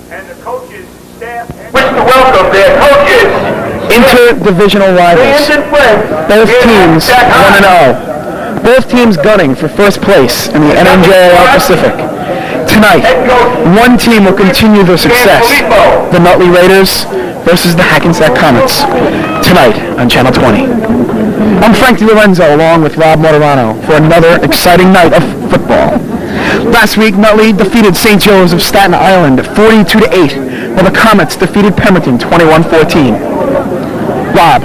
and the coaches, staff, wish to welcome their coaches. Interdivisional rivals. Both teams 1-0. Both teams gunning for first place in the NNJAL Pacific. Tonight, one team will continue their success. The Nutley Raiders versus the Hackensack Comets. Tonight on Channel 20. I'm Frank DiLorenzo along with Rob Moderano for another exciting night of football. Last week, Nutley defeated St. Joe's of Staten Island 42-8, while the Comets defeated Pemberton 21-14. Rob,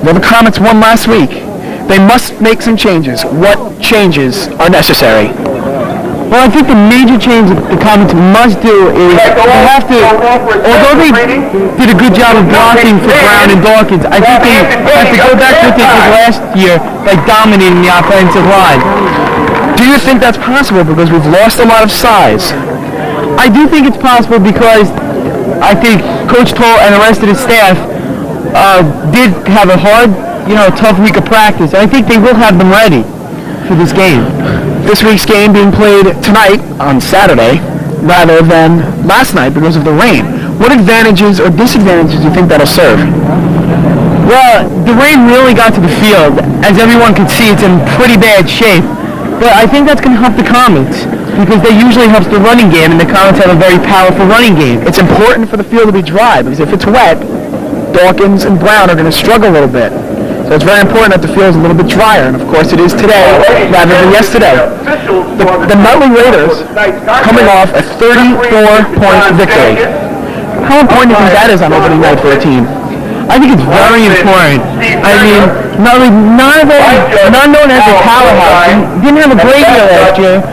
while the Comets won last week, they must make some changes. What changes are necessary? Well, I think the major change that the Comets must do is they have to, although they did a good job of blocking for Brown and Dawkins, I think they have to go back to what they did last year, like dominating the offensive line. Do you think that's possible because we've lost a lot of size? I do think it's possible because I think Coach Toll and the rest of the staff did have a hard, tough week of practice. And I think they will have them ready for this game. This week's game being played tonight on Saturday rather than last night because of the rain. What advantages or disadvantages do you think that'll serve? Well, the rain really got to the field. As everyone can see, it's in pretty bad shape. But I think that's going to help the Comets because they usually helps the running game, and the Comets have a very powerful running game. It's important for the field to be dry because if it's wet, Dawkins and Brown are going to struggle a little bit. So it's very important that the field is a little bit drier, and of course it is today rather than yesterday. The Nutley Raiders coming off a 34-point victory. How important do you think that is on opening night for a team? I think it's very important. I mean, Nutley, not known as a powerhouse, didn't have a great year last year,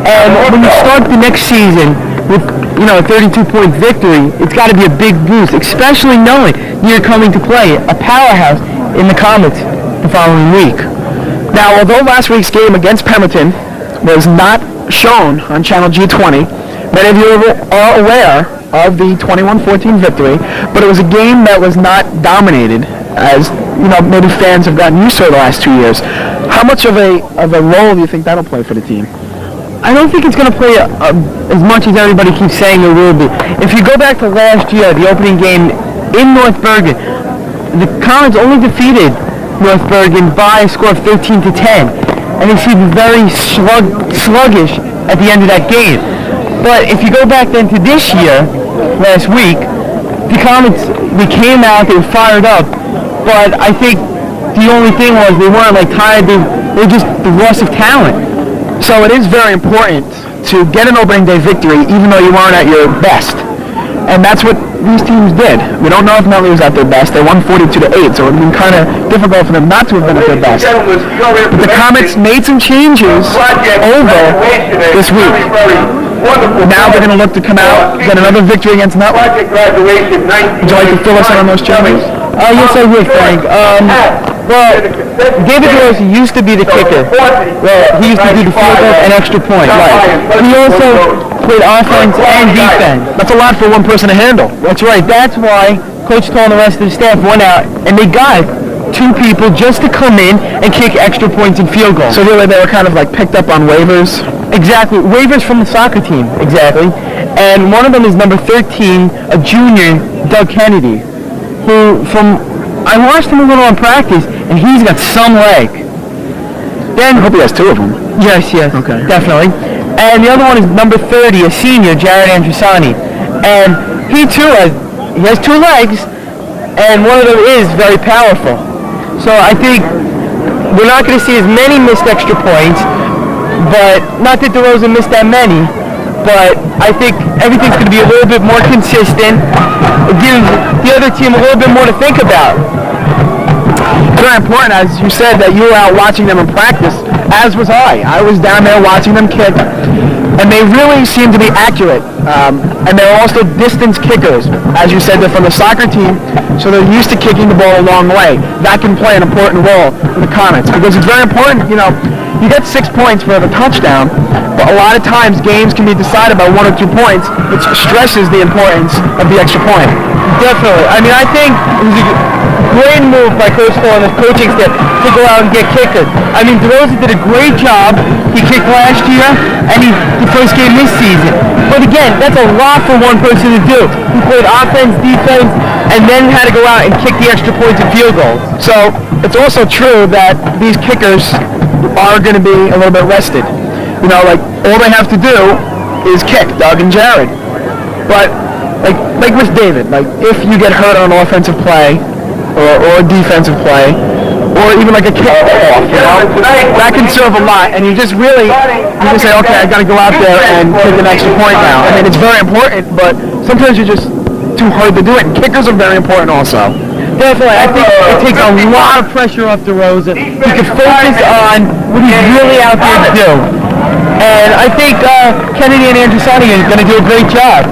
and when you start the next season with a 32-point victory, it's got to be a big boost, especially knowing you're coming to play a powerhouse in the Comets the following week. Now, although last week's game against Pemberton was not shown on Channel G20, many of you are aware of the 21-14 victory, but it was a game that was not dominated, as maybe fans have gotten used to the last 2 years. How much of a role do you think that'll play for the team? I don't think it's going to play as much as everybody keeps saying it will be. If you go back to last year, the opening game in North Bergen, the Comets only defeated North Bergen by a score of 13-10, and they seemed very sluggish at the end of that game. But if you go back then to this year, last week, the Comets, they came out, they were fired up, but I think the only thing was they weren't tired, they were just the loss of talent. So it is very important to get an opening day victory even though you weren't at your best. And that's what these teams did. We don't know if Nutley was at their best. They won 42-8, so it would have been kind of difficult for them not to have been at their best. But the Comets made some changes over this week. Now they're going to look to come out, get another victory against Nutley. Would you like to fill us in on those changes? Yes, I would, Frank. Well, David Rose used to be the kicker. Well, he used to do the field goal and extra point. Right. He also played offense and defense. That's a lot for one person to handle. That's right. That's why Coach Toll and the rest of the staff went out and they got two people just to come in and kick extra points and field goals. So really they were kind of picked up on waivers? Exactly. Waivers from the soccer team. Exactly. And one of them is number 13, a junior, Doug Kennedy, who I watched him a little in practice, and he's got some leg. Then I hope he has two of them. Yes, okay, definitely. And the other one is number 30, a senior, Jared Andrusani, and he too has two legs, and one of them is very powerful. So I think we're not going to see as many missed extra points, but not that DeRosa missed that many. But I think everything's going to be a little bit more consistent. It gives the other team a little bit more to think about. It's very important, as you said, that you were out watching them in practice, as was I. I was down there watching them kick, and they really seem to be accurate. And they're also distance kickers. As you said, they're from the soccer team, so they're used to kicking the ball a long way. That can play an important role for the Comets, because it's very important, you get 6 points for every touchdown, but a lot of times games can be decided by 1 or 2 points, which stresses the importance of the extra point. Definitely. I mean, I think great move by Coach Hall and his coaching staff to go out and get kickers. I mean, DeRosa did a great job. He kicked last year, and the first game this season. But again, that's a lot for one person to do. He played offense, defense, and then had to go out and kick the extra points and field goals. So it's also true that these kickers are going to be a little bit rested. You know, like all they have to do is kick, Doug and Jared. But like with David, like if you get hurt on an offensive play or a defensive play, or even like a kick off, you know, that can serve a lot. And you just say, okay, I got to go out there and kick an extra point now. I mean, it's very important, but sometimes you're just too hard to do it. And kickers are very important also. Definitely, I think it takes a lot of pressure off DeRosa. He can focus on what he's really out there to do. And I think Kennedy and Andrusani are going to do a great job.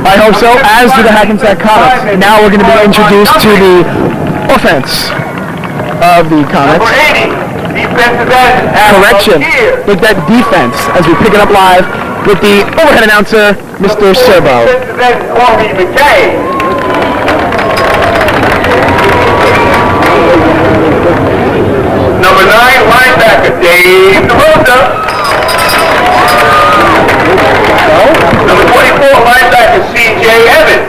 I hope so, as do the Hackensack Comets. Now we're going to be introduced to the offense of the Comets. Correction, with that defense, as we pick it up live with the overhead announcer, Mr. Servo. Number 9, linebacker, Dave DeRosa. Number 24, linebacker, C.J. Evans.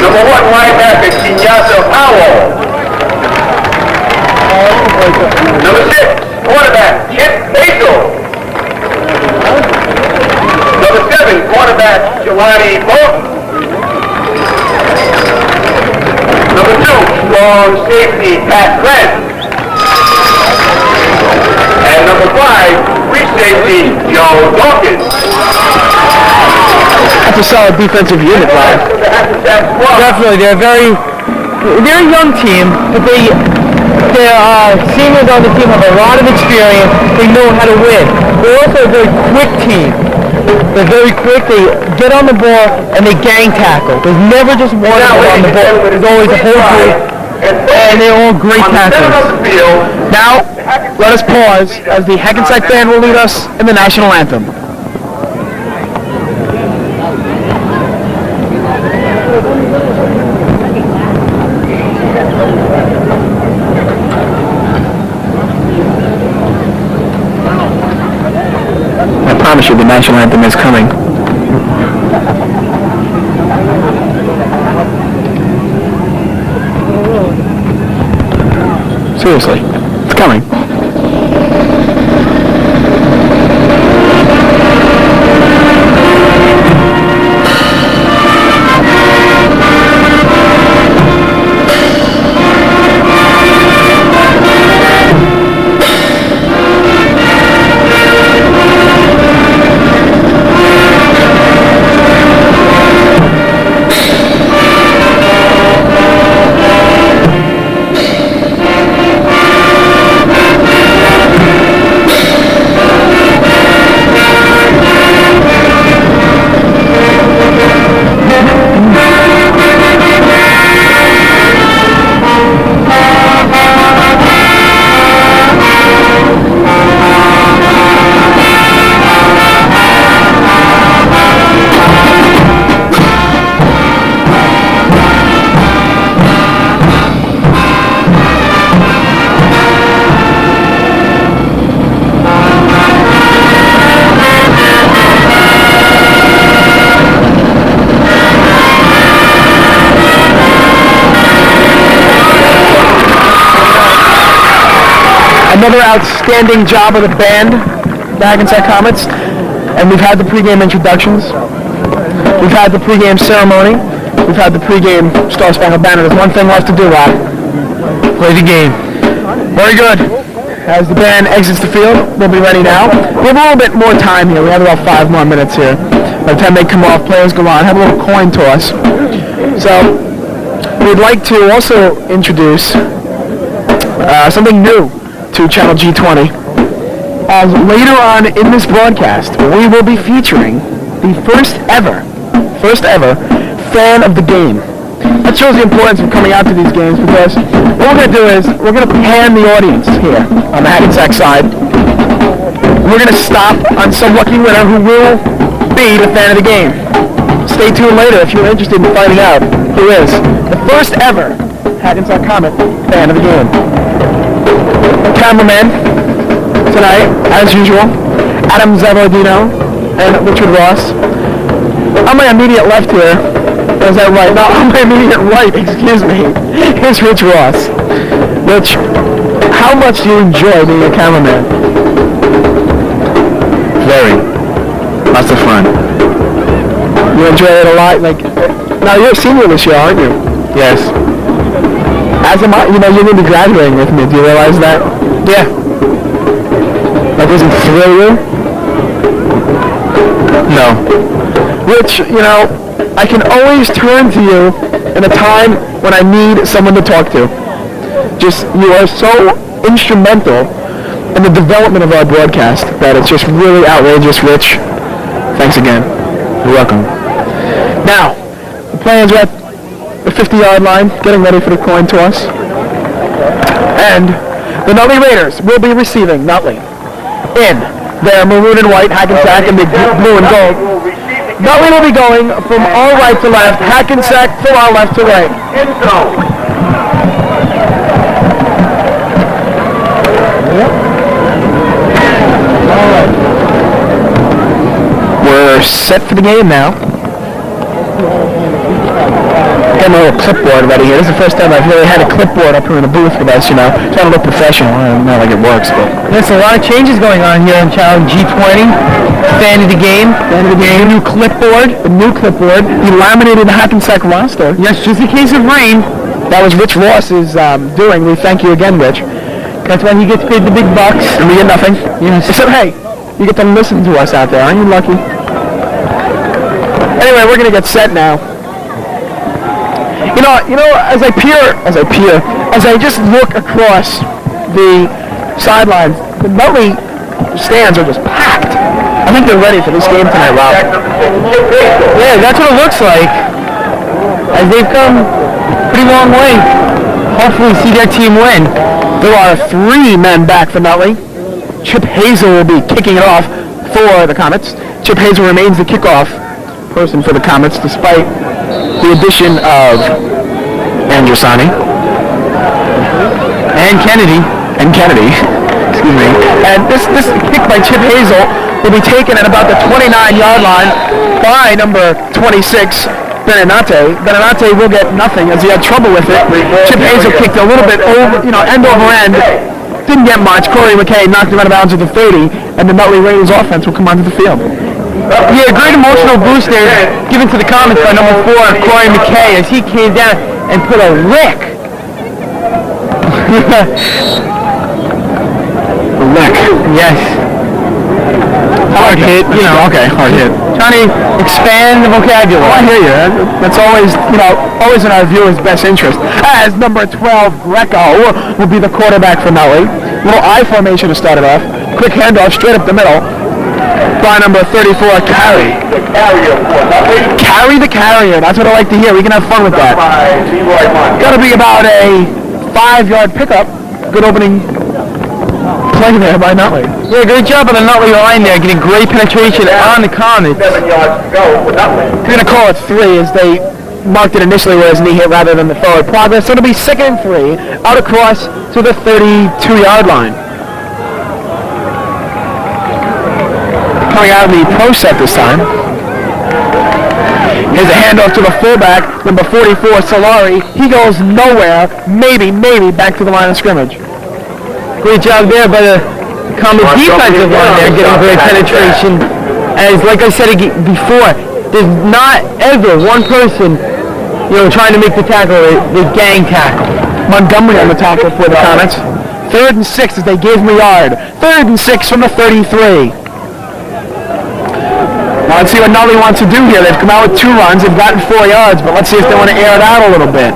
Number 1, linebacker, Kenyatta Powell. Number 6, quarterback, Chip Basil. Number 7, quarterback, Jelani Bolton. Number 2, strong safety, Pat Grant. And number 5, free safety, Joe Dawkins. That's a solid defensive unit, Ryan. Definitely, they're a young team, but their seniors on the team have a lot of experience. They know how to win. They're also a very quick team. They're very quick. They get on the ball and they gang tackle. There's never just one on the ball. There's always a whole group, and they're all great tacklers. Now, let us pause as the Hackensack band will lead us in the national anthem. I promise you the national anthem is coming. Seriously, it's coming. Another outstanding job of the band, the Hackensack Comets, and we've had the pregame introductions, we've had the pregame ceremony, we've had the pregame Star Spangled Banner. There's one thing left to do, Rob. Play the game. Very good. As the band exits the field, we'll be ready now. We have a little bit more time here. We have about 5 more minutes here. By the time they come off, players go on. Have a little coin toss. So, we'd like to also introduce something new to Channel G20. As later on in this broadcast, we will be featuring the first ever fan of the game. That shows the importance of coming out to these games, because what we're going to do is we're going to pan the audience here on the Hackensack side. We're going to stop on some lucky winner who will be the fan of the game. stay tuned later if you're interested in finding out who is the first ever Hackensack Comet fan of the game. Cameraman tonight, as usual, Adam Zavardino and Richard Ross. On my immediate left here, is that right? No, on my immediate right, excuse me, is Rich Ross. Rich, how much do you enjoy being a cameraman? Very. Lots of fun. You enjoy it a lot? Like, now you're a senior this year, aren't you? Yes. As am I. You know, you're going to be graduating with me. Do you realize that? Yeah. That doesn't thrill you? No. Rich, you know, I can always turn to you in a time when I need someone to talk to. Just, you are so instrumental in the development of our broadcast that it's just really outrageous, Rich. Thanks again. You're welcome. Now, the players are at the 50-yard line, getting ready for the coin toss. And the Nutley Raiders will be receiving Nutley in their maroon and white Hackensack and the blue and gold. Nutley will be going from our right to left, Hackensack from our left to right. We're set for the game now. Got my little clipboard ready here. This is the first time I've really had a clipboard up here in the booth with us, you know. Trying to look professional. Not like it works, but... There's a lot of changes going on here in Challenge G20. Fan of the game. Fan of the game. New clipboard. The new clipboard. He laminated the Hackensack roster. Yes, just in case of rain. That was Rich Ross's doing. We thank you again, Rich. That's why he gets paid the big bucks. And we get nothing. Yes. Except, hey, you get to listen to us out there. Aren't you lucky? Anyway, we're going to get set now. You know, as I just look across the sidelines, the Nutley stands are just packed. I think they're ready for this game tonight, Rob. Yeah, that's what it looks like. As they've come a pretty long way. Hopefully see their team win. There are 3 men back for Nutley. Chip Hazel will be kicking it off for the Comets. Chip Hazel remains the kickoff person for the Comets despite the addition of Andrusani and Kennedy. Excuse me. And this kick by Chip Hazel will be taken at about the 29-yard line by number 26, Benenate. Benenate will get nothing as he had trouble with it. Chip Hazel kicked a little bit over, end over end. Didn't get much. Corey McKay knocked him out of bounds at the 30, and the Nutley Raiders offense will come onto the field. Yeah, great emotional boost there given to the Comets by number 4, Corey McKay, as he came down and put a lick. A lick. Yes. Hard hit, hard hit. Trying to expand the vocabulary. Oh, I hear you. That's always, always in our viewers' best interest. As number 12, Greco, will be the quarterback for Nutley. Little I formation to start it off. Quick handoff straight up the middle by number 34, Carey. Carry the carrier. That's what I like to hear. We can have fun with that. Got to be about a 5-yard pickup. Good opening play there by Nutley. Yeah, great job on the Nutley line there, getting great penetration on the Comets. 7 yards to go for Nutley. We're going to call it 3 as they marked it initially where his knee hit rather than the forward progress. So it'll be 2nd and 3 out across to the 32-yard line. Coming out of the pro set this time. Here's a handoff to the fullback, number 44, Solari. He goes nowhere. Maybe back to the line of scrimmage. Great job there by the Comet defensive line there, getting great penetration. As, like I said before, there's not ever one person, trying to make the tackle, the gang tackle. Montgomery on the tackle for the Comets. 3rd and 6 as they gave him a yard. 3rd and 6 from the 33. Now let's see what Nutley wants to do here. They've come out with 2 runs. They've gotten 4 yards, but let's see if they want to air it out a little bit.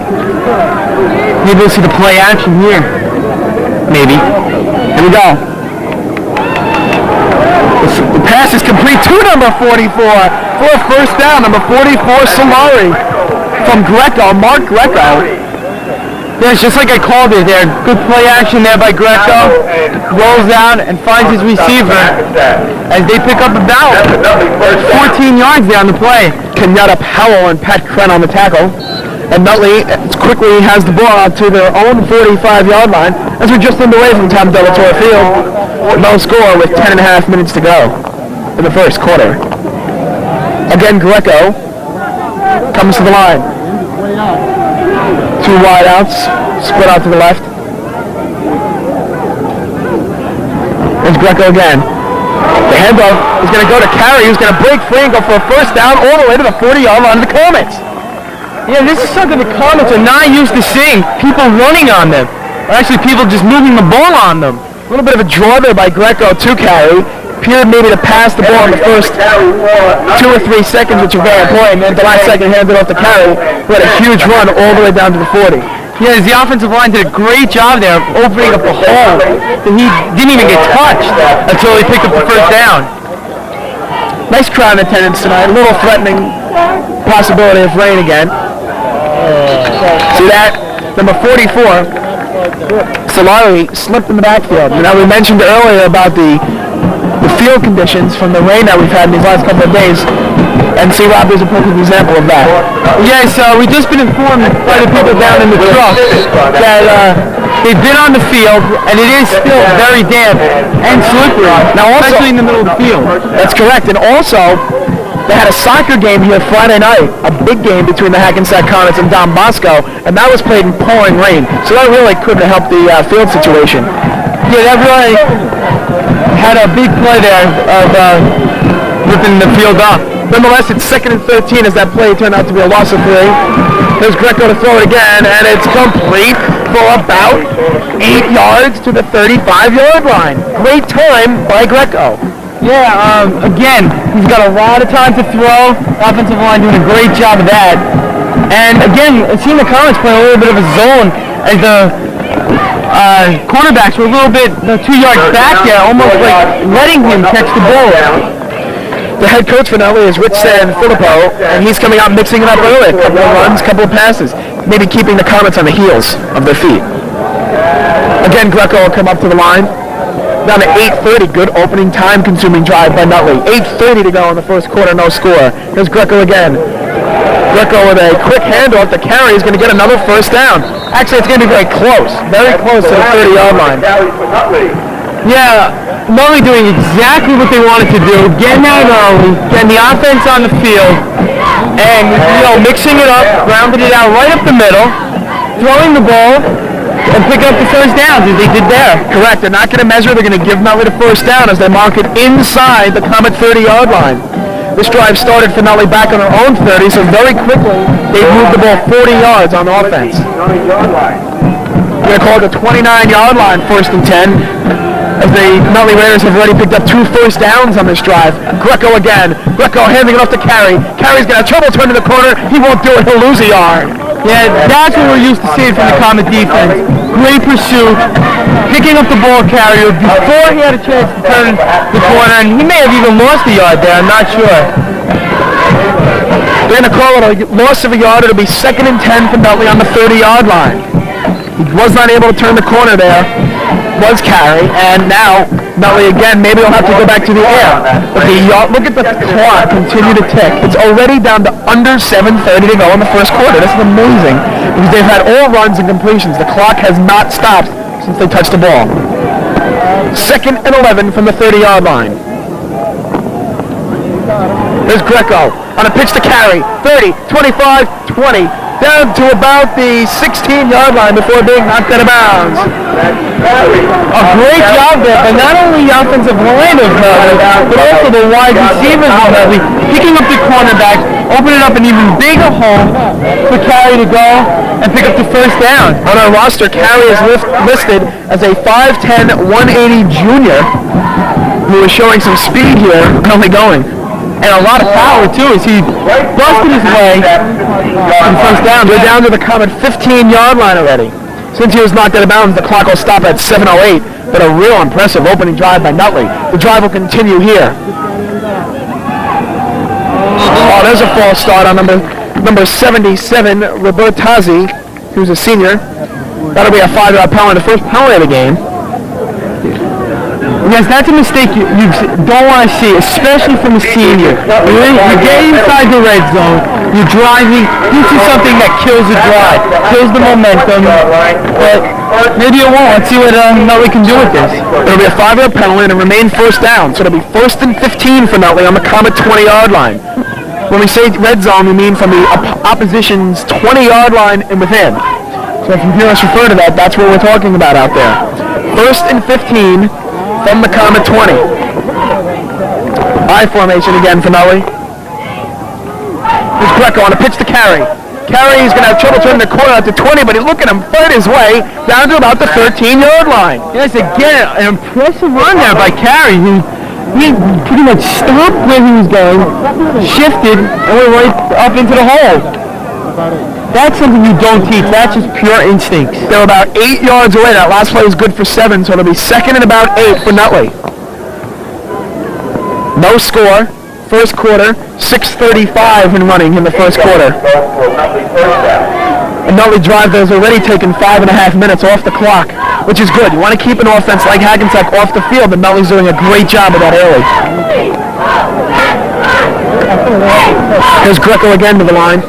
Maybe we'll see the play action here. Maybe. Here we go. The pass is complete to number 44 for a first down. Number 44, Solari from Greco, Mark Greco. Yeah, it's just like I called it there. Good play action there by Greco. Rolls down and finds his receiver as they pick up about 14 15 yards there on the play. Kenyatta Powell and Pat Kren on the tackle. And Nutley quickly has the ball out to their own 45-yard line as we're just underway from Tom Delatorre Field. No score with 10.5 minutes to go in the first quarter. Again, Greco comes to the line. Two wide outs, split out to the left. There's Greco again. The handoff is going to go to Carey, who's going to break free and go for a first down all the way to the 40-yard line of the Comets. Yeah, this is something the Comets are not used to seeing. People running on them. Or actually, people just moving the ball on them. A little bit of a draw there by Greco to Carey. Appeared maybe to pass the ball in the first 2 or 3 seconds, which are very important. And then the last second handed off to Carey, who had a huge run all the way down to the 40. Yeah, the offensive line did a great job there of opening up the hole. And he didn't even get touched until he picked up the first down. Nice crowd in attendance tonight. A little threatening possibility of rain again. See that? Number 44, Solari, slipped in the backfield. Now we mentioned earlier about the field conditions from the rain that we've had in these last couple of days. And C-Rob is a perfect example of that. Yes, we've just been informed by the people down in the truck that they've been on the field, and it is still very damp and slippery, now also, especially in the middle of the field. That's correct. And also, they had a soccer game here Friday night, a big game between the Hackensack Comets and Don Bosco, and that was played in pouring rain. So that really couldn't have helped the field situation. Yeah, that really had a big play there of ripping the field up. Nonetheless, it's 2nd and 13 as that play turned out to be a loss of 3. There's Greco to throw it again, and it's complete for about 8 yards to the 35-yard line. Great time by Greco. Yeah, again, he's got a lot of time to throw. Offensive line doing a great job of that. And again, I've seen the Comets play a little bit of a zone as the cornerbacks were a little bit 2 yards back there, almost like letting him catch the ball. The head coach for Nutley is Rich Sanfilippo, and he's coming out mixing it up early. A couple of runs, couple of passes, maybe keeping the Comets on the heels of their feet. Again, Greco will come up to the line. Down to 8:30, good opening time-consuming drive by Nutley. 8:30 to go in the first quarter, no score. Here's Greco again. Greco with a quick handoff to Carey is going to get another first down. Actually, it's going to be very close to the 30-yard line. Yeah, Nutley doing exactly what they wanted to do, getting out early, getting the offense on the field, and mixing it up, grounding it out right up the middle, throwing the ball, and pick up the first downs as they did there. Correct. They're not going to measure. They're going to give Nutley the first down as they mark it inside the Comet 30-yard line. This drive started for Nutley back on their own 30, so very quickly they moved the ball 40 yards on offense. We're going to call it the 29-yard line, 1st and 10. As the Nutley Raiders have already picked up 2 first downs on this drive. Greco again. Greco handing it off to Carey. Carey's going to have trouble turning the corner. He won't do it. He'll lose a yard. Yeah, that's what we're used to seeing from the Comet defense. Great pursuit, picking up the ball carrier before he had a chance to turn the corner, and he may have even lost a yard there. I'm not sure. They're going to call it a loss of a yard. It'll be 2nd and 10 for Nutley on the 30-yard line. He was not able to turn the corner there. Was Carey, and now Nutley again, maybe they'll have to go back to the air. But look at the clock continue to tick. It's already down to under 7:30 to go in the first quarter. This is amazing because they've had all runs and completions. The clock has not stopped since they touched the ball. 2nd and 11 from the 30-yard line. There's Greco on a pitch to Carey. 30, 25, 20. Down to about the 16-yard line before being knocked out of bounds. A great job there, but not only the offensive line of Nutley, but also the wide receivers of Nutley, picking up the cornerbacks, opening up an even bigger hole for Carey to go and pick up the first down. On our roster, Carey is listed as a 5'10", 180 junior who is showing some speed here, only going. And a lot of power, too, as he busted his way on first down. We're down to the Comet 15-yard line already. Since he was knocked out of bounds, the clock will stop at 7:08, but a real impressive opening drive by Nutley. The drive will continue here. Oh, there's a false start on number 77, Robertazzi, who's a senior. That'll be a 5-yard penalty, the first penalty of the game. Yes, that's a mistake you don't want to see, especially from a senior. You get inside the red zone, you're driving, this is something that kills the drive, kills the momentum, but maybe it won't. Let's see what Nutley can do with this. It'll be a 5-yard penalty and remain first down, so it'll be 1st and 15 for Nutley on the Comet 20-yard line. When we say red zone, we mean from the opposition's 20-yard line and within. So if you hear us refer to that, that's what we're talking about out there. 1st and 15 from the Comet 20. I formation again for Nutley. Here's Greco on a pitch to Carey. Carey's going to have trouble turning the corner out to 20, but look at him fight his way down to about the 13-yard line. Yes, again, an impressive run there by Carey. He pretty much stopped where he was going, shifted, and went right up into the hole. That's something you don't teach. That's just pure instincts. They're about 8 yards away. That last play was good for 7, so it'll be 2nd and about 8 for Nutley. No score. First quarter, 6:35 in running in the first quarter. A Nutley drive that has already taken 5.5 minutes off the clock, which is good. You want to keep an offense like Hackensack off the field, and Nutley's doing a great job of that early. Here's Greco again to the line.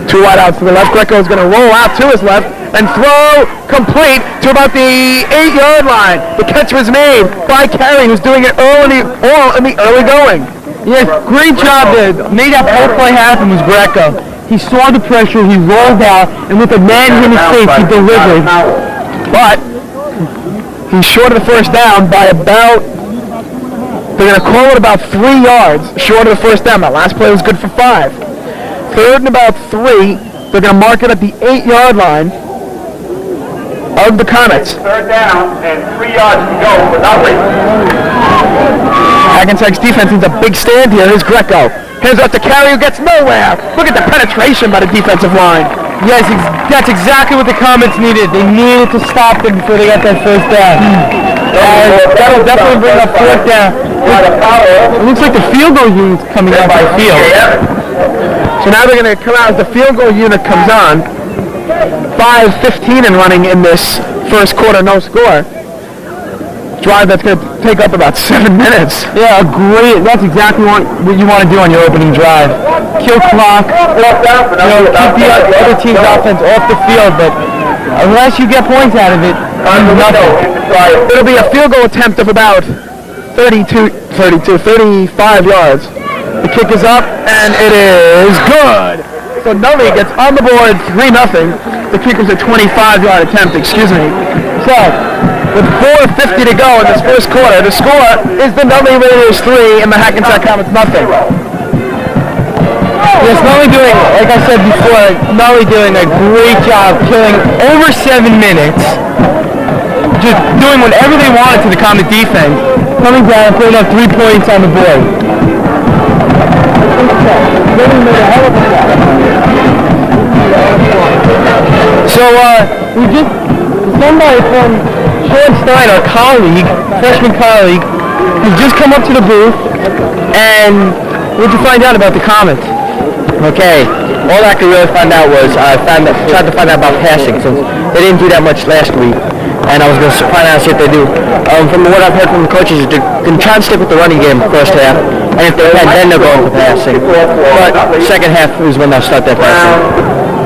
2 wide outs to the left. Greco is going to roll out to his left and throw complete to about the 8-yard line. The catch was made by Carey, who's doing it all in the early going. Yes, great job there. Made that whole play happen was Greco. He saw the pressure, he rolled out, and with a man in his face, he delivered. But he's short of the first down by about, they're going to call it about 3 yards short of the first down. That last play was good for 5. 3rd and about 3, they're going to mark it at the 8-yard line of the Comets. 3rd down and 3 yards to go for Nutley. Hackensack's defense needs a big stand here. Here's Greco. Hands off to Carey, who gets nowhere. Look at the penetration by the defensive line. Yes, that's exactly what the Comets needed. They needed to stop them before they got that first down. That'll definitely bring up 4th down. It looks like the field goal unit's coming out by the field. So now they're going to come out as the field goal unit comes on. 5:15 in running in this first quarter, no score. Drive that's going to take up about 7 minutes. Yeah, great. That's exactly what you want to do on your opening drive. Kill clock, keep the other team's offense off the field, but unless you get points out of it, nothing. It'll be a field goal attempt of about 35 yards. The kick is up, and it is good. So Nutley gets on the board 3-0. The kick was a 25-yard attempt, excuse me. So, with 4:50 to go in this first quarter, the score is the Nutley Raiders 3 and the Hackensack Comets nothing. Yes, Nutley doing, like I said before, Nutley doing a great job killing over 7 minutes. Just doing whatever they wanted to the Comet defense. Coming down and putting up 3 points on the board. So, we just, somebody from Sean Stein, our colleague, freshman colleague, has just come up to the booth, and what'd you find out about the Comets? Okay, all I could really find out was tried to find out about passing, since they didn't do that much last week, and I was going to find out see if they do. From what I've heard from the coaches, they're going to try and stick with the running game first half, and if they can, then they'll go for passing. But second half is when they'll start their passing.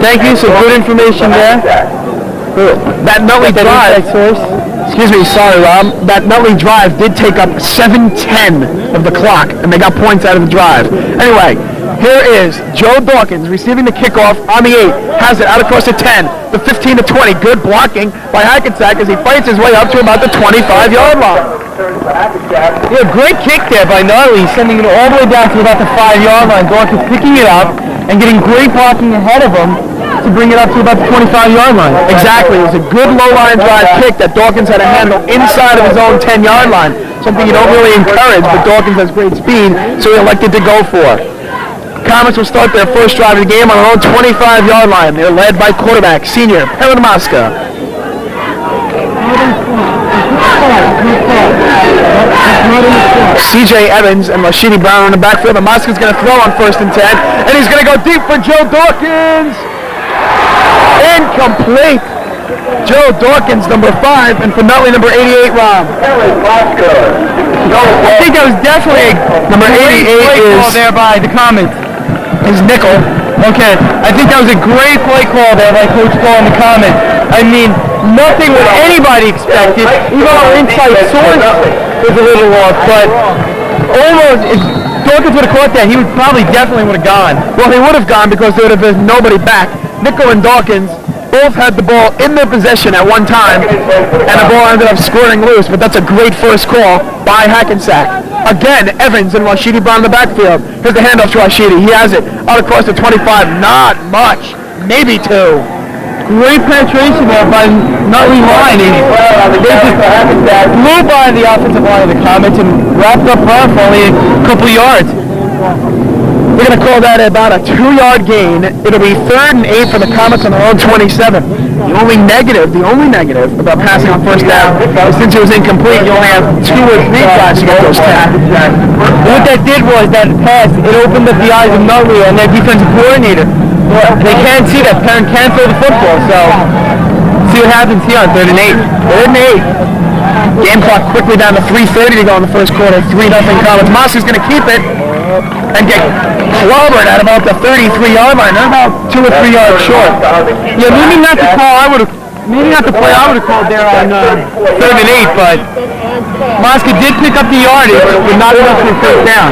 Thank you, some good information there. That Nutley drive, excuse me, sorry Rob, that Nutley drive did take up 7:10 of the clock, and they got points out of the drive. Anyway, here is Joe Dawkins receiving the kickoff on the 8, has it out across the 10, the 15 to 20, good blocking by Hackensack as he fights his way up to about the 25-yard line. Yeah, great kick there by Nutley, sending it all the way down to about the 5-yard line. Dawkins picking it up and getting great blocking ahead of him to bring it up to about the 25-yard line. Exactly. It was a good low-line drive kick that Dawkins had to handle inside of his own 10-yard line, something you don't really encourage, but Dawkins has great speed, so he elected to go for. Comets will start their first drive of the game on their own 25-yard line. They're led by quarterback, senior Perrin Mosca. C.J. Evans and Rashidi Brown in the backfield. And Mosca's going to throw on 1st and 10, and he's going to go deep for Joe Dawkins. Incomplete. Joe Dawkins, number 5, and for Nutley, number 88, Rob. I think that was definitely Number 88 call is there by the Comets. nickel. Okay, I think that was a great play call there by Coach Paul in the Comets. I mean, nothing would anybody expected. Even our inside source was a little off, but almost, if Dawkins would have caught that, he would definitely would have gone. Well, he would have gone because there would have been nobody back. Nickel and Dawkins both had the ball in their possession at one time, and the ball ended up squirting loose, but that's a great first call by Hackensack. Again, Evans and Rashidi Brown in the backfield. Here's the handoff to Rashidi. He has it out across the 25. Not much. Maybe 2. Great penetration there by Nutley line. They just flew by the offensive line of the Comets and wrapped up front for only a couple yards. We're going to call that about a 2-yard gain. It'll be 3rd and 8 for the Comets on their own 27. The only negative about passing on first down is since it was incomplete, you only have 2 or 3 guys to get those tackles. What that did was that pass, it opened up the eyes of Nutley and their defensive coordinator. They can't see that. Parent can't throw the football, so see what happens here on 3rd and 8. 3rd and 8. Game clock quickly down to 3:30 to go in the first quarter. 3-0 Comets. Moss is going to keep it and get clobbered at about the 33-yard line. They're about 2 or 3 yards short. Yeah, maybe not the play I would have called there on 3rd and 8, but Mosca did pick up the yardage, but not enough for a first down.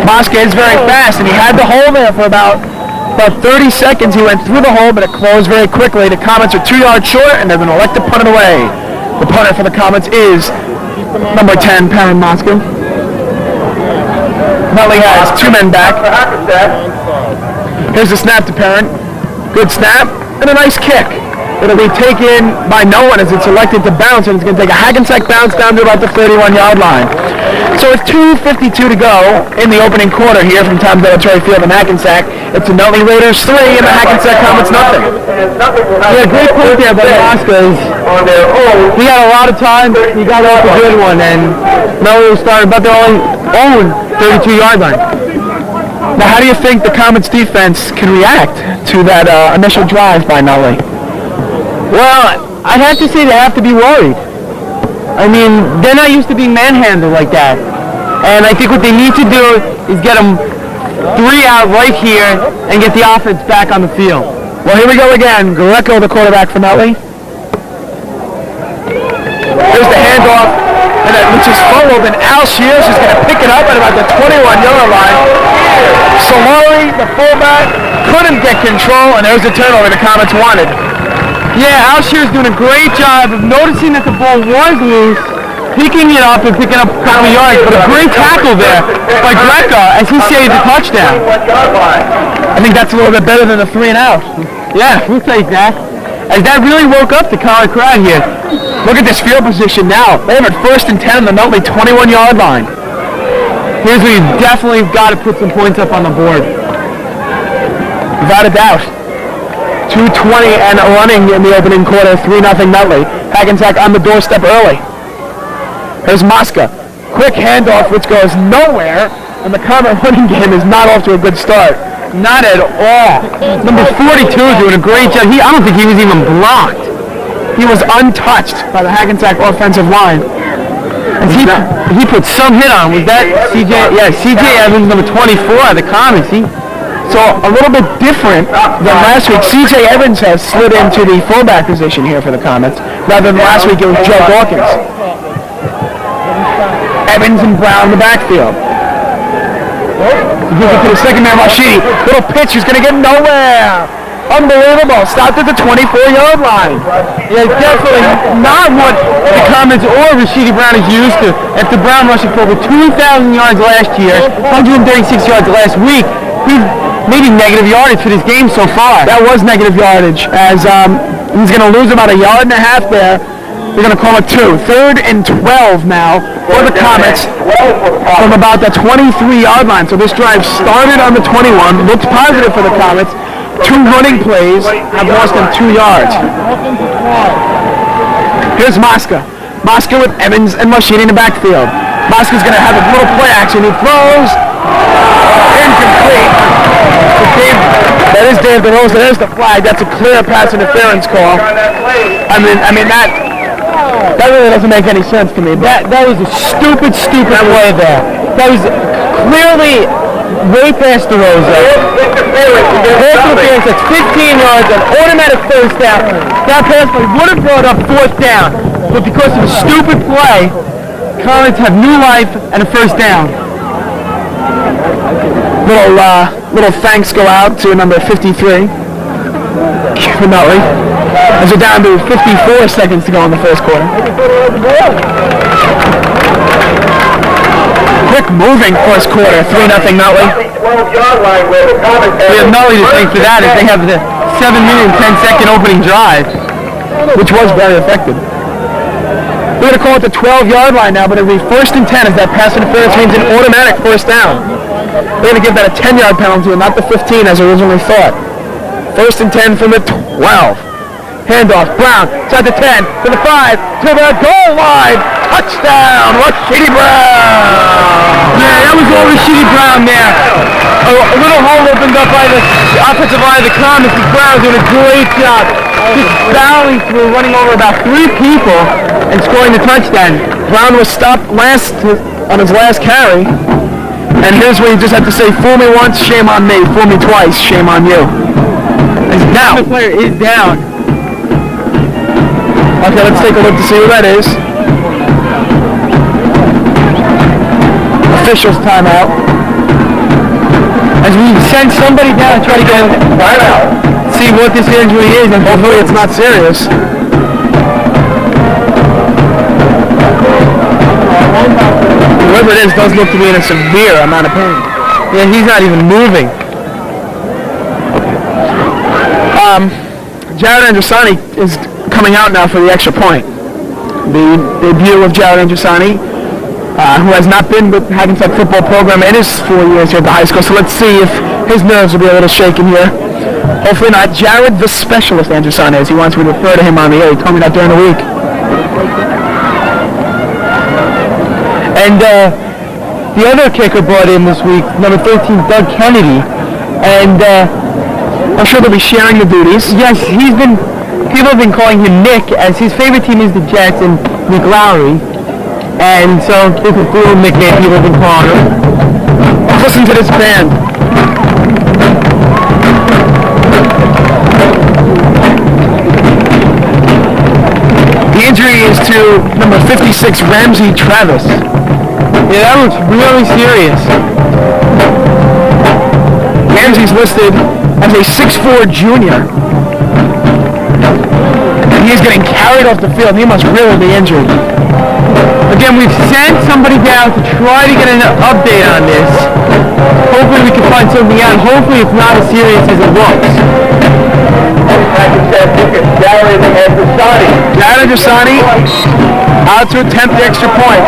Mosca is very fast, and he had the hole there for about 30 seconds. He went through the hole, but it closed very quickly. The Comets are 2 yards short, and they're going to elect to punt it away. The punter for the Comets is number 10, Perrin Mosca. Nutley has 2 men back. Here's the snap to Perrin. Good snap, and a nice kick. It'll be taken by no one as it's elected to bounce, and it's going to take a Hackensack bounce down to about the 31-yard line. So with 2:52 to go in the opening quarter here from Tom Delatory Field in Hackensack, it's the Nutley Raiders 3 and the Hackensack Comets nothing. Yeah, great point there by Mosca. He had a lot of time, he got off a good one, and Nutley started about their own 32-yard line. Now, how do you think the Comets defense can react to that initial drive by Nutley? Well, I'd have to say they have to be worried. I mean, they're not used to being manhandled like that. And I think what they need to do is get them 3 out right here and get the offense back on the field. Well, here we go again. Greco, the quarterback for Nutley. There's the handoff, which is fumbled, and Al Shears is going to pick it up at about the 21-yard line. Solari, the fullback, couldn't get control, and there's the turnover the Comets wanted. Yeah, Al Shear's doing a great job of noticing that the ball was loose, picking it up and picking up a couple yards, but a great tackle there by Greco as he saved the touchdown. I think that's a little bit better than a 3 and out. Yeah, we'll take that. As that really woke up the college crowd here. Look at this field position now. They have it 1st and 10 on the Nutley 21-yard line. Here's where you definitely got to put some points up on the board. Without a doubt. 2:20 and running in the opening quarter, 3-0 Nutley. Hackensack on the doorstep early. Here's Mosca. Quick handoff, which goes nowhere, and the Comet running game is not off to a good start. Not at all. Number 42 doing a great job. I don't think he was even blocked. He was untouched by the Hackensack offensive line. And he put some hit on. Was that CJ? Yeah, CJ Evans, number 24 of the Comets. So a little bit different than last week. C.J. Evans has slid into the fullback position here for the Comets, rather than last week it was Joe Dawkins. Evans and Brown in the backfield. Give it to the second man, Rashidi. Little pitch, he's going to get nowhere. Unbelievable. Stopped at the 24-yard line. Yeah, definitely not what the Comets or Rashidi Brown is used to. After Brown rushing for over 2,000 yards last year, 136 yards last week, he's maybe negative yardage for this game so far. That was negative yardage, as he's going to lose about 1.5 yards there. They're going to call it 2. 3rd and 12 now for the Comets from about the 23-yard line. So this drive started on the 21, looked positive for the Comets. 2 running plays have lost them 2 yards. Here's Mosca. Mosca with Evans and Rashidi in the backfield. Mosca's going to have a little play action. He throws. Incomplete. That is Dave DeRosa. there's the flag. That's a clear pass interference call. I mean that really doesn't make any sense to me. That was a stupid play there. That was clearly way past the Rosa. Interference, that's 15 yards, an automatic first down. That pass play would have brought up fourth down, but because of a stupid play, Collins have new life and a first down. Little thanks go out to number 53 for Nutley, as we're down to 54 seconds to go in the first quarter. Quick moving first quarter, 3-0 Nutley. We have Nutley to thank for that if they have the 7-minute and 10-second opening drive, which was very effective. We're going to call it the 12-yard line now, but it'll be 1st and 10 as that pass interference means an automatic first down. We're going to give that a 10-yard penalty and not the 15 as originally thought. 1st and 10 from the 12. Handoff, Brown, inside the 10, to the 5, to the goal line. Touchdown, Rashidi Brown. Yeah, that was all Rashidi Brown there. A little hole opened up by the offensive line of the Comets. Brown doing a great job. Just barreling through, running over about 3 people and scoring the touchdown. Brown was stopped on his last carry. And here's where you just have to say, fool me once, shame on me. Fool me twice, shame on you. Now, the player is down. Okay, let's take a look to see who that is. Officials timeout. As we send somebody down and try to get right out, see what this injury is, and hopefully it's not serious. Whoever it is does look to be in a severe amount of pain. Yeah, he's not even moving. Jared Andrusani is coming out now for the extra point. The debut of Jared Andrusani, who has not been with Hackensack football program in his 4 years here at the high school. So let's see if his nerves will be a little shaken here. Hopefully not. Jared the specialist Andrusani, as he wants me to refer to him on the air. He told me that during the week. And the other kicker brought in this week, number 13, Doug Kennedy. And I'm sure they'll be sharing the duties. Yes, people have been calling him Nick, as his favorite team is the Jets and Nick Lowry. And so this is a little nickname people have been calling him. Let's listen to this band. The injury is to number 56, Ramsey Travis. Yeah, that looks really serious. Ramsey's listed as a 6'4 junior. He is getting carried off the field. He must really be injured. Again, we've sent somebody down to try to get an update on this. Hopefully we can find something out. Hopefully it's not as serious as it looks. Jared Andrusani out to attempt the extra point.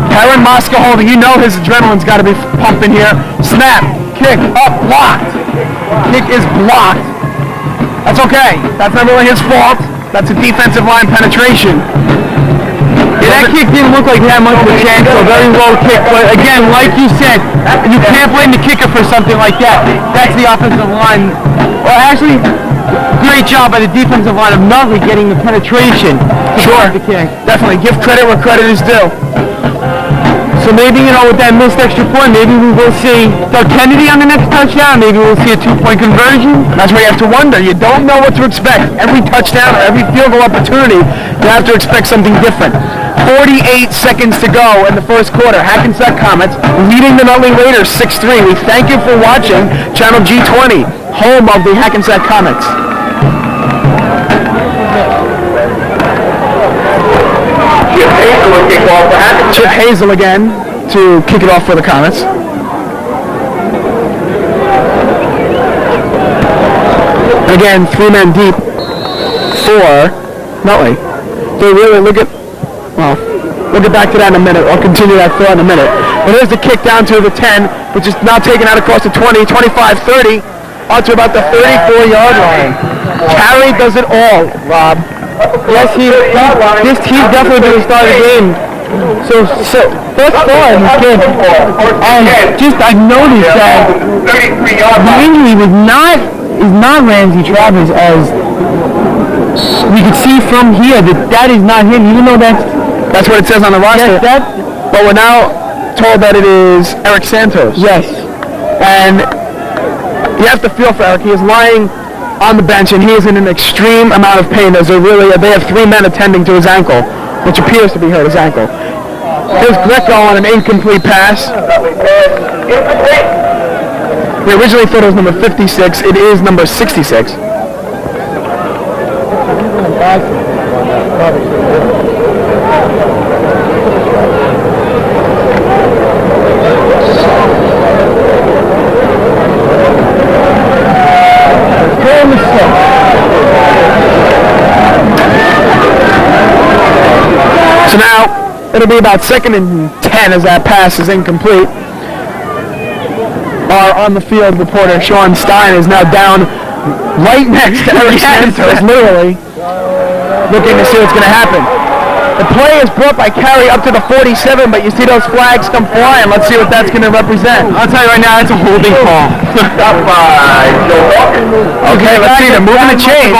Karen Mosca holding. You know his adrenaline's got to be pumping here. Snap. Kick. Up. Blocked. Kick is blocked. That's okay. That's not really his fault. That's a defensive line penetration. Yeah, that kick didn't look like that much of a chance, so very low kick. But again, like you said, you can't blame the kicker for something like that. That's the offensive line. Well, actually, great job by the defensive line of Nutley getting the penetration. Sure. The kick. Definitely. Give credit where credit is due. So maybe, with that missed extra point, maybe we will see Doug Kennedy on the next touchdown. Maybe we'll see a 2-point conversion. That's where you have to wonder. You don't know what to expect. Every touchdown or every field goal opportunity, you have to expect something different. 48 seconds to go in the first quarter. Hackensack Comets leading the Nutley Raiders 6-3. We thank you for watching Channel G20, home of the Hackensack Comets. Chip Hazel again to kick it off for the Comets. Again, 3 men deep for Nutley. They really look at back to that in a minute. I'll continue that thought in a minute. But here's the kick down to the 10, which is now taken out across the 20, 25, 30, on to about the 34-yard line. Carey does it all, Rob. Yes, he's definitely been the star of the game. So thus far in this game, and I've noticed that the injury was not is not Ramsey Travers, as we could see from here that is not him, even though that's what it says on the roster. Yes, but we're now told that it is Eric Santos. Yes. And you have to feel for Eric. He is lying on the bench, and he is in an extreme amount of pain. They have 3 men attending to his ankle, which appears to be hurt, his ankle. Here's Greco on an incomplete pass. We originally thought it was number 56. It is number 66. So now, it'll be about 2nd and 10 as that pass is incomplete. Our on-the-field reporter, Sean Stein, is now down right next to Eric Santos, literally, looking to see what's going to happen. The play is brought by Carey up to the 47, but you see those flags come flying. Let's see what that's going to represent. I'll tell you right now, that's a holding call. Okay, let's see. They're moving the chains.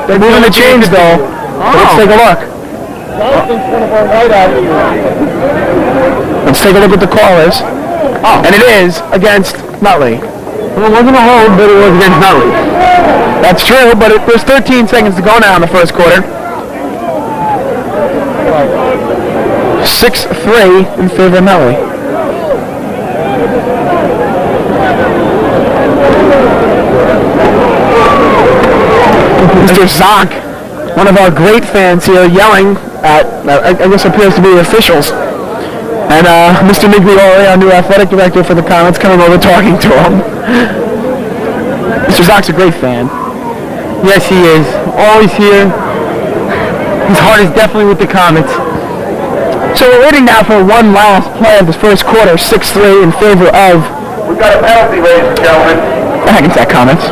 They're moving the chains, though. Let's take a look. Let's take a look what the call is. And it is against Nutley. Well, it wasn't a hold, but it was against Nutley. That's true, but there's 13 seconds to go now in the first quarter. 6-3 in favor of Nutley. Mr. Zock, one of our great fans here, yelling at, I guess appears to be the officials. And Mr. Migliore, our new athletic director for the Comets, coming over talking to him. Mr. Zock's a great fan. Yes, he is. Always here. His heart is definitely with the Comets. So we're waiting now for one last play of the first quarter, 6-3 in favor of... We've got a penalty, ladies and gentlemen. The Hackensack Comets.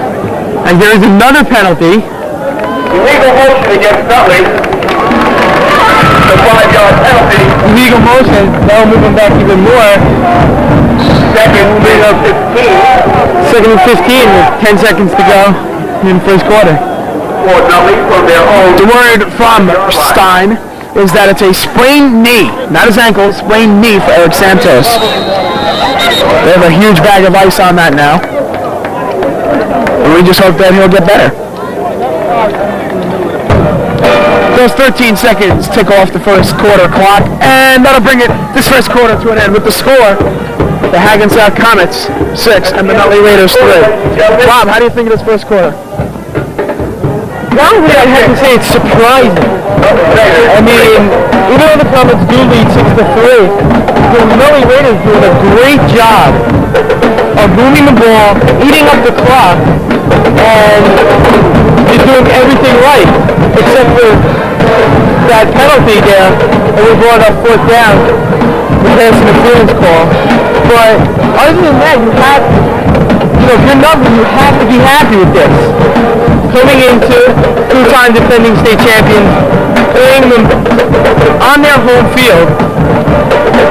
And there is another penalty. Illegal motion against Nutley. The 5-yard penalty. Illegal motion. Now moving back even more. Second and 15. Second and 15 with 10 seconds to go in the first quarter. For Nutley from their own. The word from Stein is that it's a sprained knee, not his ankle, sprained knee for Eric Santos. They have a huge bag of ice on that now. And we just hope that he'll get better. Those 13 seconds tick off the first quarter clock, and that'll bring this first quarter to an end with the score. The Hackensack Comets 6 and the Nutley Raiders 3. Bob, how do you think of this first quarter? Probably I have to say it's surprising. I mean, even though the Comets do lead 6-3, the Nutley Raiders doing a great job of moving the ball, eating up the clock, and is doing everything right, except for that penalty there, and we brought up 4th down, the pass interference call. But other than that, if you're Nutley, you have to be happy with this. Coming into 2-time defending state champions, playing them on their home field,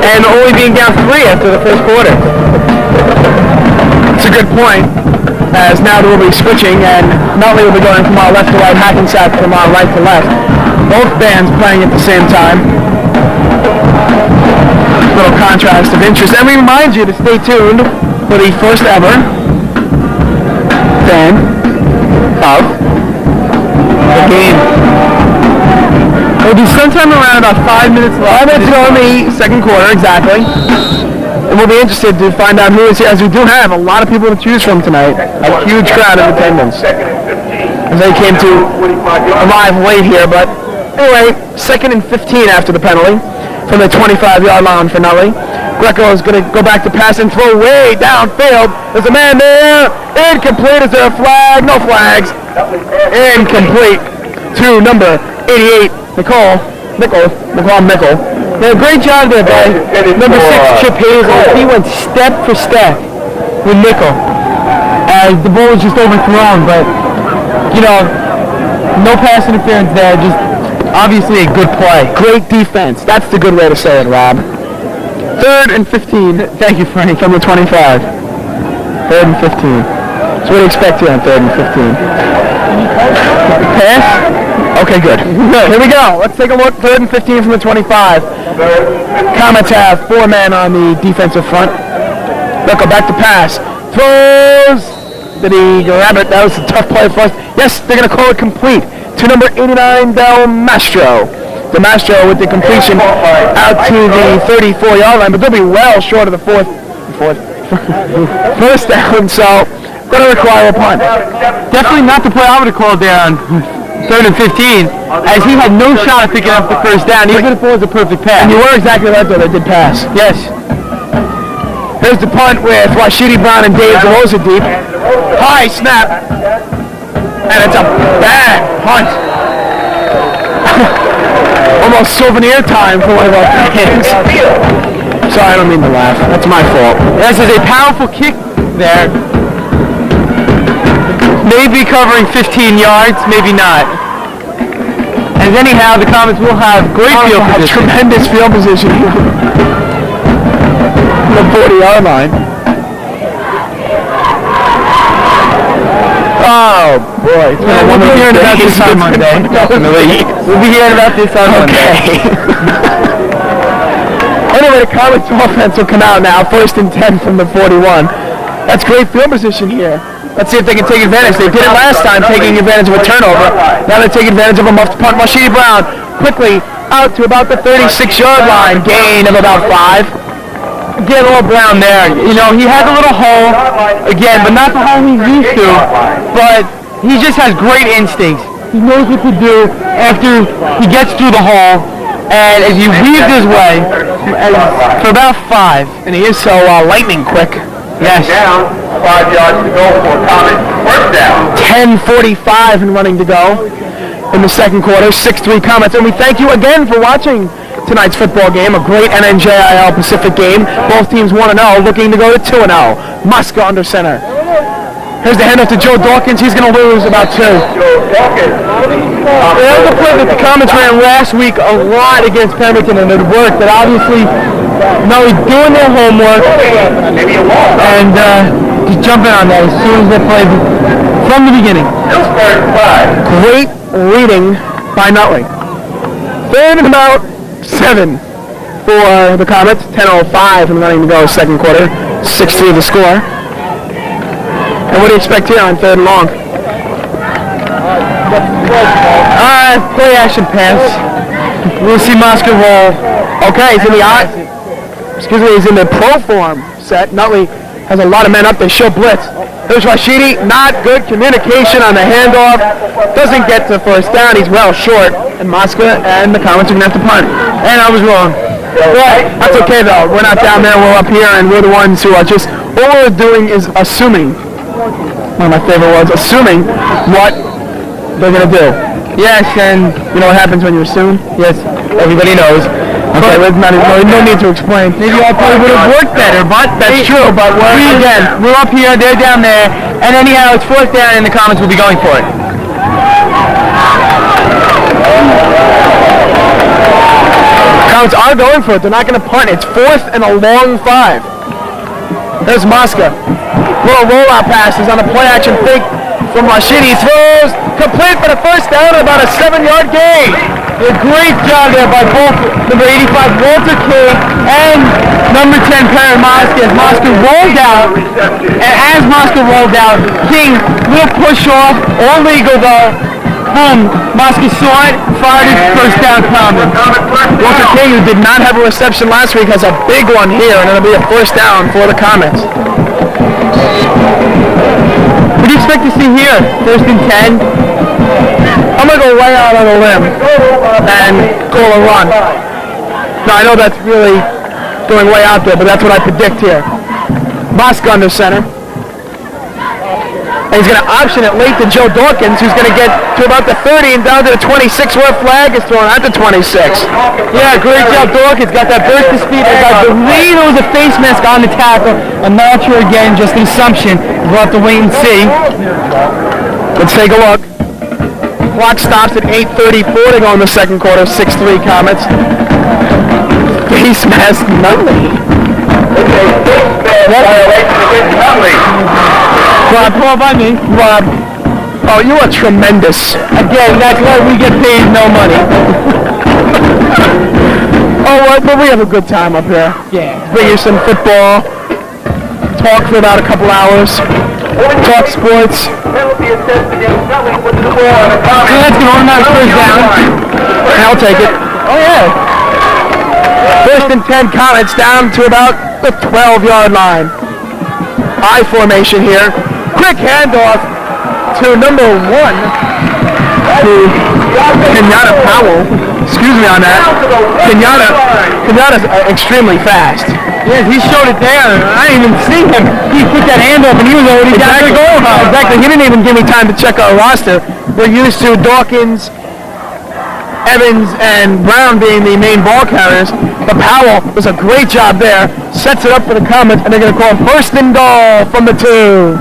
and only being down 3 after the first quarter. It's a good point, as now we'll be switching, and Nutley will be going from our left to right, Hackensack from our right to left. Both bands playing at the same time. Little contrast of interest, and we remind you to stay tuned for the first ever fan of the game. It'll be sometime around about 5 minutes left. 5 minutes ago in the second quarter, exactly. And we'll be interested to find out who is here, as we do have a lot of people to choose from tonight. A huge crowd in attendance. As they came to arrive late here, but anyway, 2nd and 15 after the penalty from the 25-yard line for Nutley. Greco is going to go back to pass and throw way downfield. There's a man there. Incomplete. Is there a flag? No flags. Incomplete to number 88, Mickle. Yeah, great job there by number 6, Chip Hazel. He went step for step with Mickle. The ball was just overthrown, but, no pass interference there. Just obviously a good play. Great defense. That's the good way to say it, Rob. 3rd and 15. Thank you, Frank. From the 25. 3rd and 15. So what do you expect here on 3rd and 15? Pass? Okay, good. Here we go. Let's take a look. 3rd and 15 from the 25. Comets have 4 men on the defensive front. Beckel back to pass. Throws. Did he grab it? That was a tough play for us. Yes, they're going to call it complete to number 89, Del Mastro. Del Mastro with the completion out to the 34-yard line, but they'll be well short of the first down, so going to require a punt. Definitely not the play I would have called there on 3rd and 15, as he had no shot at picking up the first down, even if it was a perfect pass. And you were exactly right, though. They did pass. Yes. There's the punt with Rashidi Brown and Dave DeRosa deep. High snap. And it's a bad punt. Almost souvenir time for one of our fans. Sorry, I don't mean to laugh. That's my fault. This is a powerful kick there. Maybe covering 15 yards, maybe not. And anyhow, the Comets will have great field position. Tremendous field position. The 40-yard line. Oh boy! We'll be hearing about this on Monday. We'll be hearing about this on Monday. Anyway, the Comets offense will come out now. 1st and 10 from the 41. That's great field position here. Let's see if they can take advantage. They did it last time, taking advantage of a turnover. Now they take advantage of a muffed punt. Rashidi Brown quickly out to about the 36-yard line. Gain of about 5. Get all Brown there. You know, he has a little hole, again, but not the hole he's used to. But he just has great instincts. He knows what to do after he gets through the hole. And as he weaves his way for about 5. And he is so lightning quick. Yes. Down, 5 yards to go for Comet. First down. 10:45 and running to go in the second quarter. 6-3 Comets. And we thank you again for watching tonight's football game, a great NNJIL Pacific game. Both teams 1-0, looking to go to 2-0. Muska under center. Here's the handoff to Joe Dawkins. He's going to lose about 2. That was a play that the Comets ran last week a lot against Pemberton, and it worked. But obviously, no, he's doing their homework and just jumping on that as soon as they played from the beginning. Great reading by Nutley. 3rd and about 7 for the Comets. 10:05 and running to go second quarter. 6-3 the score. And what do you expect here on 3rd and long? Play action pass. We'll see Muska roll. Okay, he's in the he's in the pro form set. Nutley has a lot of men up. They show blitz. There's Rashidi. Not good communication on the handoff. Doesn't get to first down. He's well short. And Muska and the Comets are going to have to punt. And I was wrong. Well, that's okay though. We're not down there. We're up here, and we're the ones who are just, all we're doing is assuming. One of my favorite words, assuming what they're going to do. Yes, and you know what happens when you assume? yes, everybody knows. Okay, no need to explain. Maybe our play would have worked better, but That's true, but we're up here, they're down there, and anyhow, it's 4th down, and the Comets will be going for it. Comets are going for it. They're not going to punt. It's 4th and a long 5. There's Muska. Little rollout passes on a play action fake from Rashidi. Throws complete for the first down, about a 7-yard gain. A great job there by both number 85 Walter King and number 10 Perry Muska as Muska rolled out. And as Muska rolled out, King will push off, all legal though. Boom, Muska saw it, fired his first down Comet. Walter King, who did not have a reception last week, has a big one here, and it'll be a first down for the Comets. What do you expect to see here? 1st and 10? I'm going to go way out on a limb and call a run. Now, I know that's really going way out there, but that's what I predict here. Muska under center. And he's going to option it late to Joe Dawkins, who's going to get to about the 30 and down to the 26, where a flag is thrown at the 26. Yeah, great job, Dawkins. Got that burst of speed. I believe there was a face mask on the tackle. I'm not sure again, just an assumption. We'll have to wait and see. Let's take a look. Clock stops at 8:34 to go in the second quarter. 6-3 Comets. Face mask Nutley. Rob, call by me. Rob. Oh, you are tremendous. Again, that's why we get paid no money. But we have a good time up here. Yeah. Bring you some football. Talk for about a couple hours. Talk sports. Penalty assessed against Nutley with the score on a So that's an automatic first down. I'll take it. Oh, yeah. First and 10 Comets down to about the 12-yard line. I formation here. Quick handoff to number 1. To Kenyatta Powell. Excuse me on that. Kenyatta's extremely fast. Yes, he showed it there. I didn't even see him. He put that hand up and he was already down the goal. Exactly. He didn't even give me time to check our roster. We're used to Dawkins, Evans, and Brown being the main ball carriers. But Powell does a great job there. Sets it up for the Comets, and they're going to call first and goal from the 2.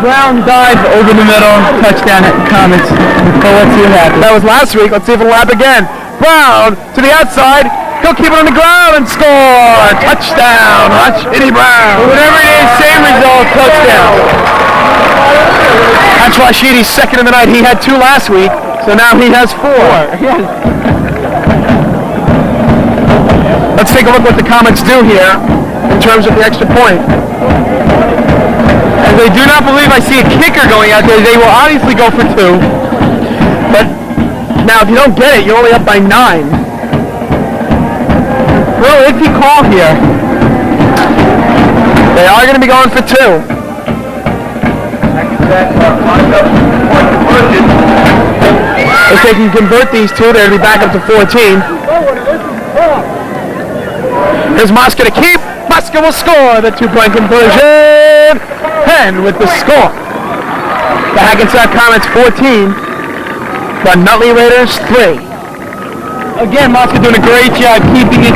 Brown dive over the middle, touchdown at Comets. So let's see what happens. That was last week. Let's see if it'll happen again. Brown to the outside. He'll keep it on the ground and score. Touchdown. Watch Eddie Brown. Whatever it is, same result, touchdown. That's Rashidi's second of the night. He had 2 last week, so now he has 4. Let's take a look what the Comets do here in terms of the extra point. As I do not believe I see a kicker going out there, they will obviously go for 2. But now if you don't get it, you're only up by 9. Real iffy call here. They are going to be going for 2. If they can convert these 2, they'll be back up to 14. Here's Mosca to keep. Mosca will score the 2-point conversion. And with the score, the Hackensack Comets 14, the Nutley Raiders 3. Again, Mosca doing a great job keeping it,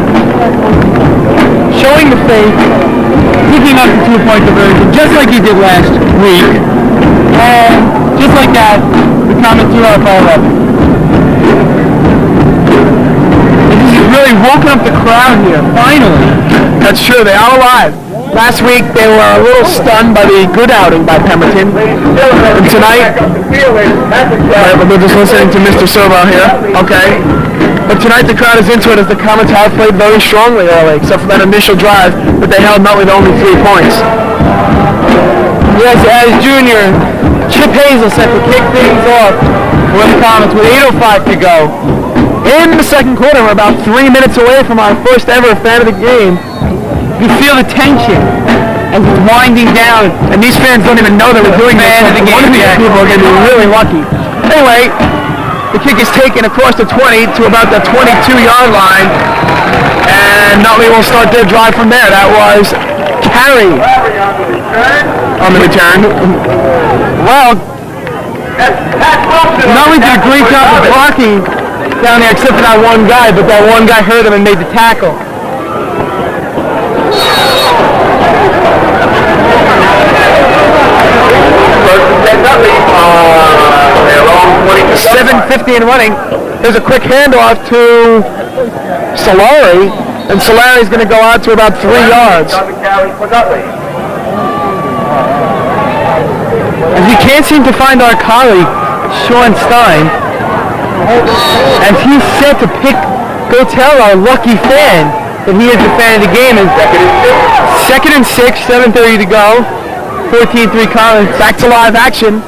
showing the faith, picking up the 2-point conversion, just like he did last week. And just like that, the Comets 2 out by 11. This is really woken up the crowd here, finally. That's true, they are alive. Last week they were a little stunned by the good outing by Pemberton. And tonight, we're just listening to Mr. Silva here. Okay. But tonight the crowd is into it as the Comets have played very strongly early, except for that initial drive, but they held Nutley to only 3 points. Yes, as junior, Chip Hazel set to kick things off for the Comets with 8:05 to go. In the second quarter, we're about 3 minutes away from our first ever fan of the game. You feel the tension as it's winding down, And these fans don't even know that we're doing this. Fan of the One of game, these yeah. people are going to be really lucky. Anyway, the kick is taken across the 20 to about the 22-yard line. And Nutley will start their drive from there. That was Carey on the return. well, Nutley did a great job of blocking down there except for that one guy, but that one guy hurt him and made the tackle. 7:50 and running. There's a quick handoff to Solari, and Solari's going to go out to about 3 yards. As we can't seem to find our colleague, Sean Stein, as he's set to go tell our lucky fan that he is the fan of the game. And second and 6, 7:30 to go, 14-3 Collins. Back to live action.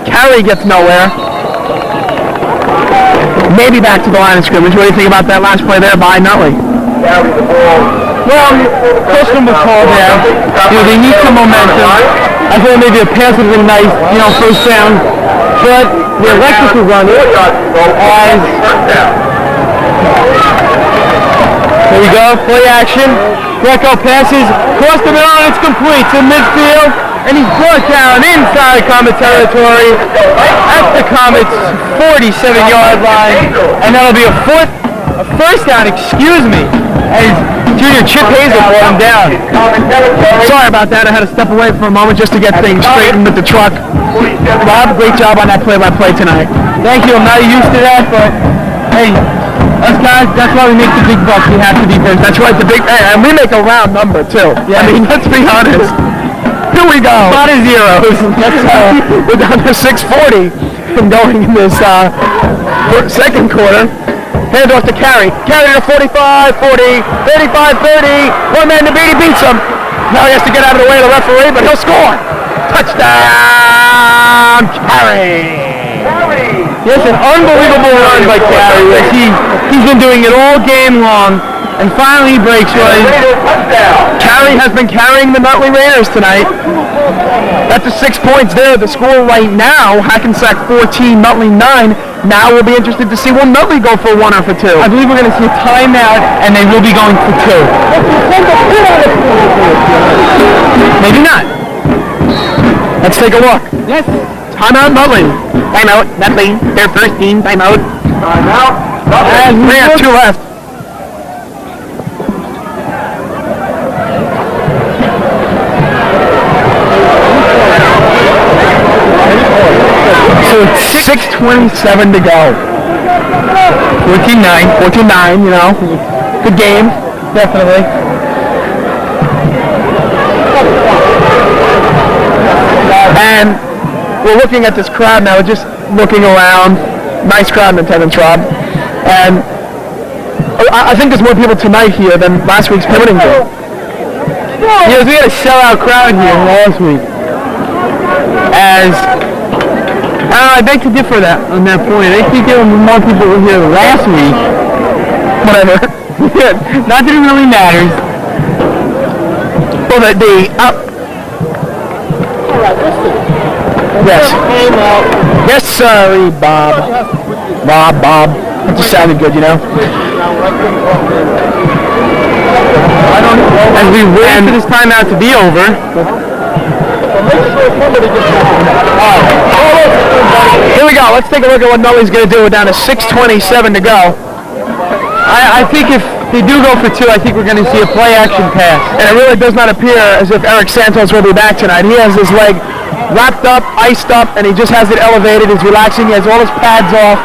Carey gets nowhere. Maybe back to the line of scrimmage. What do you think about that last play there by Nutley? Well, questionable call there. They need some momentum. I thought maybe a pass would have been nice, first down. But they elected to run it. There we go, play action. Greco passes, across the middle, and it's complete to midfield. And he's brought down inside Comet territory at the Comets' 47-yard line. And that'll be a first down, excuse me, as junior Chip Hazel brought him down. Sorry about that. I had to step away for a moment just to get things straightened with the truck. Rob, great job on that play-by-play tonight. Thank you, I'm not used to that, but hey, us guys, that's why we make the big bucks. We have to be first. That's right, and we make a round number too. Yeah. I mean, let's be honest. Who we go. A lot of zeros. We're down to 6:40 from going in this second quarter. Hand off to Carey. Carey to 45, 40, 35, 30. One man to beat. He beats him. Now he has to get out of the way of the referee, but he'll score. Touchdown, Carey. Yes, an unbelievable run by Carey. He's been doing it all game long, and finally he breaks one. Carey has been carrying the Nutley Raiders tonight. That's the 6 points there. The score right now, Hackensack 14, Nutley 9. Now we'll be interested to see, will Nutley go for one or for two? I believe we're going to see a timeout, and they will be going for two. Maybe not. Let's take a look. Yes. Timeout, Nutley. Timeout, Nutley. Their first team, timeout. And we have two left. So it's 6:27 to go. 14-9. 14-9, you know. Good game, definitely. And we're looking at this crowd now, just looking around. Nice crowd in attendance, Rob. And I think there's more people tonight here than last week's pivoting game. Yes, we had a sellout crowd here last week. I beg to differ on that point. I think there were more people were here last week. Whatever. Not that it really matters. Well, yes. Yes, sorry, Bob. Bob. That just sounded good, you know. As we wait for this timeout to be over. Here we go. Let's take a look at what Nutley's going to do. We're down to 6:27 to go. I think if they do go for two, I think we're going to see a play-action pass. And it really does not appear as if Eric Santos will be back tonight. He has his leg wrapped up, iced up, and he just has it elevated. He's relaxing. He has all his pads off.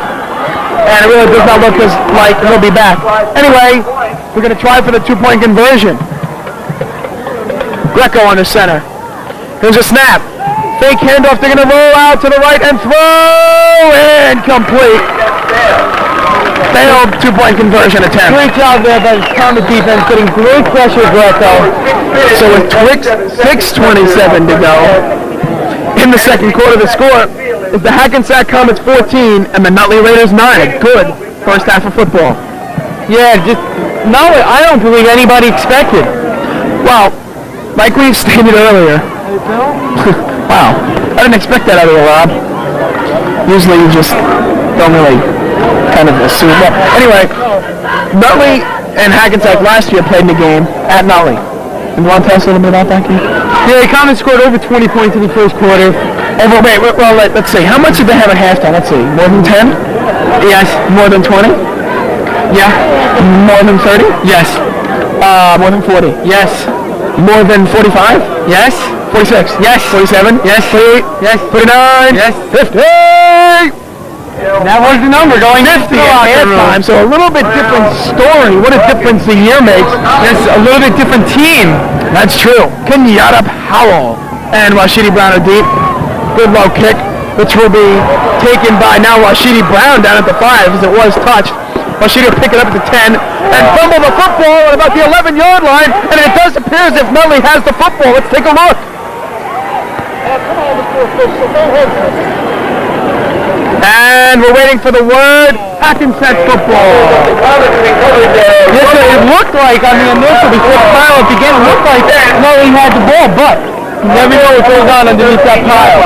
And it really does not look like he'll be back. Anyway, we're going to try for the two-point conversion. Greco on the center. Here's a snap. Fake handoff. They're going to roll out to the right and throw. Incomplete. Failed two-point conversion attempt. Great job there by the Comet defense, getting great pressure with Greco. So with 6:27 to go in the second quarter, the score is the Hackensack Comets 14 and the Nutley Raiders 9. A good first half of football. Yeah, I don't believe anybody expected. Well, like we've stated earlier. Wow, I didn't expect that out of you, Rob. Usually you just don't really kind of assume that. Anyway, Nutley and Hackensack last year played in the game at Nutley. You want to tell us a little bit about that game? Yeah, the Comets scored over 20 points in the first quarter. Let's see. How much did they have at halftime? Let's see. More than 10? Yes. More than 20? Yeah. More than 30? Yes. More than 40? Yes. More than 45? Yes. 46? Yes. 47? Yes. 48? Yes. 49? Yes. 50! That was the number going 50 at halftime, so a little bit different story. What a difference the year makes. Yes, a little bit different team. That's true. Kenyatta Powell and Rashidi Brown are deep. Good low kick, which will be taken by now Rashidi Brown down at the 5 as it was touched. Rashidi will pick it up at the 10 and fumble the football at about the 11-yard line, and it does appear as if Nutley has the football. Let's take a look. And we're waiting for the word Hackensack football. Yes, it looked like on the initial before the pile began, it looked like Nutley had the ball, but you never know what goes on underneath that pile.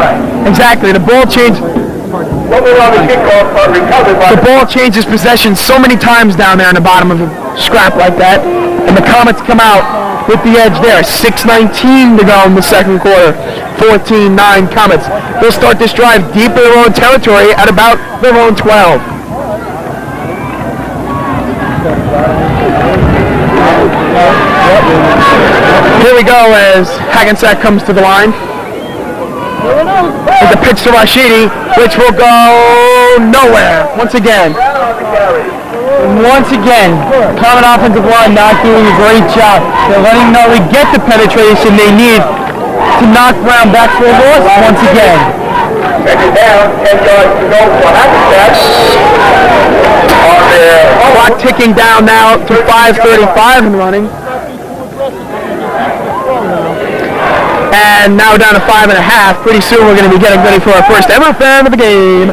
Exactly. The ball changed. The ball changes possession so many times down there in the bottom of a scrap like that, and the Comets come out with the edge there. 6:19 to go in the second quarter. 14-9 Comets. They'll start this drive deep in their own territory at about their own 12. Here we go as Hackensack comes to the line. With the pitch to Rashidi, which will go nowhere once again. Comet offensive line not doing a great job. They're letting Nutley get the penetration they need to knock Brown back for a loss once again. Second down, 10 yards to go for Hackensack. Clock ticking down now to 5:35 and running. And now down to 5.5. Pretty soon we're going to be getting ready for our first ever fan of the game.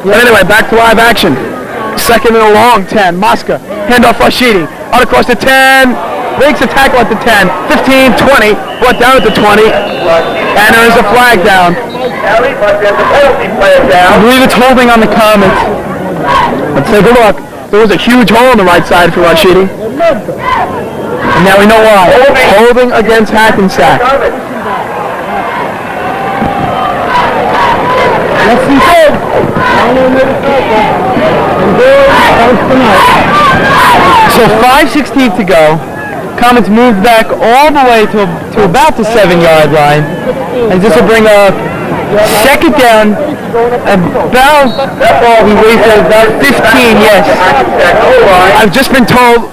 But anyway, back to live action. Second and a long 10. Mosca. Handoff Rashidi. Out across the 10. Breaks a tackle at the 10. 15, 20. Brought down at the 20. And there is a flag down. I believe it's holding on the Comets. Let's take a look. There was a huge hole on the right side for Rashidi. And now we know why. Holding against Hackensack. So 5:16 to go. Comets moved back all the way to about the 7-yard line. And this will bring up second down about, we waited about 15, yes. I've just been told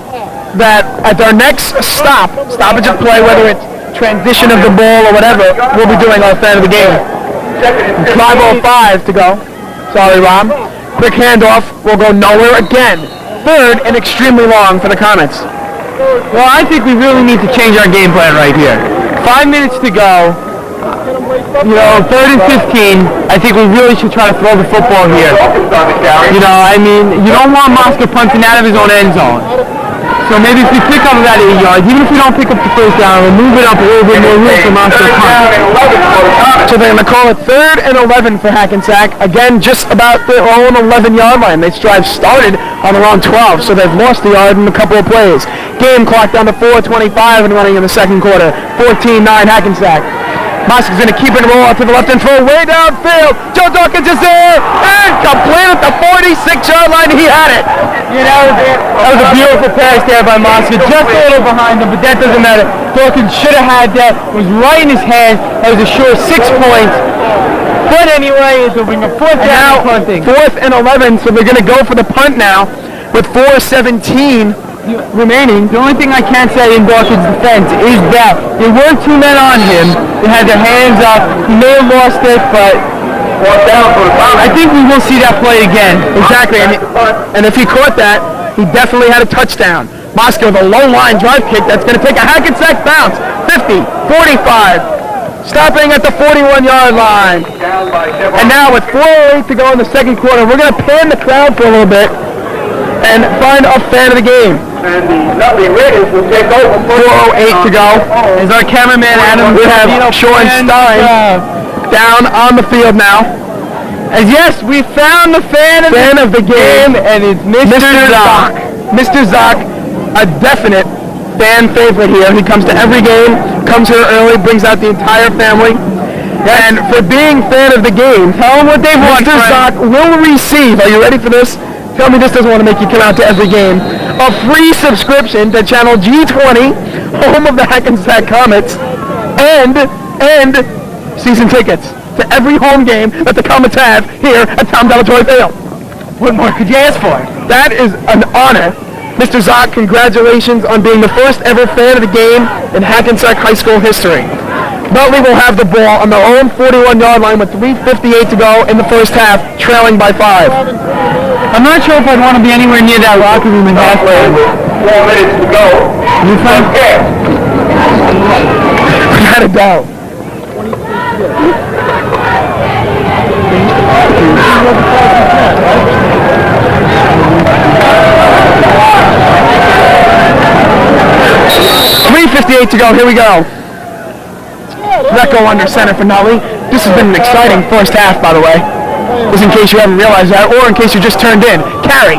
that at our next stoppage of play, whether it's transition of the ball or whatever, we'll be doing our fan of the game. 5:05 to go. Sorry, Rob. Quick handoff. We'll go nowhere again. Third and extremely long for the Comets. Well, I think we really need to change our game plan right here. 5 minutes to go. You know, 3rd and 15. I think we really should try to throw the football here. You know, I mean, you don't want Mosca punting out of his own end zone. So maybe if we pick up about 8 yards, even if we don't pick up the first down, we'll move it up a little bit more room for Mosca to punt. So they're going to call it 3rd and 11 for Hackensack. Again, just about their own 11-yard line. This drive started on their own 12, so they've lost the yard in a couple of plays. Game clock down to 4:25 and running in the second quarter. 14-9 Hackensack. Mosca's going to keep it roll out to the left and throw way downfield. Joe Dawkins is there and complete at the 46-yard line. He had it. You know, that was a beautiful pass there by Mosca. Just a little behind him, but that doesn't matter. Dawkins should have had that. It was right in his hand. That was a sure 6 points. But anyway, it's moving a 4th down punting. 4th and 11, so they're going to go for the punt now with 4:17 remaining. The only thing I can't say in Dawkins' defense is that there weren't 2 men on him. They had their hands up. He may have lost it, but I think we will see that play again. Exactly, and if he caught that, he definitely had a touchdown. Mosca with a low line drive kick that's going to take a Hackensack bounce. 50, 45, stopping at the 41-yard line. And now with 4:08 to go in the second quarter, we're going to pan the crowd for a little bit and find a fan of the game. And the Nutley Raiders will take over. 4:08 to go. As our cameraman Adam, We have Sean Stein down on the field now. As yes, we found the fan of the game, and it's Mr. Zock. Mr. Zock, a definite fan favorite here. He comes to every game, comes here early, brings out the entire family. And for being fan of the game, Tell them what they want, Mr. Zock will receive, are you ready for this? Tell me this doesn't want to make you come out to every game. A free subscription to channel G20, home of the Hackensack Comets, and season tickets to every home game that the Comets have here at Tom Delatour Field. What more could you ask for? That is an honor. Mr. Zock, congratulations on being the first ever fan of the game in Hackensack High School history. Nutley will have the ball on their own 41-yard line with 3:58 to go in the first half, trailing by 5. I'm not sure if I'd want to be anywhere near that locker room in halftime. 4 minutes to go. You find Without a doubt. $3:58 to go. Here we go. Recco under center for Nutley. This has been an exciting first half, by the way. Just in case you haven't realized that, or in case you just turned in. Carry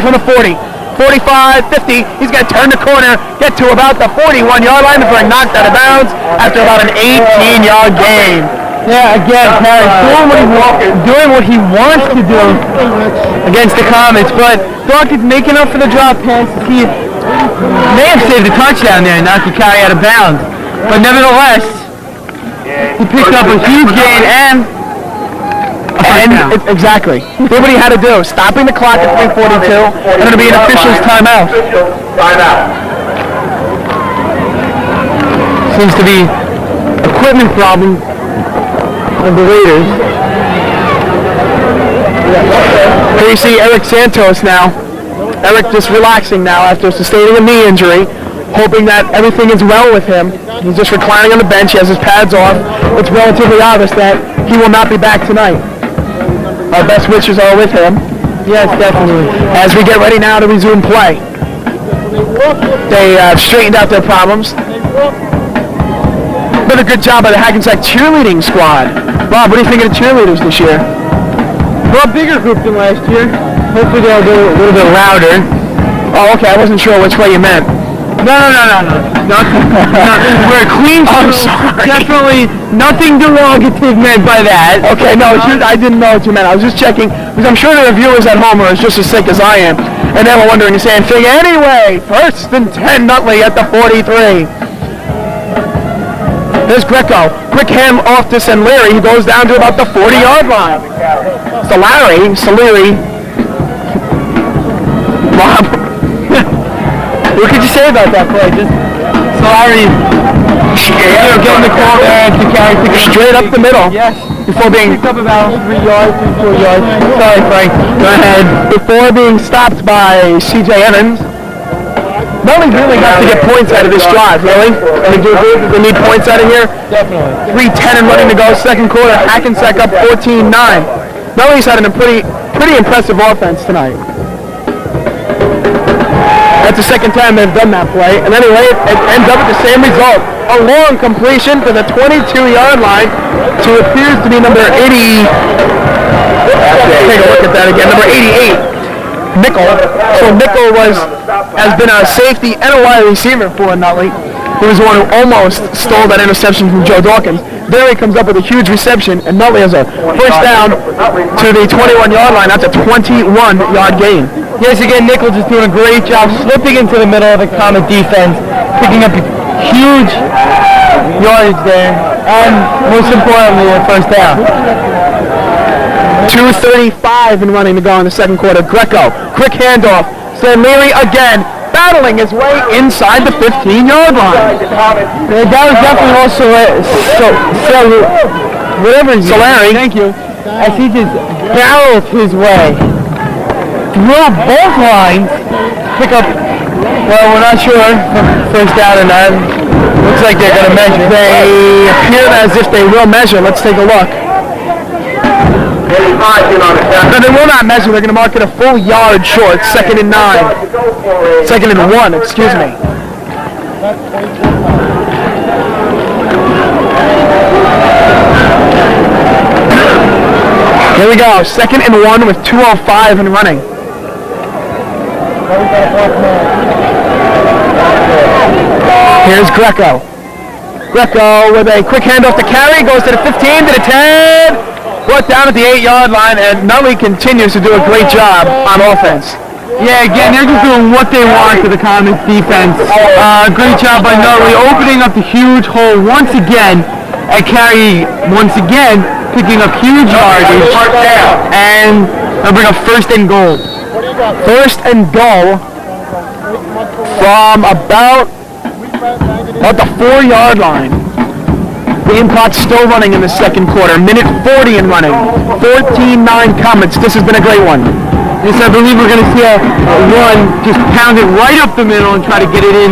from the 40. 45, 50. He's going to turn the corner, get to about the 41-yard line before he knocked out of bounds after about an 18-yard gain. Yeah, again, Harry doing what he wants to do against the Comets, but Dawkins making up for the drop pass. He may have saved a touchdown there and knocked the carry out of bounds, but nevertheless, he picked up a huge gain and exactly. Did what he had to do. Stopping the clock at 3:42, and it'll be an official's timeout. Seems to be a equipment problem of the Raiders. Here you see Eric Santos now. Eric just relaxing now after sustaining a knee injury, hoping that everything is well with him. He's just reclining on the bench. He has his pads off. It's relatively obvious that he will not be back tonight. Our best wishes are with him. Yes, definitely. As we get ready now to resume play. They straightened out their problems. Did a good job by the Hackensack cheerleading squad. Rob, what do you think of the cheerleaders this year? Well, a bigger group than last year. Hopefully they'll go a little bit louder. Oh, okay. I wasn't sure which way you meant. No. We're a clean I'm show. sorry. Definitely nothing derogative meant by that. Okay, no, I didn't know what you meant. I was just checking, because I'm sure there are viewers at home who are just as sick as I am, and they were wondering the same thing. Anyway, 1st and 10, Nutley at the 43. There's Greco. Quick hand off to Leary. He goes down to about the 40-yard line. Solari. Rob, what could you say about that play? Just Solari, getting the call there to carry straight up the middle. Yes. Before being picked up about 3 yards, 4 yards. Sorry, Frank. Go ahead. Before being stopped by C.J. Evans. Nutley really has to get points out of this drive, really. They need points out of here. Definitely. 3:10 and running to go, second quarter. Hackensack up 14-9. Nutley's had a pretty impressive offense tonight. That's the second time they've done that play. And anyway, it ends up with the same result. A long completion to the 22-yard line to what appears to be number 80. Take a look at that again. Number 88. Nickel. So Nickel has been a safety and a wide receiver for Nutley. He was the one who almost stole that interception from Joe Dawkins. There he comes up with a huge reception, and Nutley has a first down to the 21-yard line. That's a 21-yard gain. Yes, again, Nickel just doing a great job slipping into the middle of the Comet defense, picking up huge yardage there, and most importantly, a first down. 2:35 and running to go in the second quarter. Greco, quick handoff. Leary again, battling his way inside the 15-yard line. That was definitely also Solari. Thank you. As he just barreled his way through both lines, pick up. Well, we're not sure first down or not. Looks like they're going to measure. They appear as if they will measure. Let's take a look. No, they will not measure. They're going to mark it a full yard short. 2nd and 9. 2nd and 1, excuse me. Here we go. 2nd and 1 with 2:05 and running. Here's Greco. Greco with a quick handoff to carry. Goes to the 15, to the 10. Brought down at the 8-yard line, and Nutley continues to do a great job on offense. Yeah, again, they're just doing what they want to the Comets defense. Great job by Nutley, opening up the huge hole once again, and carry once again, picking up huge yardage, and they'll bring up 1st and goal. 1st and goal from about the 4-yard line. Game clock still running in the second quarter. Minute 40 and running. 14-9 Comets. This has been a great one. Yes, I believe we're going to see a run, just pound it right up the middle and try to get it in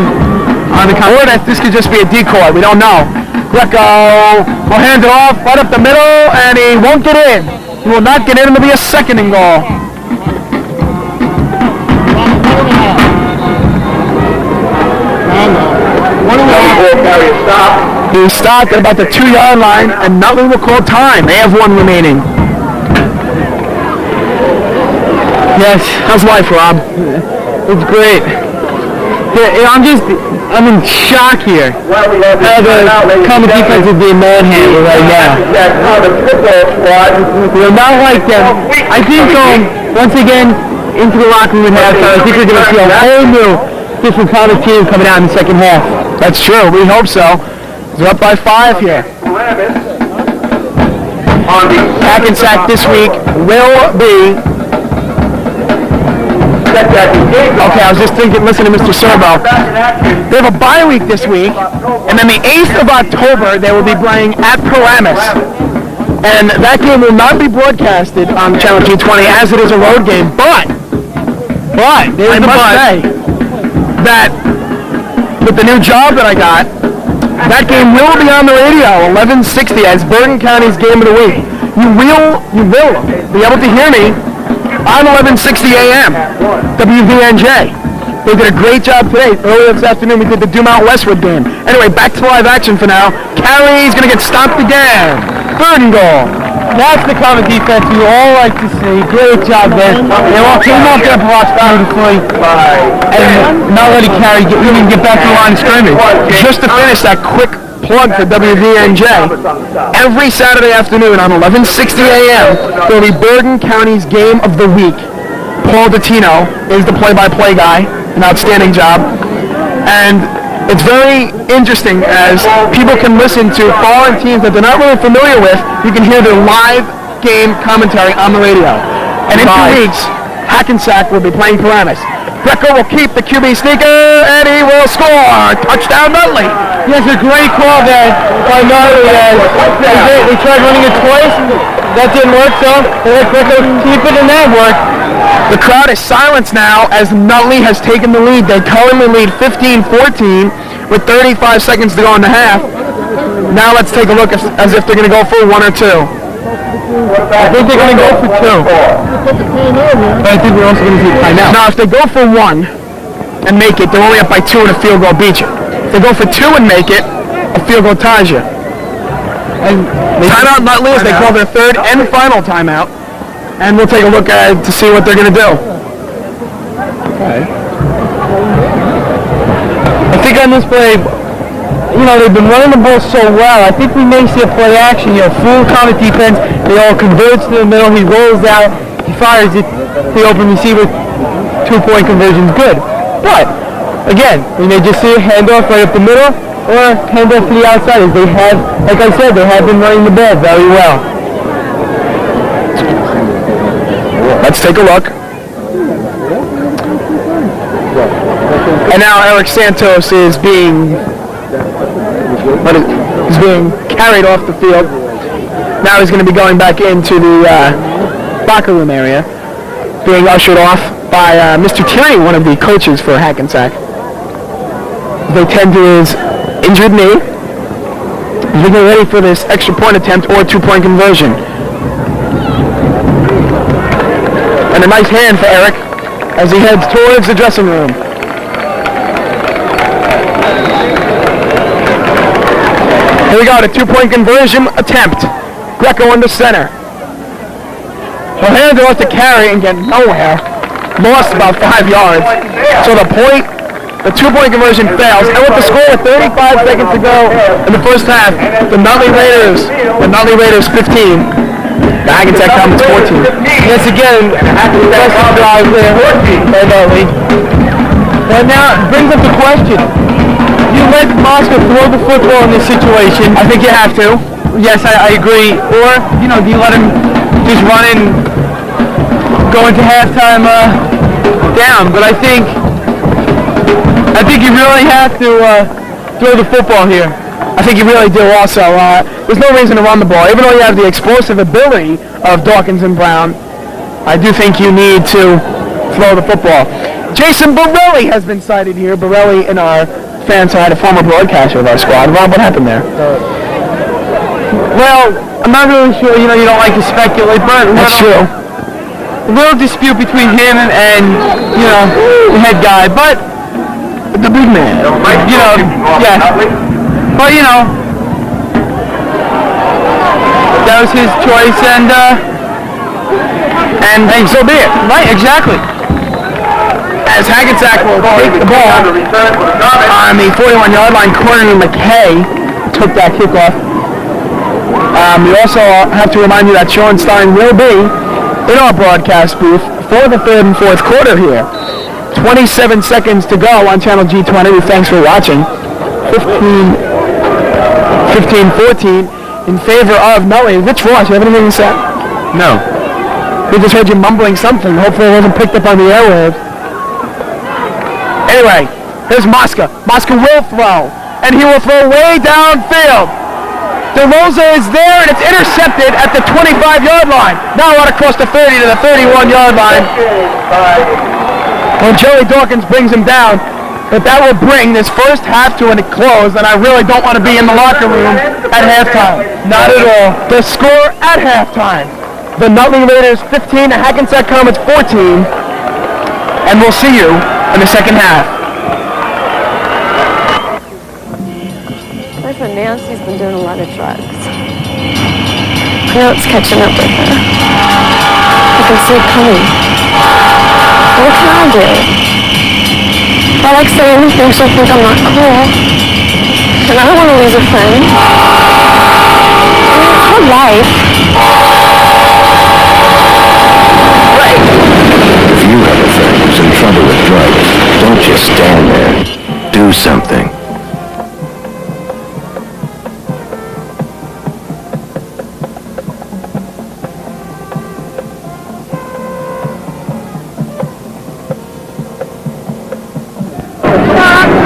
on the Or that this could just be a decoy. We don't know. Greco will hand it off right up the middle, and he won't get in. He will not get in. It'll be a 2nd and goal. He stopped at about the 2-yard line, and Nutley will call time. They have 1 remaining. Yes, how's life, Rob? It's great. Yeah, I'm in shock here. The Comet defense is being manhandled right now. We're not like them. I think once again into the locker room at halftime, I think we're going to see a whole new different Comet team coming out in the second half. That's true. We hope so. They're up by 5 here. Hackensack this week will be Okay, I was just thinking, listen to Mr. Serbo. They have a bye week this week, and then the 8th of October, they will be playing at Paramus. And that game will not be broadcasted on Channel G20 as it is a road game, but I must say that with the new job that I got, that game will be on the radio, 1160 as Bergen County's game of the week. You will be able to hear me on 1160 AM, WVNJ. They did a great job today. Earlier this afternoon, we did the Dumont Westwood game. Anyway, back to live action for now. Carey's going to get stopped again. Third and goal. That's the kind of defense you all like to see. Great job there. They all came up there blocks beautifully. And not letting Carey even get back to the line of scrimmage. Just to finish that quick plug for WVNJ, every Saturday afternoon on 1160 AM, there will be Bergen County's Game of the Week. Paul Dottino is the play-by-play guy, an outstanding job. And it's very interesting as people can listen to foreign teams that they're not really familiar with. You can hear their live game commentary on the radio. And in 2 weeks, Hackensack will be playing Paramus. Greco will keep the QB sneaker, and he will score. Touchdown, Nutley. Yes, a great call there by Nutley. They tried running it twice. That didn't work, so they let Greco keep it, and that worked. The crowd is silenced now as Nutley has taken the lead. They currently lead 15-14 with 35 seconds to go in the half. Now let's take a look as if they're going to go for 1 or 2. I think they're going to go for 2. But I think we're also going to see timeout. Now, if they go for 1 and make it, they're only up by 2 and a field goal beats you. If they go for 2 and make it, a field goal ties you. And timeout Nutley as they call their third and final timeout. And we'll take a look at it to see what they're going to do. Okay. I think on this play, they've been running the ball so well. I think we may see a play action. Full counter defense. They all converge to the middle. He rolls out. He fires it. The open receiver. 2-point conversion is good. But again, we may just see a handoff right up the middle or handoff to the outside. They have, like I said, they have been running the ball very well. Let's take a look. And now Eric Santos is being carried off the field. Now he's going to be going back into the locker room area, being ushered off by Mr. Tierney, one of the coaches for Hackensack. They tend to his injured knee. He's getting ready for this extra point attempt or 2-point conversion. And a nice hand for Eric as he heads towards the dressing room. Here we go, the 2-point conversion attempt. Greco under center. He'll hand it off to Carey and get nowhere. Lost about 5 yards. So the 2-point conversion fails. And with the score of 35 seconds to go in the first half, the Nutley Raiders 15. The Hackensack Comets 14. Yes, again, best drive there by Nutley. But now it brings up the question. You let Moscow throw the football in this situation. I think you have to. Yes, I agree. Or, do you let him just run and go into halftime down? But I think you really have to throw the football here. I think you really do also. There's no reason to run the ball. Even though you have the explosive ability of Dawkins and Brown, I do think you need to throw the football. Jason Borelli has been cited here. Borelli in our fan side, a former broadcaster of our squad. Rob, what happened there? Well, I'm not really sure. You don't like to speculate, but that's true. A little dispute between him and the head guy, but the big man. Yeah. But that was his choice, and so be it. Right, exactly. As Hackensack will take the ball on the 41-yard line, Courtney McKay took that kickoff. We also have to remind you that Sean Stein will be in our broadcast booth for the third and fourth quarter here. 27 seconds to go on Channel G20. Thanks for watching. 15-14 in favor of Nutley. Rich Ross, you have anything to say? No. We just heard you mumbling something. Hopefully it wasn't picked up on the airwaves. anyway, here's Mosca. Mosca will throw, and he will throw way downfield. DeRosa is there, and it's intercepted at the 25-yard line. Now out across the 30 to the 31-yard line. When Joey Dawkins brings him down, but that will bring this first half to a close, and I really don't want to be in the locker room at halftime. Not at all. The score at halftime. The Nutley Raiders 15, the Hackensack Comets 14, and we'll see you in the second half. My friend Nancy's been doing a lot of drugs. I know it's catching up with her. I can see it coming. What can I do? If I like saying anything, she'll think I'm not cool. And I don't want to lose a friend. I mean, it's her life. If you have a friend who's in trouble with drugs, don't just stand there. Do something.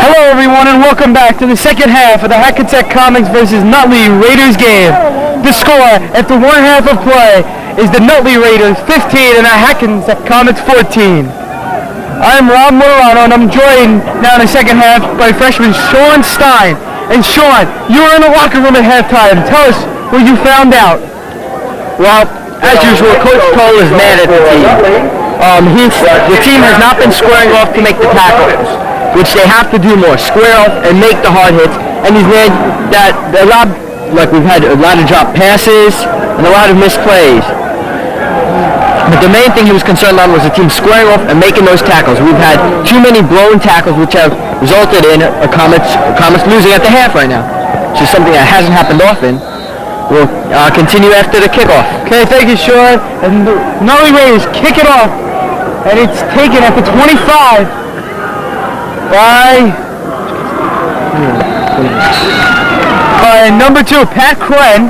Hello everyone and welcome back to the second half of the Hackensack Comets versus Nutley Raiders game. The score after one half of play is the Nutley Raiders 15 and the Hackensack Comets 14. I'm Rob Morano and I'm joined now in the second half by freshman Sean Stein. And Sean, you were in the locker room at halftime. Tell us what you found out. Well, as usual, Coach Cole is mad at the team. The team has not been squaring off to make the tackles, which they have to do more. Square off and make the hard hits. And he's mad that we've had a lot of drop passes and a lot of missed plays. But the main thing he was concerned on was the team squaring off and making those tackles. We've had too many blown tackles, which have resulted in Comets losing at the half right now, which is something that hasn't happened often. We'll continue after the kickoff. Okay, thank you, Sean. And the Nutley Raiders kick it off. And it's taken at the 25 by number 2, Pat Kren.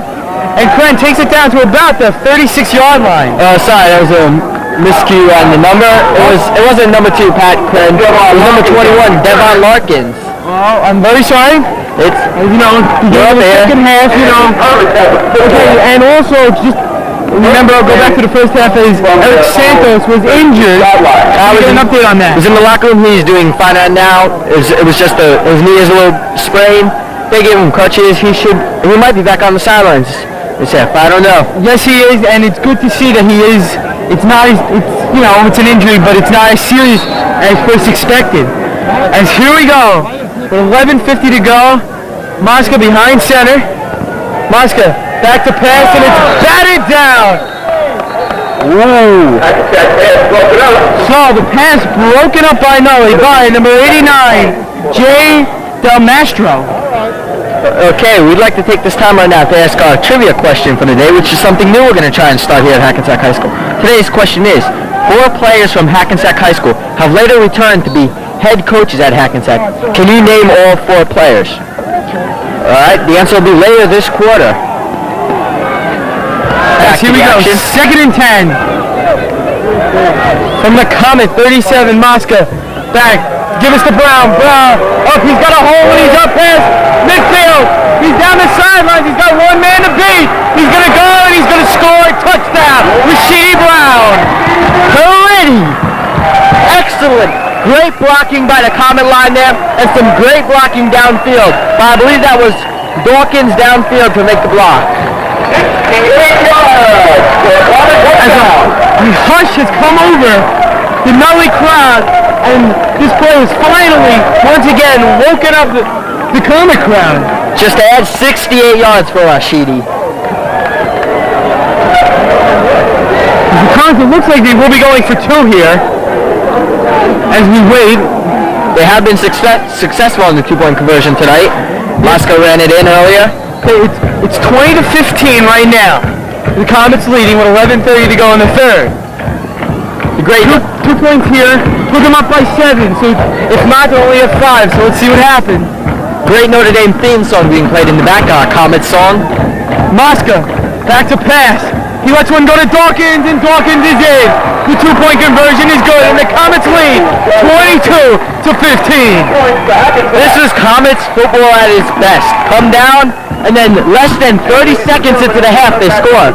And Kren takes it down to about the 36-yard line. Sorry, that was a miscue on the number. It wasn't number 2, Pat Kren. It was number 21, Devon Larkins. Oh, I'm very sorry. It's, the second half, Okay, and also, just remember, I'll go back to the first half, as Eric Santos was injured. I'll get an update on that. He's in the locker room. He's doing fine right now. His knee is a little sprained. They gave him crutches. He might be back on the sidelines. I don't know. Yes, he is, and it's good to see that he is. It's an injury, but it's not as serious as first expected. As here we go, with 11:50 to go, Mosca behind center. Mosca back to pass, and it's batted down. Whoa! So the pass broken up by Nutley by number 89, Jay Del Mastro. Okay, we'd like to take this time right now to ask our trivia question for the day, which is something new we're going to try and start here at Hackensack High School. Today's question is, 4 players from Hackensack High School have later returned to be head coaches at Hackensack. Can you name all 4 players? Alright, the answer will be later this quarter. Here we go, 2nd and 10. From the Comet, 37, Mosca. Back. Give us the Brown. Up, he's got a hole and he's up past midfield. He's down the sidelines. He's got one man to beat. He's going to go and he's going to score a touchdown. Rasheed Brown. Already. Excellent. Great blocking by the Comet line there and some great blocking downfield. But I believe that was Dawkins downfield to make the block. As a hush has come over the Nutley crowd, and this play has finally, once again, woken up the Comet crowd. Just to add 68 yards for Rashidi. It looks like they will be going for 2 here. As we wait. They have been successful in the 2-point conversion tonight. Moscow ran it in earlier. Okay, it's 20 to 15 right now. The Comets leading with 11:30 to go in the third. The great 2 points here, put them up by 7. So if not, they're only at 5. So let's see what happens. Great Notre Dame theme song being played in the back, Comet song. Mosca, back to pass. He lets one go to Dawkins, and Dawkins is in. The 2-point conversion is good, and the Comets lead 22 to 15. This is Comets football at its best. Come down, and then less than 30 seconds into the half, they score.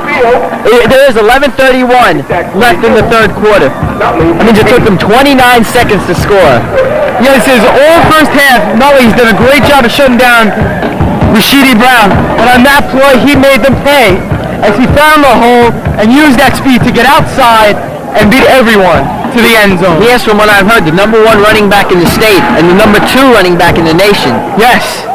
There is 11:31 left in the third quarter. That means it took them 29 seconds to score. Yeah, it says all first half, Nutley's done a great job of shutting down Rashidi Brown, but on that play, he made them pay as he found the hole and used that speed to get outside and beat everyone to the end zone. Yes, from what I've heard, the number 1 running back in the state and the number 2 running back in the nation. Yes,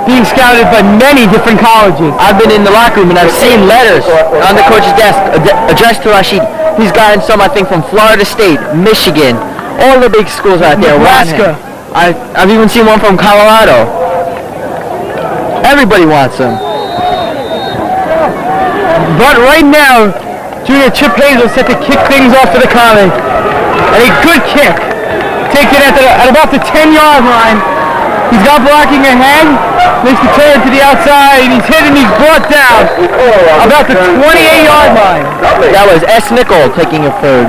being scouted by many different colleges. I've been in the locker room and I've seen letters on the coach's desk addressed to Rashid. He's gotten some, I think, from Florida State, Michigan, all the big schools out there. Nebraska. I've even seen one from Colorado. Everybody wants him. But right now, Junior Chip Hazel set to kick things off for the Comets. And a good kick. Takes it at about the 10-yard line. He's got blocking ahead. Makes the turn to the outside, and he's hit and he's brought down about the 28-yard line. That was S. Nicole taking it for,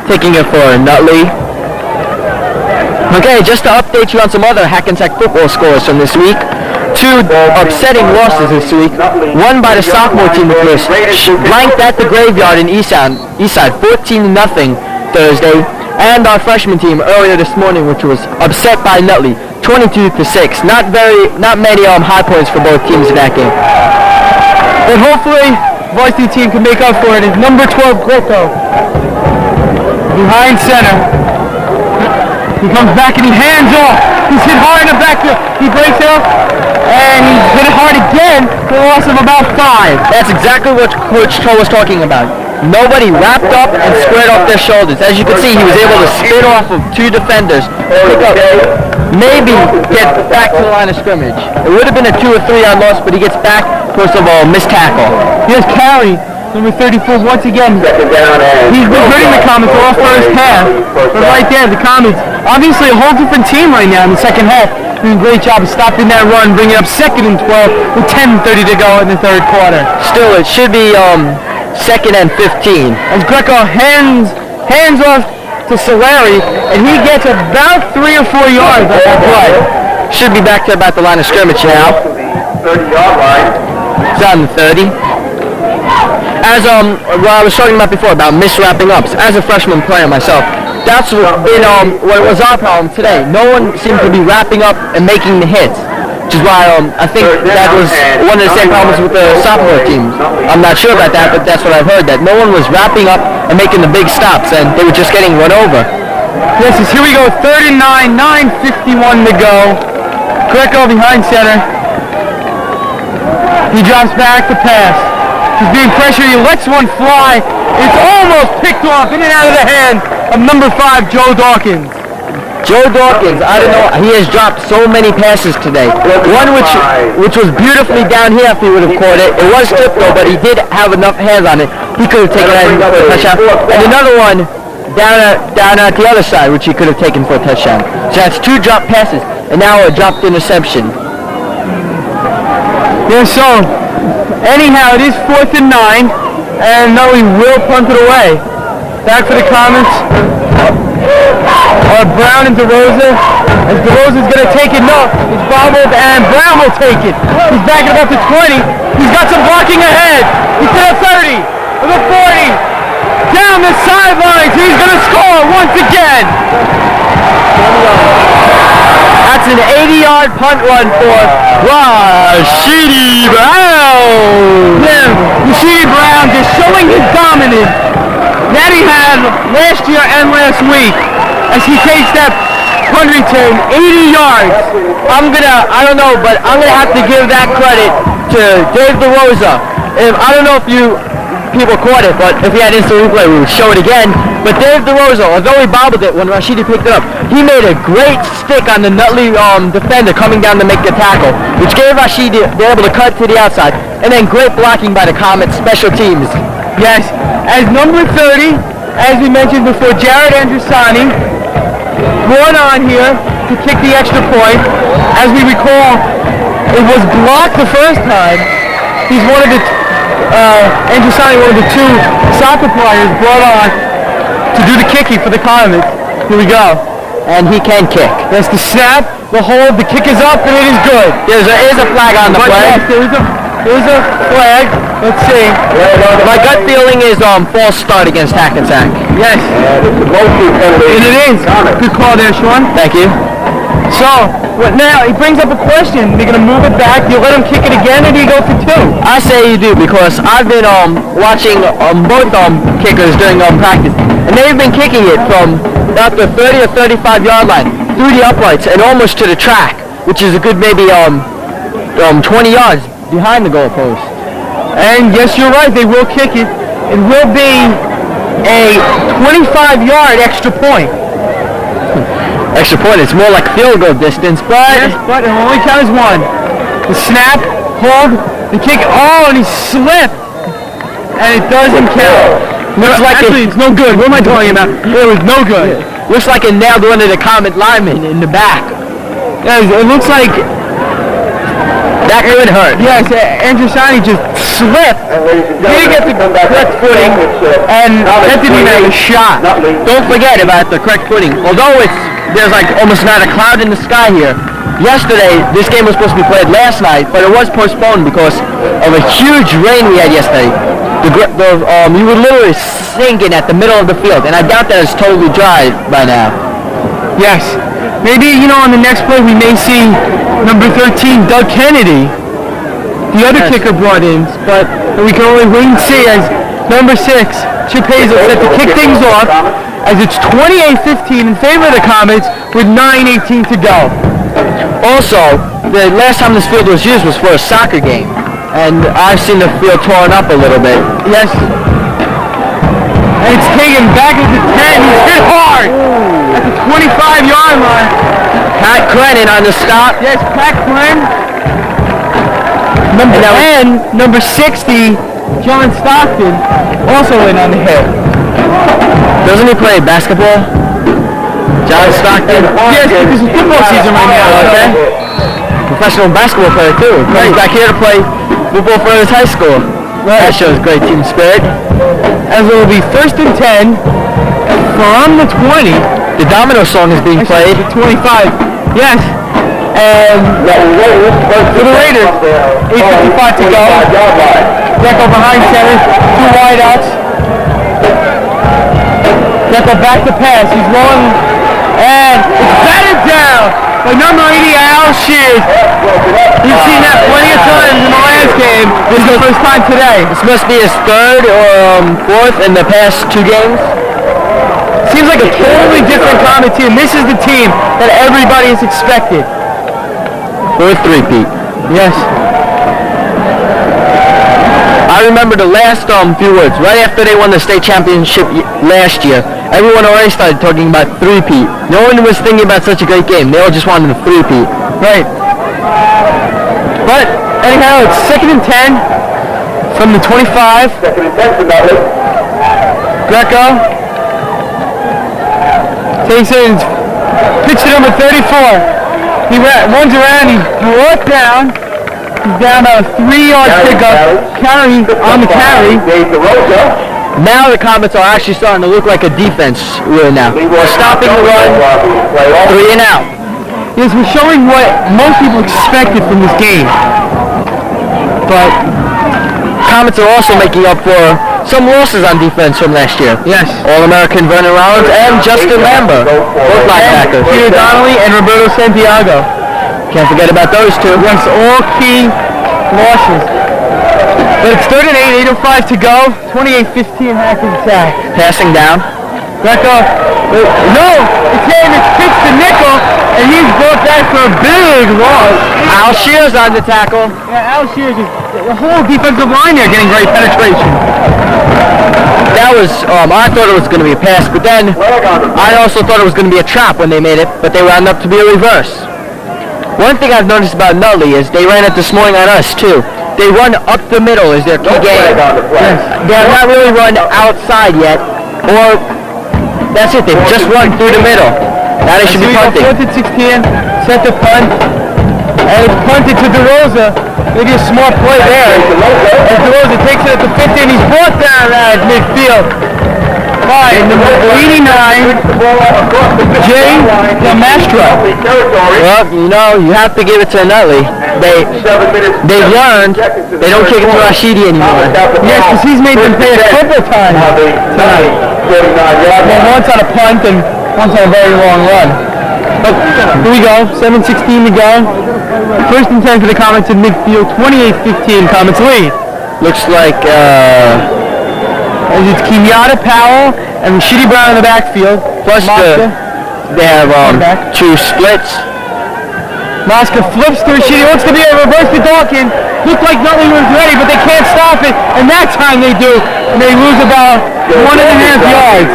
taking it for Nutley. Okay, just to update you on some other Hackensack football scores from this week. 2 upsetting losses this week. One by the sophomore team, which was blanked at the Graveyard in Eastside, 14-0 Thursday. And our freshman team earlier this morning, which was upset by Nutley, 22-6. Not many high points for both teams in that game. But hopefully, varsity team can make up for it. Is number 12 Greco behind center. He comes back and he hands off. He's hit hard in the backfield. He breaks it up and he hit it hard again for a loss of about 5. That's exactly what Coach Cho was talking about. Nobody wrapped up and squared off their shoulders. As you can see, he was able to spin off of 2 defenders, pick up, maybe get back to the line of scrimmage. It would have been a 2 or 3 yard loss, but he gets back, first of all, missed tackle. Here's Carey, number 34, once again. He's been hurting the Comets all first half. But right there, the Comets, obviously a whole different team right now in the second half. Doing a great job of stopping that run, bringing up 2nd and 12 with 10:30 to go in the third quarter. Still, it should be 2nd and 15. As Greco hands off to Solari, and he gets about 3 or 4 yards on that play. Should be back to about the line of scrimmage now. 30-yard line. It's on the 30. As I was talking about before about miswrapping ups, as a freshman player myself, that's been what was our problem today. No one seemed to be wrapping up and making the hits, which is why I think that was one of the same problems with the sophomore teams. I'm not sure about that, but that's what I've heard, that no one was wrapping up and making the big stops, and they were just getting run over. Yes, here we go, 3rd and 9, 9:51 to go. Greco behind center. He drops back to pass. He's being pressured, he lets one fly. It's almost picked off in and out of the hands of number 5, Joe Dawkins. Joe Dawkins, I don't know, he has dropped so many passes today. One which was beautifully down here if he would have caught it. It was tipped though, but he did have enough hands on it. He could have taken that for a touchdown. And another one down at the other side, which he could have taken for a touchdown. So that's 2 dropped passes, and now a dropped interception. Yeah, so, anyhow, it is 4th and 9, and no, he will punt it away. Back for the Comets are Brown and DeRosa. As DeRosa's going to take it, no, it's bobbled, and Brown will take it. He's back at about the 20. He's got some blocking ahead. He's to the 30, to the 40, down the sidelines. He's going to score once again. That's an 80-yard punt run for Rashidi Brown. Yeah, Rashidi Brown just showing his dominance that he had last year and last week as he takes that punt return 80 yards. I don't know, but I'm going to have to give that credit to Dave DeRosa. I don't know if people caught it, but if we had instant replay, we would show it again. But Dave DeRosa, although he bobbled it when Rashidi picked it up, he made a great stick on the Nutley defender coming down to make the tackle, which gave Rashidi the able to cut to the outside, and then great blocking by the Comets special teams. Yes, as number 30, as we mentioned before, Jared Andrusani brought on here to kick the extra point. As we recall, it was blocked the first time. He's one of the Andrusani, one of the 2 soccer players brought on to do the kicking for the Comets. Here we go. and he can kick. That's the snap, the hold, the kick is up, and it is good. There is a flag on the play. Yes, there is a flag. Let's see. My gut feeling is false start against Hackensack. Yes. And it is. Good call there, Sean. Thank you. So, now he brings up a question. They're going to move it back. Do you let him kick it again, or do you go for 2? I say you do, because I've been watching both kickers during practice, and they've been kicking it from about the 30 or 35 yard line through the uprights and almost to the track, which is a good maybe 20 yards behind the goalpost. And yes, you're right. They will kick it. It will be a 25-yard extra point. Extra point. It's more like field goal distance, but Yes, but it only counts 1. The snap, hold, the kick. Oh, and he slipped, and it doesn't count. looks like Actually, it's no good. What am I talking about? It was no good. Looks like it nailed one of the Comet linemen in the back. Yeah, it looks like That could hurt. yes, Andrew Sani just slipped. He didn't get the correct footing, and that didn't even have a shot. Don't forget about the correct footing. Although there's like almost not a cloud in the sky here. Yesterday, this game was supposed to be played last night, but it was postponed because of a huge rain we had yesterday. You were literally sinking at the middle of the field, and I doubt that it's totally dry by now. Yes. Maybe, on the next play we may see number 13, Doug Kennedy, the other kicker brought in, but we can only wait and see as number 6, Chip Hazel, set to kick things off as it's 28-15 in favor of the Comets with 9:18 to go. Also, the last time this field was used was for a soccer game, and I've seen the field torn up a little bit. Yes. And it's taken back at the 10. He's hit hard at the 25-yard line. Pat Crennan on the stop. Yes, Pat Clem. Number 10, number 60, John Stockton, also in on the hit. Doesn't he play basketball? John Stockton? Yes, because it's football season right now. Okay. Professional basketball player too. He's back here to play football for his high school. That shows great team spirit. As it will be 1st and 10 from the 20. The Domino song is being played. 25. Yes. And for the Raiders, 8:55 to go. Deco behind center, 2 wideouts. Deco back to pass. He's rolling, and it's batted down by number 80, Al Shears. You've seen that plenty of times in the last game. This is the first time today. This must be his 3rd or 4th in the past 2 games. Seems like a totally different Comet team. This is the team that everybody has expected. Or 3-peat. Yes. I remember the last few words. Right after they won the state championship last year, everyone already started talking about 3-peat. No one was thinking about such a great game. They all just wanted a 3-peat. Right. But anyhow, it's 2nd and 10 from the 25. Greco takes it and pitch to number 34. He runs around, he's brought down. He's down a 3-yard pickup, carry on the carry. Now the Comets are actually starting to look like a defense really now. They're stopping the run, 3 and out. Yes, we're showing what most people expected from this game. But Comets are also making up for some losses on defense from last year. yes, All-American Vernon Rollins and Justin Lambert, both linebackers. Peter Donnelly and Roberto Santiago. Can't forget about those two. Yes, all key losses. But it's 3rd and 8, 8:05 to go. 28-15 Hackensack. Passing down. Greco, no, it's him, it's pitched to Nickel, and he's brought back for a big loss. Al Shears on the tackle. Yeah, Al Shears, the whole defensive line there getting great penetration. That was, I thought it was going to be a pass, but then I also thought it was going to be a trap when they made it, but they wound up to be a reverse. One thing I've noticed about Nutley is they ran it this morning on us too. They run up the middle is their key game. They have not really run outside yet, or that's it, they've just run through the middle. Now they should be punting. 4th and 16, set the punt, and it's punted to DeRosa. Maybe a smart play there. And DeRosa takes it at the 15, he's brought down at midfield right, number 89, Jay Lemastro. Well, you know, you have to give it to Nutley. They've learned they don't kick it to Rashidi anymore. Yes, because he's made them pay a couple times tonight. Well, once on a punt and once on a very long run. But here we go, 7:16 to go. First and 10 for the Comets in midfield, 28-15, Comets lead. Looks like, It's Kenyatta Powell and Rashidi Brown in the backfield. plus they have two splits. Mosca flips to Rashidi, wants to be a reverse to Dawkins. Looked like Nutley was ready, but they can't stop it. And that time they do, and they lose about 1.5 yards.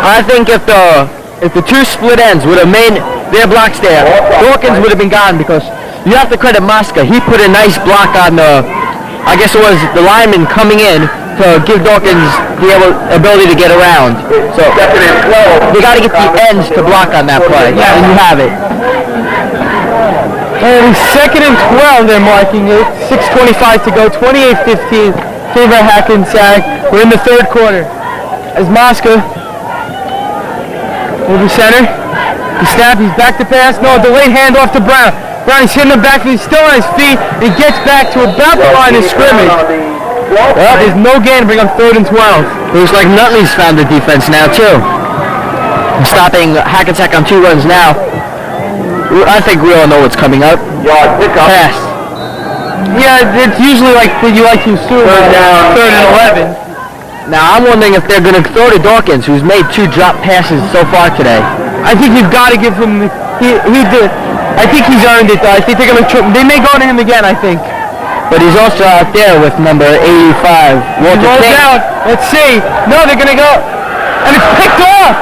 I think if the two split ends would have made their blocks there, Dawkins would have been gone, because you have to credit Mosca. He put a nice block on I guess it was the lineman coming in to give Dawkins the ability to get around. So they got to get the ends to block on that play, and you have it. And 2nd and 12 they're marking it. 6:25 to go, 28-15, favor Hackensack. We're in the third quarter. As Mosca over center. The snap, he's back to pass. No, delayed handoff to Brown. Brown, he's hitting the back, he's still on his feet. He gets back to about the line of scrimmage. Well, there's no gain to bring on 3rd and 12. Looks like Nutley's found the defense now too. Stopping Hackensack on 2 runs now. I think we all know what's coming up. Pass. Yeah, it's usually like what you like to assume. 3rd and 11. Now I'm wondering if they're going to throw to Dawkins, who's made 2 drop passes so far today. I think you've got to give him. He did. I think he's earned it though. I think they're going to. They may go to him again. I think. But he's also out there with number 85, Walter King. Out. Let's see. No, they're going to go, and it's picked off.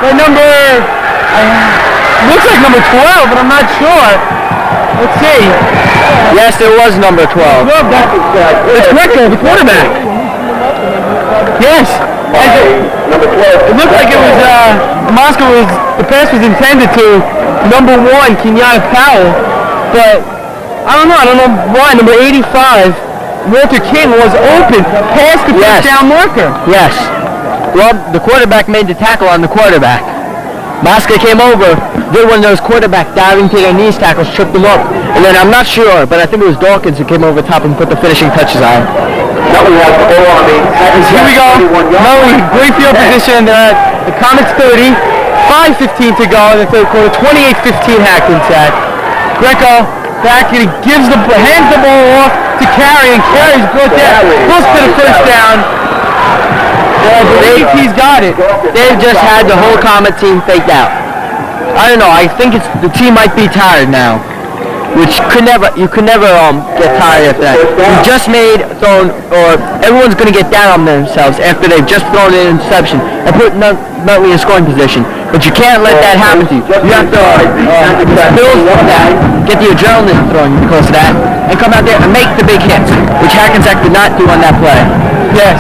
By number. Looks like number 12, but I'm not sure. Let's see. Yes, there was number 12. Look, it's Greco, the quarterback. Yes. Number 12. It looked like it was, the pass was intended to number 1, Kenyatta Powell, but I don't know why. Number 85, Walter King, was open past the touchdown marker. Yes. Well, the quarterback made the tackle on the quarterback. Mosca came over, did one of those quarterback diving to their knees tackles, tripped them up, and then I'm not sure, but I think it was Dawkins who came over top and put the finishing touches on. Here we go. Nutley, great field position. The Comets 30, 5:15 to go in the third quarter. 28-15 Hackensack. Greco back and he hands the ball off to Carey, and Carey's brought down, close to the first down. He's got it. They've just had the whole Comet team faked out. I don't know. I think the team might be tired now, which you could never get tired after that. You just everyone's going to get down on themselves after they've just thrown an interception and put Nutley in scoring position. But you can't let that happen to you. You have to build from that, get the adrenaline throwing because of that, and come out there and make the big hits, which Hackensack did not do on that play. Yes.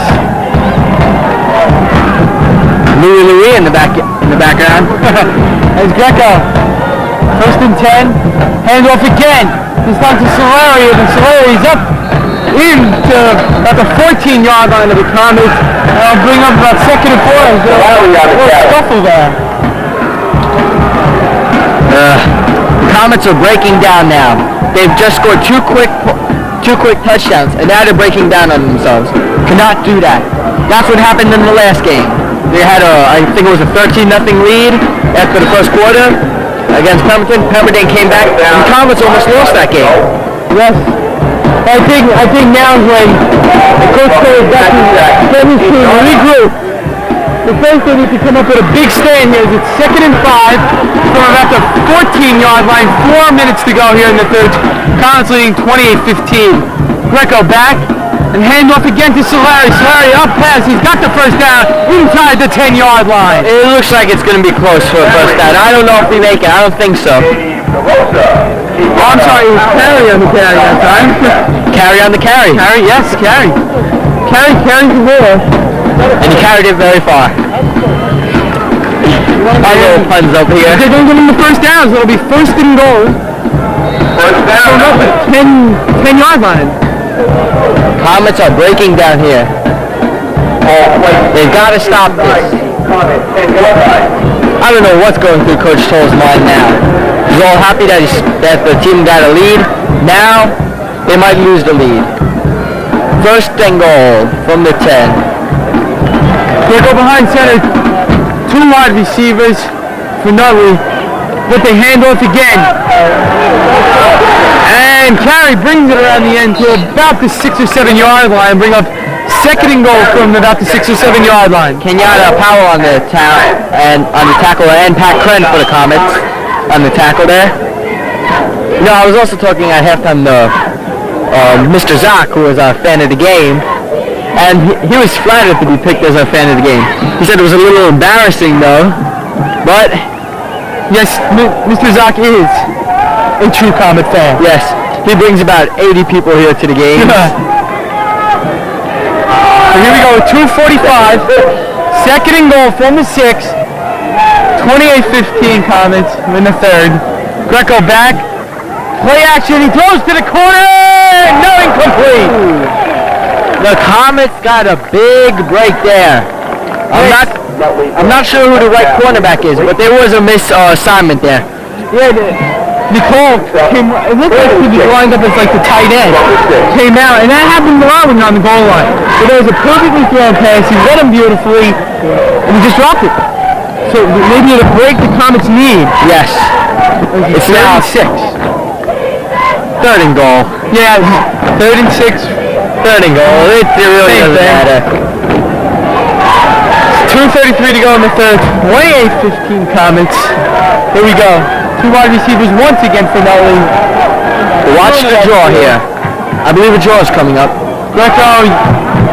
Louis in the background. As Greco. 1st and 10. Handoff again. This time to Solari, and Solari's up into about the 14-yard line of the Comets. I'll bring up about 2nd and 4. There's a little scuffle there. The Comets are breaking down now. They've just scored two quick touchdowns, and now they're breaking down on themselves. Cannot do that. That's what happened in the last game. They had I think it was a 13-0 lead after the first quarter against Pemberton. Pemberton came back, and the Comets almost lost that game. Yes. I think now is when the coach says that Kevin's team regroup. The first they need to come up with a big stand here is it's 2nd and 5 from about the 14-yard line. 4 minutes to go here in the third. Comets leading 28-15. Greco back. And hand off again to Solari. Solari up pass. He's got the first down inside the 10-yard line. It looks like it's going to be close for a first down. I don't know if we make it. I don't think so. Oh, I'm sorry. It was Carey on the carry that time. Carey on the carry. Carey, yes, Carey. Carey carries the ball. And he carried it very far. Our little puns up here. They don't give him the first down, so it'll be 1st and goal. First down. 10-yard line. Comets are breaking down here. They've got to stop this. I don't know what's going through Coach Toll's mind now. He's all happy that the team got a lead. Now, they might lose the lead. First and goal from the 10. They go behind center. Two wide receivers for Nutley. But they hand off again. And Carey brings it around the end to about the 6 or 7 yard line. Bring up second and goal from about the 6 or 7 yard line. Kenyatta Powell on the tackle and Pat Kren for the Comets on the tackle there. You know, I was also talking at halftime to Mr. Zock, who was a fan of the game, and he was flattered to be picked as a fan of the game. He said it was a little embarrassing though, but Yes, Mr. Zock is a true Comet fan. yes, he brings about 80 people here to the game. So here we go with 2:45. Second and goal from the 6. 28-15 Comets in the third. Greco back. Play action. He throws to the corner. No, incomplete. The Comets got a big break there. I'm not sure who the right cornerback is, but there was a assignment there. Yeah, Nicole came, it looked like he was lined up as like the tight end. Came out, and that happened a lot when you're on the goal line. But there was a perfectly thrown pass, he read him beautifully, and he just dropped it. So maybe the break the Comets need. Yes. It's now 6. Third and goal. Yeah, 3rd and 6. Third and goal. It really Same doesn't thing. matter. 2:33 to go in the third. 28-15 Comets. Here we go. Two wide receivers once again for Nutley. Watch the draw here. I believe a draw is coming up. Greco,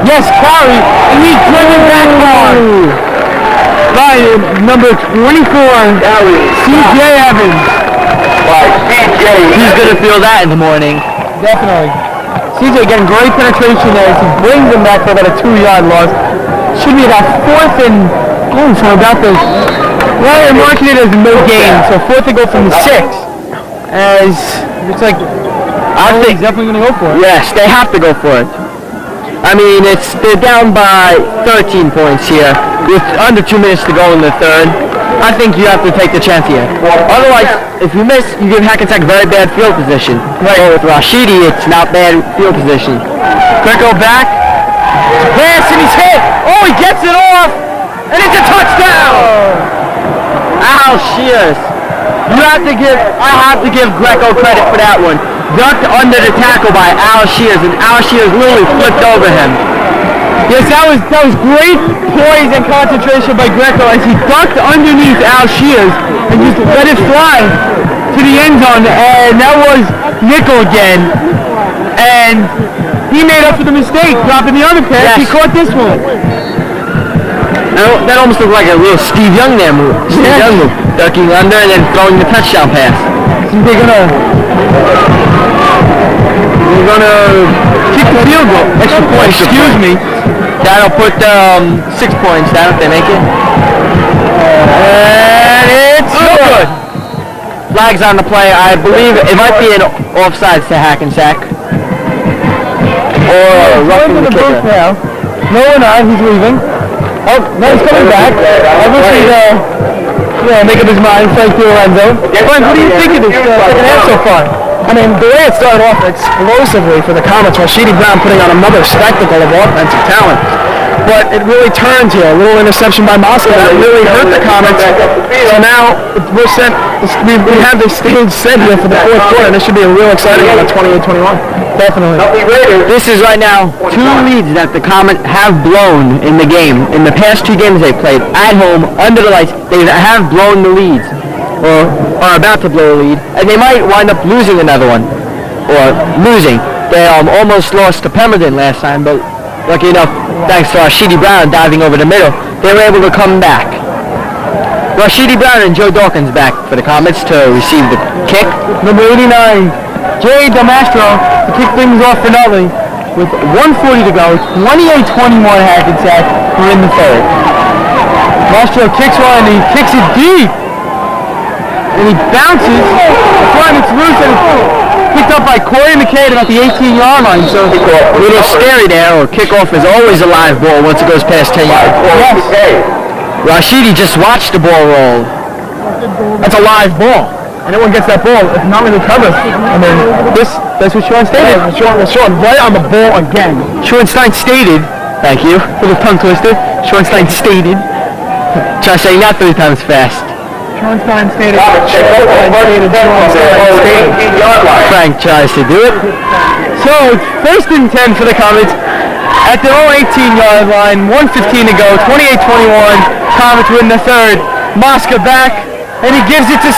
yes, Carey, and he's driven back hard by number 24, C.J. Evans. He's going to feel that in the morning. Definitely. C.J. getting great penetration there as he brings him back for about a 2-yard loss. Should be about 4th and goal from about the, well, they're marking it as no gain, so 4th and goal from the 6. As it's like, I think he's definitely going to go for it. Yes, they have to go for it. I mean, they're down by 13 points here with under 2 minutes to go in the third. I think you have to take the chance here. Otherwise, if you miss, you give Hackensack very bad field position. Right. Or with Rashidi, it's not bad field position. Greco back. Pass and he's hit. Oh, he gets it off. And it's a touchdown. Al Shears. I have to give Greco credit for that one. Ducked under the tackle by Al Shears, and Al Shears literally flipped over him. Yes, that was great poise and concentration by Greco as he ducked underneath Al Shears and just let it fly to the end zone. And that was Nickel again. And he made up for the mistake, dropping the other pass. Yes. He caught this one. That almost looked like a little Steve Young there move. Steve Young move. Ducking under and then throwing the touchdown pass. They're gonna kick the field goal. Extra point, excuse me. That'll put 6 points down if they make it. And it's good. Flags on the play. I believe it might be an offsides to Hackensack. Or roughing the kicker. Now. No, we're not. He's leaving. Oh, no, he's coming back. Obviously, make up his mind. Frank Lorenzo. Frank, what do you think of this second half so far? I mean, the way it started off explosively for the Comets, Rashidi Brown putting on another spectacle of offensive talent. But it really turned here. A little interception by Moscow that really hurt the Comets. So now we're set. We have the stage set here for the fourth quarter, and this should be a real exciting one at 28-21. Definitely. This is right now 2 leads that the Comets have blown in the game. In the past 2 games they played at home, under the lights, they have blown the leads. Or are about to blow a lead, and they might wind up losing another one. Or losing. They almost lost to Pemberton last time, but lucky enough, thanks to Rashidi Brown diving over the middle, they were able to come back. Rashidi Brown and Joe Dawkins back for the Comets to receive the kick. Number 89, Jay Damastro, to kick things off for Nutley with 1:40 to go. 28-21 Hackensack. We're in the third. Mastro kicks one, and he kicks it deep. And he bounces, the front, it's loose, and picked up by Corey McCade about the 18-yard line. So A little scary there. Kickoff is always a live ball once it goes past 10 yards. Rashidi just watched the ball roll. That's a live ball. Anyone gets that ball, if not really covers. I mean, that's what Sean stated. Sean, right on the ball again. Schoenstein stated, thank you for the tongue twister. Schoenstein stated, try saying that 3 times fast. Schoenstein stated. Frank tries to do it. So it's 1st and 10 for the Comets at their own 18-yard line. 1:15 to go. 28-21. Comets win the third. Mosca back, and he gives it to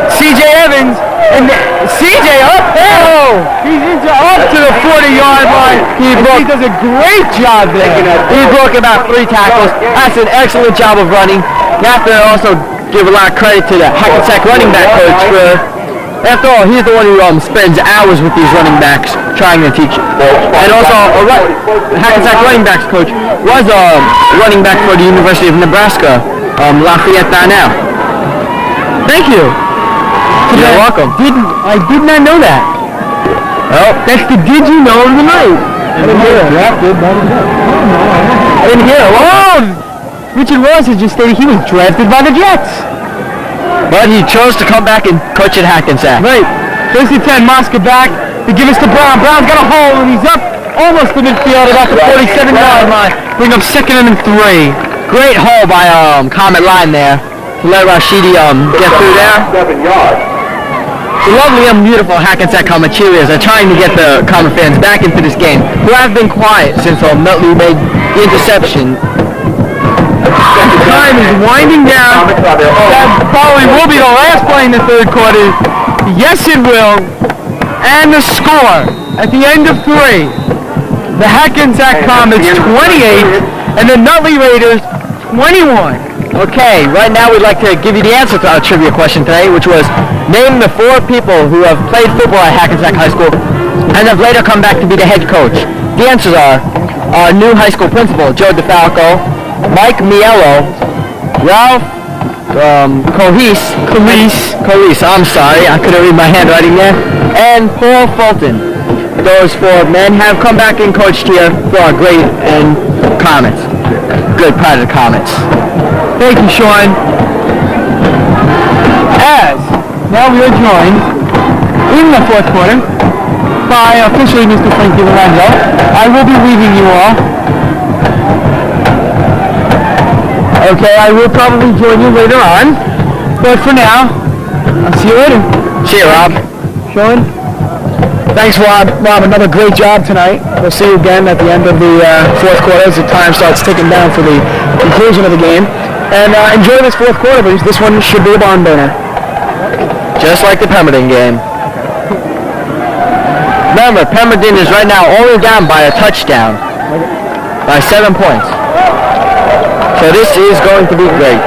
C.J. Evans. And C.J. up there. He's up to the 40-yard line. He does a great job there. He broke about 3 tackles. That's an excellent job of running. You have to also give a lot of credit to the Hackensack running back coach for, after all, he's the one who spends hours with these running backs trying to teach. And also, the Hackensack running backs coach was a running back for the University of Nebraska, Lafayette Darnell. Thank you. You're welcome. I did not know that. Oh, That's the did you know of the night. I didn't hear it. I didn't hear it. Oh! Richard Wallace has just stated he was drafted by the Jets. but he chose to come back and coach at Hackensack. Right. 1st and 10, Mosca back to give us to Brown. Brown's got a hole and he's up almost to midfield about the 47-yard line. Bring up 2nd and 3. Great hole by Comet Line there to let Rashidi get through there. 7 yards. The lovely and beautiful Hackensack Comet cheerleaders are trying to get the Comet fans back into this game, who have been quiet since Nutley made the interception. Time is winding down. That probably will be the last play in the third quarter. Yes, it will. And the score at the end of 3. The Hackensack Comets 28 and the Nutley Raiders 21. Okay, right now we'd like to give you the answer to our trivia question today, which was, name the 4 people who have played football at Hackensack High School and have later come back to be the head coach. The answers are our new high school principal, Joe DeFalco, Mike Mielo, Ralph Cohise, I'm sorry, I couldn't read my handwriting there, and Paul Fulton. Those 4 men have come back and coached here for our great and Comets. Good part of the Comets. Thank you, Sean. As now we are joined in the 4th quarter by officially Mr. Frank DiLorenzo. I will be leaving you all. Okay, I will probably join you later on. But for now, I'll see you later. See you, Rob. Sean? Thanks, Rob. Rob, another great job tonight. We'll see you again at the end of the 4th quarter as the time starts ticking down for the conclusion of the game. And enjoy this 4th quarter, because this one should be a barn burner. Just like the Pemberton game. Remember, Pemberton is right now only down by a touchdown. By 7 points. So this is going to be great.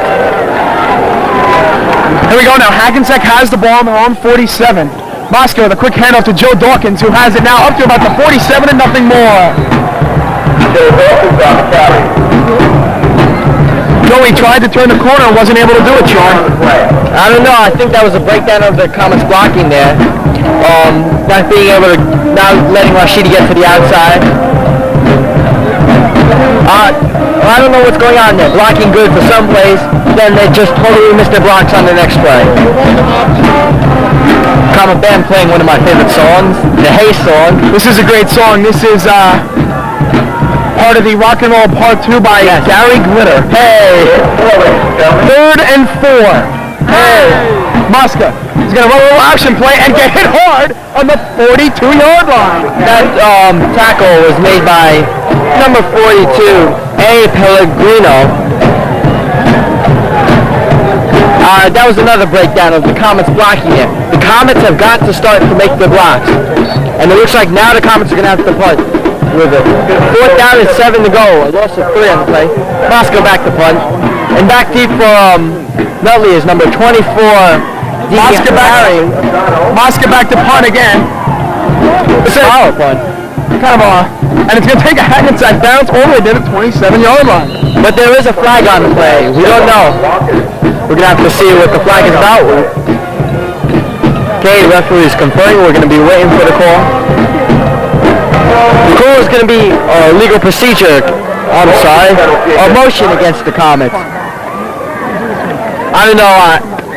Here we go now. Hackensack has the ball on their own 47. Mosca with a quick handoff to Joe Dawkins, who has it now up to about the 47 and nothing more. Joe Dawkins on the carry. Joey tried to turn the corner and wasn't able to do it, Sean. I don't know, I think that was a breakdown of the Comets blocking there. Not being able to, not letting Rashidi get to the outside. I don't know what's going on there. Blocking good for some plays, then they just totally missed their blocks on the next play. Comet Band playing one of my favorite songs, the Hey song. This is a great song. This is part of the Rock and Roll Part 2 by Gary Glitter. Hey! 3rd and 4. Hey! Mosca is going to run a little action play and get hit hard on the 42-yard line. That tackle was made by number 42, A. Pellegrino. That was another breakdown of the Comets blocking it. The Comets have got to start to make the blocks. And it looks like now the Comets are going to have to punt with it. 4th down and 7 to go. A loss of 3 on the play. Mosca back to punt. And back deep for Nutley is number 24. Mosca back to punt again. It's a power punt. Kind of and it's going to take a Hackensack bounce all the way to the 27-yard line. But there is a flag on the play. We don't know. We're going to have to see what the flag is about. Okay, the referee is confirming. We're going to be waiting for the call. The call is going to be legal procedure. I'm sorry. A motion against the Comets. I don't know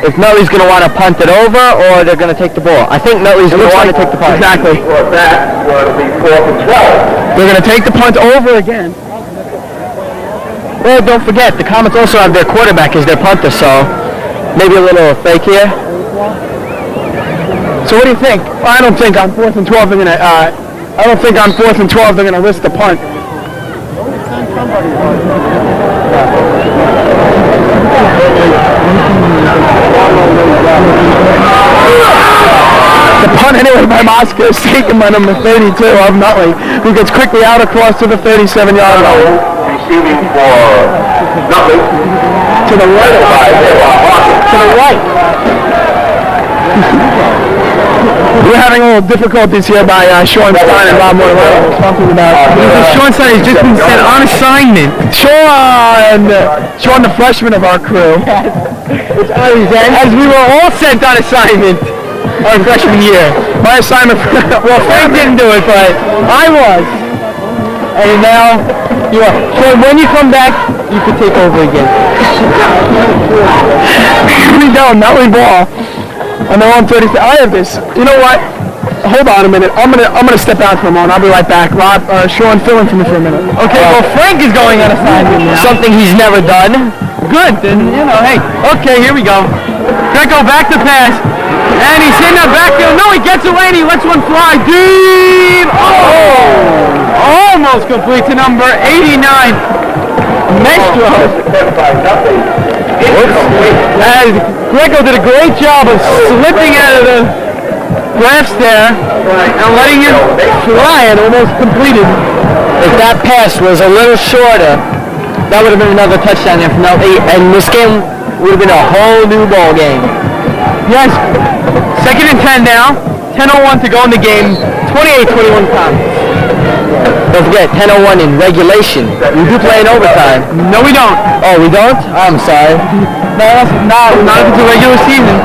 if Nutley's going to want to punt it over or they're going to take the ball. I think Nutley's going to want to take the punt. Exactly. Well, that will be 4th and 12. They're going to take the punt over again. Well, don't forget, the Comets also have their quarterback as their punter, so maybe a little fake here. So what do you think? I don't think on 4th and 12 they're going to. I don't think on 4th and 12 they're going to risk the punt. The punt anyway by Moscow is taken by number 32 of Nutley, who gets quickly out across to the 37-yard line. Receiving for Nutley. To the right. To the right. We're having a little difficulties here by Sean Stein and Rob Morello talking about. Sean Stein has just been sent on assignment. Sean, the freshman of our crew. As we were all sent on assignment our freshman year. My assignment, well, Frank didn't do it, but I was. And now you are. So when you come back, you can take over again. Here we go, Nutley ball. On their own 30. I have this. You know what? Hold on a minute. I'm gonna step out for a moment. I'll be right back. Rob, Sean, fill in for me for a minute. Okay, well Frank is going on assignment now. Something he's never done. Good, then, hey. Okay, here we go. Greco back to pass. And he's in the backfield. No, he gets away and he lets one fly deep. Oh! Almost complete to number 89. Mestro. As Greco did a great job of slipping out of the grasp there and letting him fly and almost completed. If that pass was a little shorter, that would have been another touchdown there for Nutley, and this game would have been a whole new ball game. Yes, 2nd and 10 now. 10:01 to go in the game. 28-21 Comets. Don't forget, 10:01 in regulation. We do play in overtime. No, we don't. Oh, we don't? I'm sorry. Not if it's a regular season.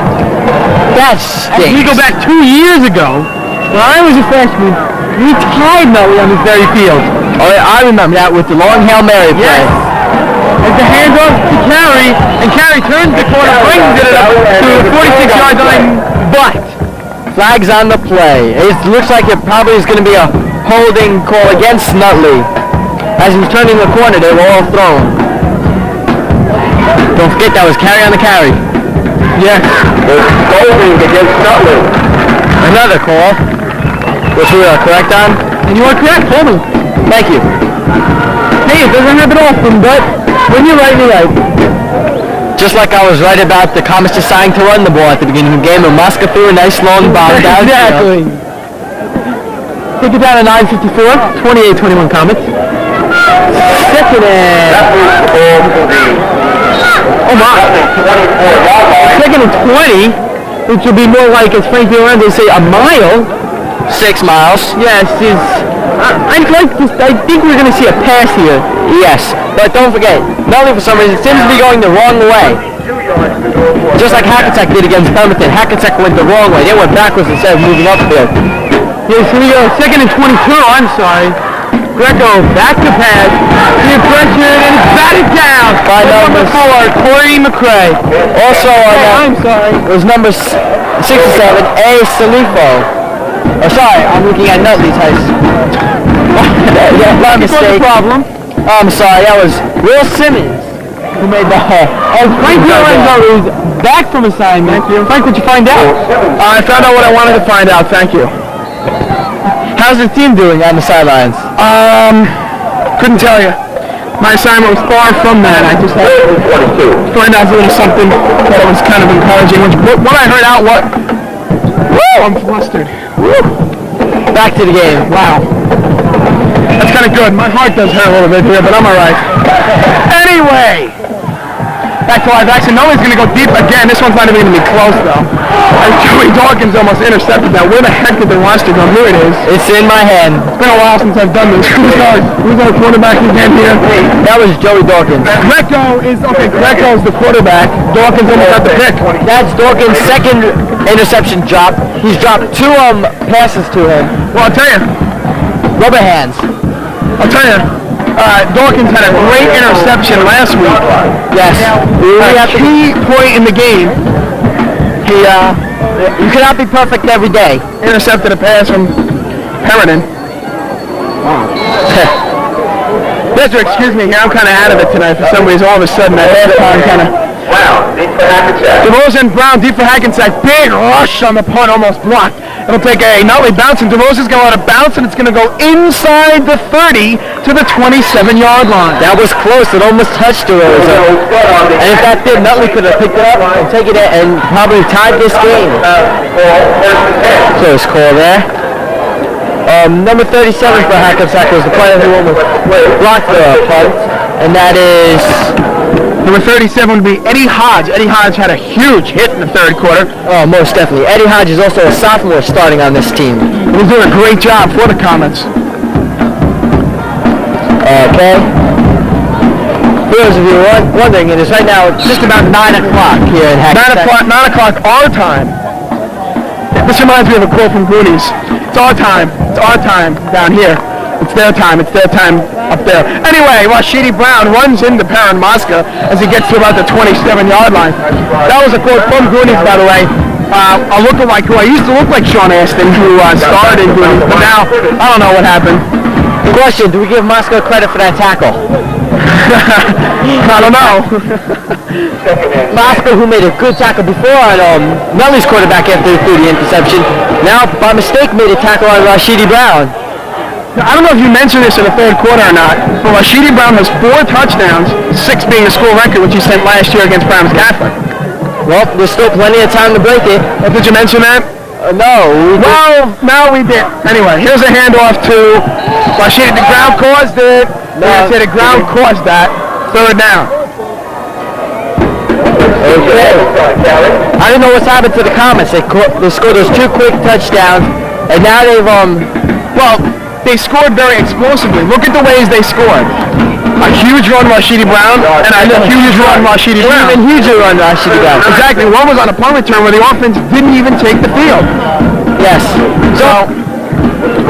That As stinks. we go back 2 years ago, when I was a freshman, we tied Nutley on this very field. Oh, I remember that with the long Hail Mary play. Yes. As the handoff to Carey, and Carey turns the corner, brings it up to the 46-yard line, but Flags on the play. It looks like it probably is going to be a holding call against Nutley. As he was turning the corner, they were all thrown. Don't forget that was carry on the carry. Yes. Holding against Nutley. Another call, which we are correct on. And you are correct, holding. Thank you. Hey, it doesn't happen often, but when you're right, you're right. Just like I was right about the Comets deciding to run the ball at the beginning of the game, and Moscow threw a nice long bomb down. Exactly. Take it down to 9:54. 28-21 Comets. 2nd and... Oh my. 2nd and 20, which will be more like, as Frank Diorando say, a mile. 6 miles. Yes, I think we're going to see a pass here. Yes, but don't forget, Nutley for some reason seems to be going the wrong way. Just like Hackensack did against Hamilton. Hackensack went the wrong way. They went backwards instead of moving upfield. Yes, here we go. 2nd and 22, I'm sorry. Greco back to pass. Being pressured and batted down By number 4, Corey McCray. Also I'm sorry. it was number 67, A. Salifo. Oh, sorry, I'm looking at Nutley's house. My mistake. Problem. I'm sorry, that was Will Simmons who made the And Frank Diorando is back from assignment. Frank, what'd you find out? I found out what I wanted to find out. Thank you. How's the team doing on the sidelines? Couldn't tell you. My assignment was far from that. I just had to find out a little something that was kind of encouraging. What I heard out, woo, I'm flustered. Woo. Back to the game. Wow. That's kind of good. My heart does hurt a little bit here, but I'm all right. Anyway, back to live action. Nobody's going to go deep again. This one's not even going to be close, though. And Joey Dawkins almost intercepted that. Where the heck did the roster go? Here it is. It's in my hand. It's been a while since I've done this. Who's our quarterback again here? That was Joey Dawkins. Greco is the quarterbaak. Dawkins almost got the pick. That's Dawkins' second interception drop. He's dropped 2 passes to him. Well, I'll tell you. Rubber hands. Dawkins had a great interception last week. Yes. A key point in the game. You cannot be perfect every day. Intercepted a pass from Perrinan. Excuse me, I'm kind of out of it tonight for some reason. All of a sudden, that halftime kind of... Brown, deep for Hackensack. DeRozan, Brown, deep for Hackensack. Big rush on the punt, almost blocked. It'll take a Nutley bounce, and DeRozan's going to let it bounce, and it's going to go inside the 30 to the 27-yard line. That was close. It almost touched DeRozan. And if that did, Nutley could have picked it up and taken it and probably tied this game. Close call there. Number 37 for Hackensack was the player who almost blocked the punt, and that is... Number 37 would be Eddie Hodge. Eddie Hodge had a huge hit in the third quarter. Oh, most definitely. Eddie Hodge is also a sophomore starting on this team. He's doing a great job for the Comets. Okay. For those of you wondering, it is right now just about 9 o'clock here in Hackensack. 9 o'clock our time. This reminds me of a quote from Goonies. It's our time down here. It's their time up there. Anyway, Rashidi Brown runs into Perrin Mosca as he gets to about the 27-yard line. That was a quote from Goonies, by the way. A lookalike who I used to look like Sean Astin, who starred in Goonies, but now I don't know what happened. Question, do we give Mosca credit for that tackle? I don't know. Mosca, who made a good tackle before on Nutley's quarterback after he threw the interception, now by mistake made a tackle on Rashidi Brown. I don't know if you mentioned this in the third quarter or not, but Rashidi Brown has 4 touchdowns, 6 being a school record, which he sent last year against Brown's Catholic. Well, there's still plenty of time to break it. Did you mention that? No. No, we did. Anyway, here's a handoff to Rashidi. The ground caused it. No. The ground caused that. Third down. Okay. I don't know what's happened to the Comets. They scored those 2 quick touchdowns, and now they've they scored very explosively. Look at the ways they scored. A huge run Rashidi Brown, and a huge run Rashidi Brown. Even huger run Rashidi Brown. Exactly. One was on a punt return where the offense didn't even take the field. Yes. So,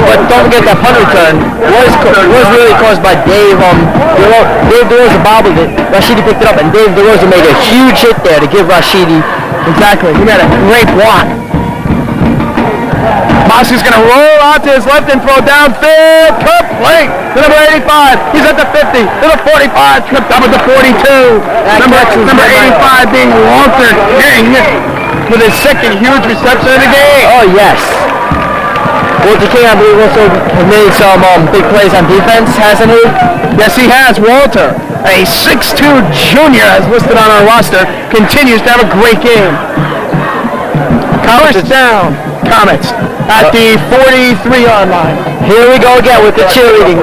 but don't forget that punt return was really caused by Dave. Dave DeRosa bobbled it. Rashidi picked it up, and Dave DeRosa made a huge hit there to give Rashidi. Exactly. He got a great block. Mosca's going to roll out to his left and throw downfield. Complete to number 85. He's at the 50, to the 45, tripped up at the 42. Number 85 being Walter King with his second huge reception of the game. Oh, yes. Walter King, I believe, also made some big plays on defense, hasn't he? Yes, he has. Walter, a 6'2 junior as listed on our roster, continues to have a great game. First down, Comets at the 43-yard line. Here we go again with the cheerleading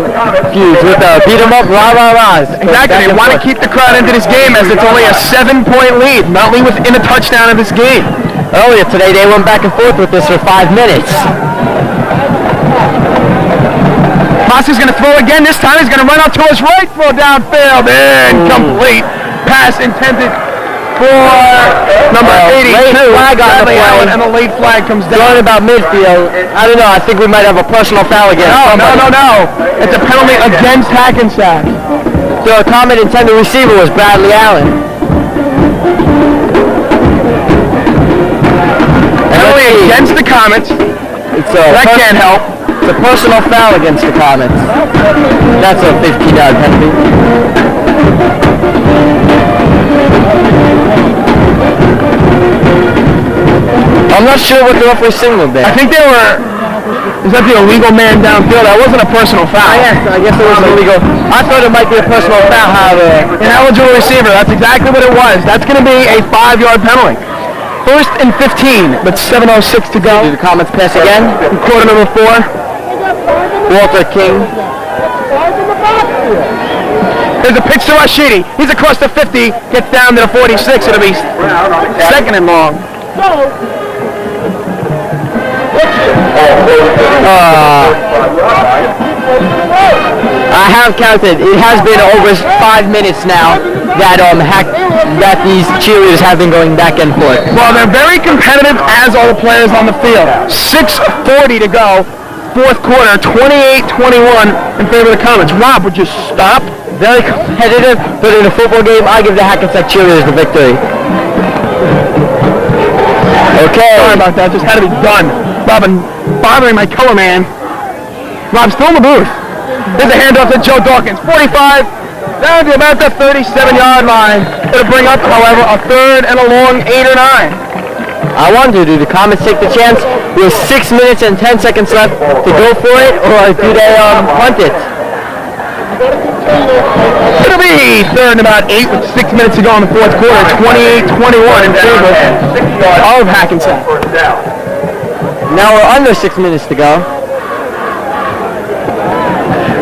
fuse, with the beat 'em up, rah-rah-rahs. Exactly. They want to keep the crowd into this game as it's only a 7-point lead. Nutley within a touchdown of this game. Earlier today, they went back and forth with this for 5 minutes. Mosca's going to throw again. This time he's going to run out to his right, throw downfield. Incomplete. Pass intended for number 82. Flag on the play. And a late flag comes down. Going about midfield. I don't know. I think we might have a personal foul against somebody. No. It's a penalty against Hackensack. The Comet intended receiver was Bradley Allen. Penalty against the Comets. That can't help. It's a personal foul against the Comets. That's a 15-yard penalty. I'm not sure what the referee signaled there. I think they were... Is that the illegal man downfield? That wasn't a personal foul. I guess it was illegal. I thought it might be a personal foul, however. Ineligible receiver. That's exactly what it was. That's going to be a 5-yard penalty. First and 15, but 7:06 to go. Do the Comets pass again? Quarter number 4. Walter King. There's a pitch to Rashidi. He's across the 50, gets down to the 46. It'll be second and long. I have counted. It has been over 5 minutes now that that these cheerleaders have been going back and forth. Well, they're very competitive, as all the players on the field. 6:40 to go, fourth quarter, 28-21 in favor of the Comets. Rob, would you stop? Very competitive, but in a football game, I give the Hackensack cheerleaders the victory. Okay. Sorry about that. Just had to be done. Rob, and bothering my color man. Rob, still in the booth. Here's a handoff to Joe Dawkins. 45, down to about the 37-yard line. It'll bring up, however, a third and a long 8 or 9. I wonder, do the Comets take the chance with 6 minutes and 10 seconds left to go for it, or do they punt it? It'll be third and about 8 with 6 minutes to go in the fourth quarter. 28-21 in favor of Hackensack. Now we're under 6 minutes to go.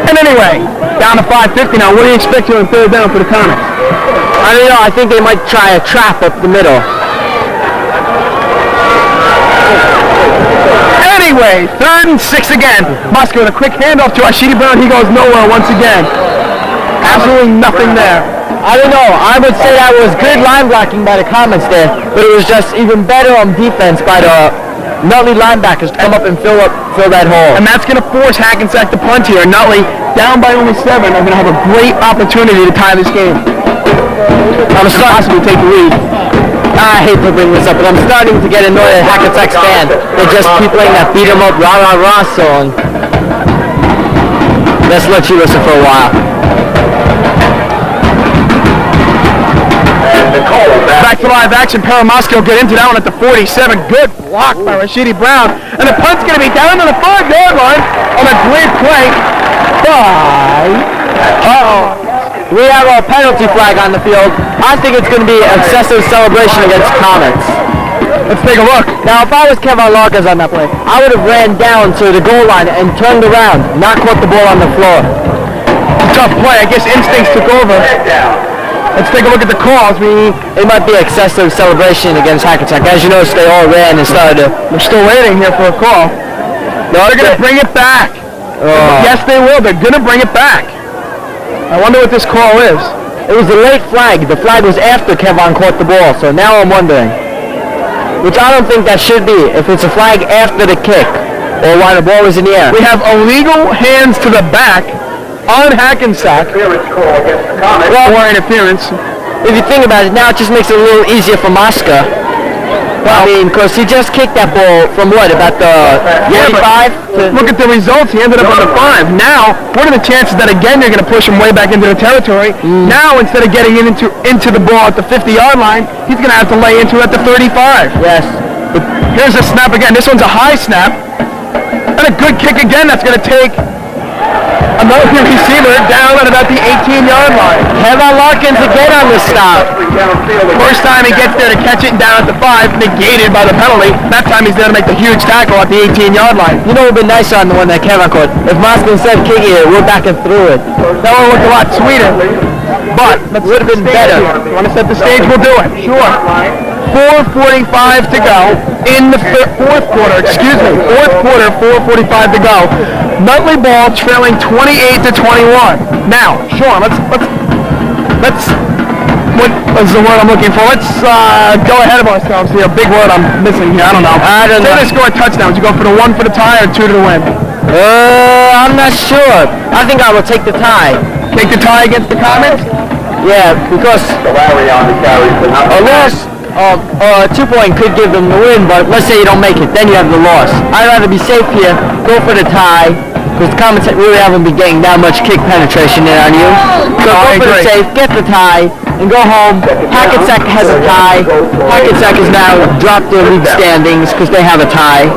And anyway, down to 5:50 now. What do you expect here on third down for the Comets? I don't know. I think they might try a trap up the middle. Anyway, 3rd and 6 again. Moscow with a quick handoff to Rashidi Brown. He goes nowhere once again. Absolutely nothing there. I don't know. I would say that was good line blocking by the Comets there, but it was just even better on defense by the Nutley linebackers to come up and fill that hole. And that's going to force Hackensack to punt here. Nutley, down by only 7, are going to have a great opportunity to tie this game. I'm possibly take the lead. I hate to bring this up, but I'm starting to get annoyed at Hackensack's fan. They just keep playing that beat 'em up rah rah rah song. Let's let you listen for a while. Back to live action. Moscow get into that one at the 47. Good block by Rashidi Brown. And the punt's going to be down to the 5-yard line on a great play by... Uh-oh. We have a penalty flag on the field. I think it's going to be excessive celebration against Comets. Let's take a look. Now, if I was Kevin Larkins on that play, I would have ran down to the goal line and turned around, not caught the ball on the floor. Tough play. I guess instincts took over. Let's take a look at the calls. It might be excessive celebration against Hackensack. As you notice, they all ran and started to... We're still waiting here for a call. No, they're going to bring it back. Yes, they will. They're going to bring it back. I wonder what this call is. It was a late flag. The flag was after Kevon caught the ball, so now I'm wondering. Which I don't think that should be. If it's a flag after the kick, or while the ball was in the air. We have illegal hands to the back on Hackensack. Or interference. If you think about it, now it just makes it a little easier for Mosca. Well, I mean, because he just kicked that ball from what, about the 45? Look at the results. He ended up on the 5. Now, what are the chances that again you're going to push him way back into the territory? Now, instead of getting into the ball at the 50-yard line, he's going to have to lay into it at the 35. Yes. Here's a snap again. This one's a high snap. And a good kick again. That's going to take another receiver down at about the 18-yard line. Kevin Larkins again on the stop. First time he gets there to catch it down at the 5, negated by the penalty. That time he's there to make the huge tackle at the 18-yard line. You know it would have been nicer on the one that Kevin caught. If Mosca instead of kicking it, we're back and through it. That one looked a lot sweeter. But it would have been better. If you want to set the stage, we'll do it. Sure. 4:45 to go in the fourth quarter. Excuse me. Fourth quarter, 4:45 to go. Nutley ball trailing 28-21. Now, Sean, let's what is the word I'm looking for? Let's go ahead of ourselves here. Big word I'm missing here. I don't know. Say they score a touchdown. Would you go for the 1 for the tie or 2 to the win? I'm not sure. I think I will take the tie. Take the tie against the Comets? Yeah, because a loss, a 2-point could give them the win, but let's say you don't make it, then you have the loss. I'd rather be safe here, go for the tie, because the Comets really haven't been getting that much kick penetration in on you. So go for the safe, get the tie, and go home. Hackensack has a tie. Hackensack has now dropped their league standings because they have a tie.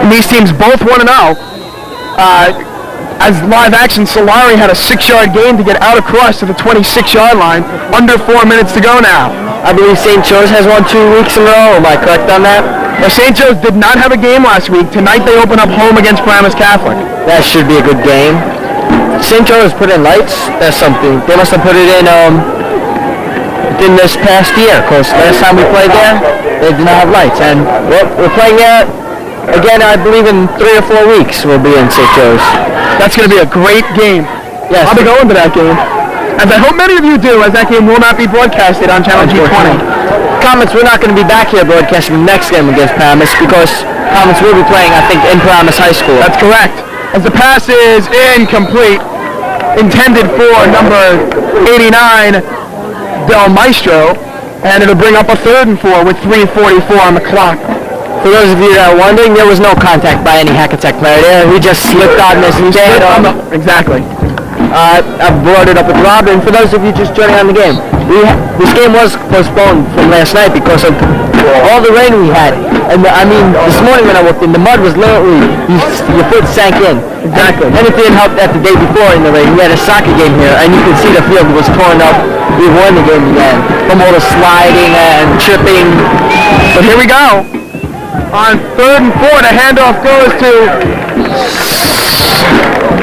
And these teams both 1-0. As live action, Solari had a 6-yard gain to get out across to the 26-yard line. Under 4 minutes to go now. I believe St. Joe's has won 2 weeks in a row. Am I correct on that? Well, St. Joe's did not have a game last week. Tonight they open up home against Paramus Catholic. That should be a good game. St. Joe's put in lights. That's something. They must have put it in this past year, because last time we played there, they did not have lights. And well, we're playing there again, I believe in 3 or 4 weeks we'll be in St. Joe's. That's going to be a great game. Yes. I'll be going to that game. As I hope many of you do, as that game will not be broadcasted on Channel G20. Comets, we're not going to be back here broadcasting the next game against Paramus because Comets will be playing, I think, in Paramus High School. That's correct. As the pass is incomplete, intended for number 89, Del Maestro, and it'll bring up a 3rd and 4 with 3:44 on the clock. For those of you that are wondering, there was no contact by any Hackensack player there. He just slipped on this dead on. Exactly. I brought it up with Rob, and for those of you just joining on the game, this game was postponed from last night because of all the rain we had. And this morning when I walked in, the mud was literally, your foot sank in. Exactly. And it didn't help that the day before in the rain, we had a soccer game here, and you could see the field was torn up before the game began, from all the sliding and tripping. But here we go. On 3rd and 4, the handoff goes to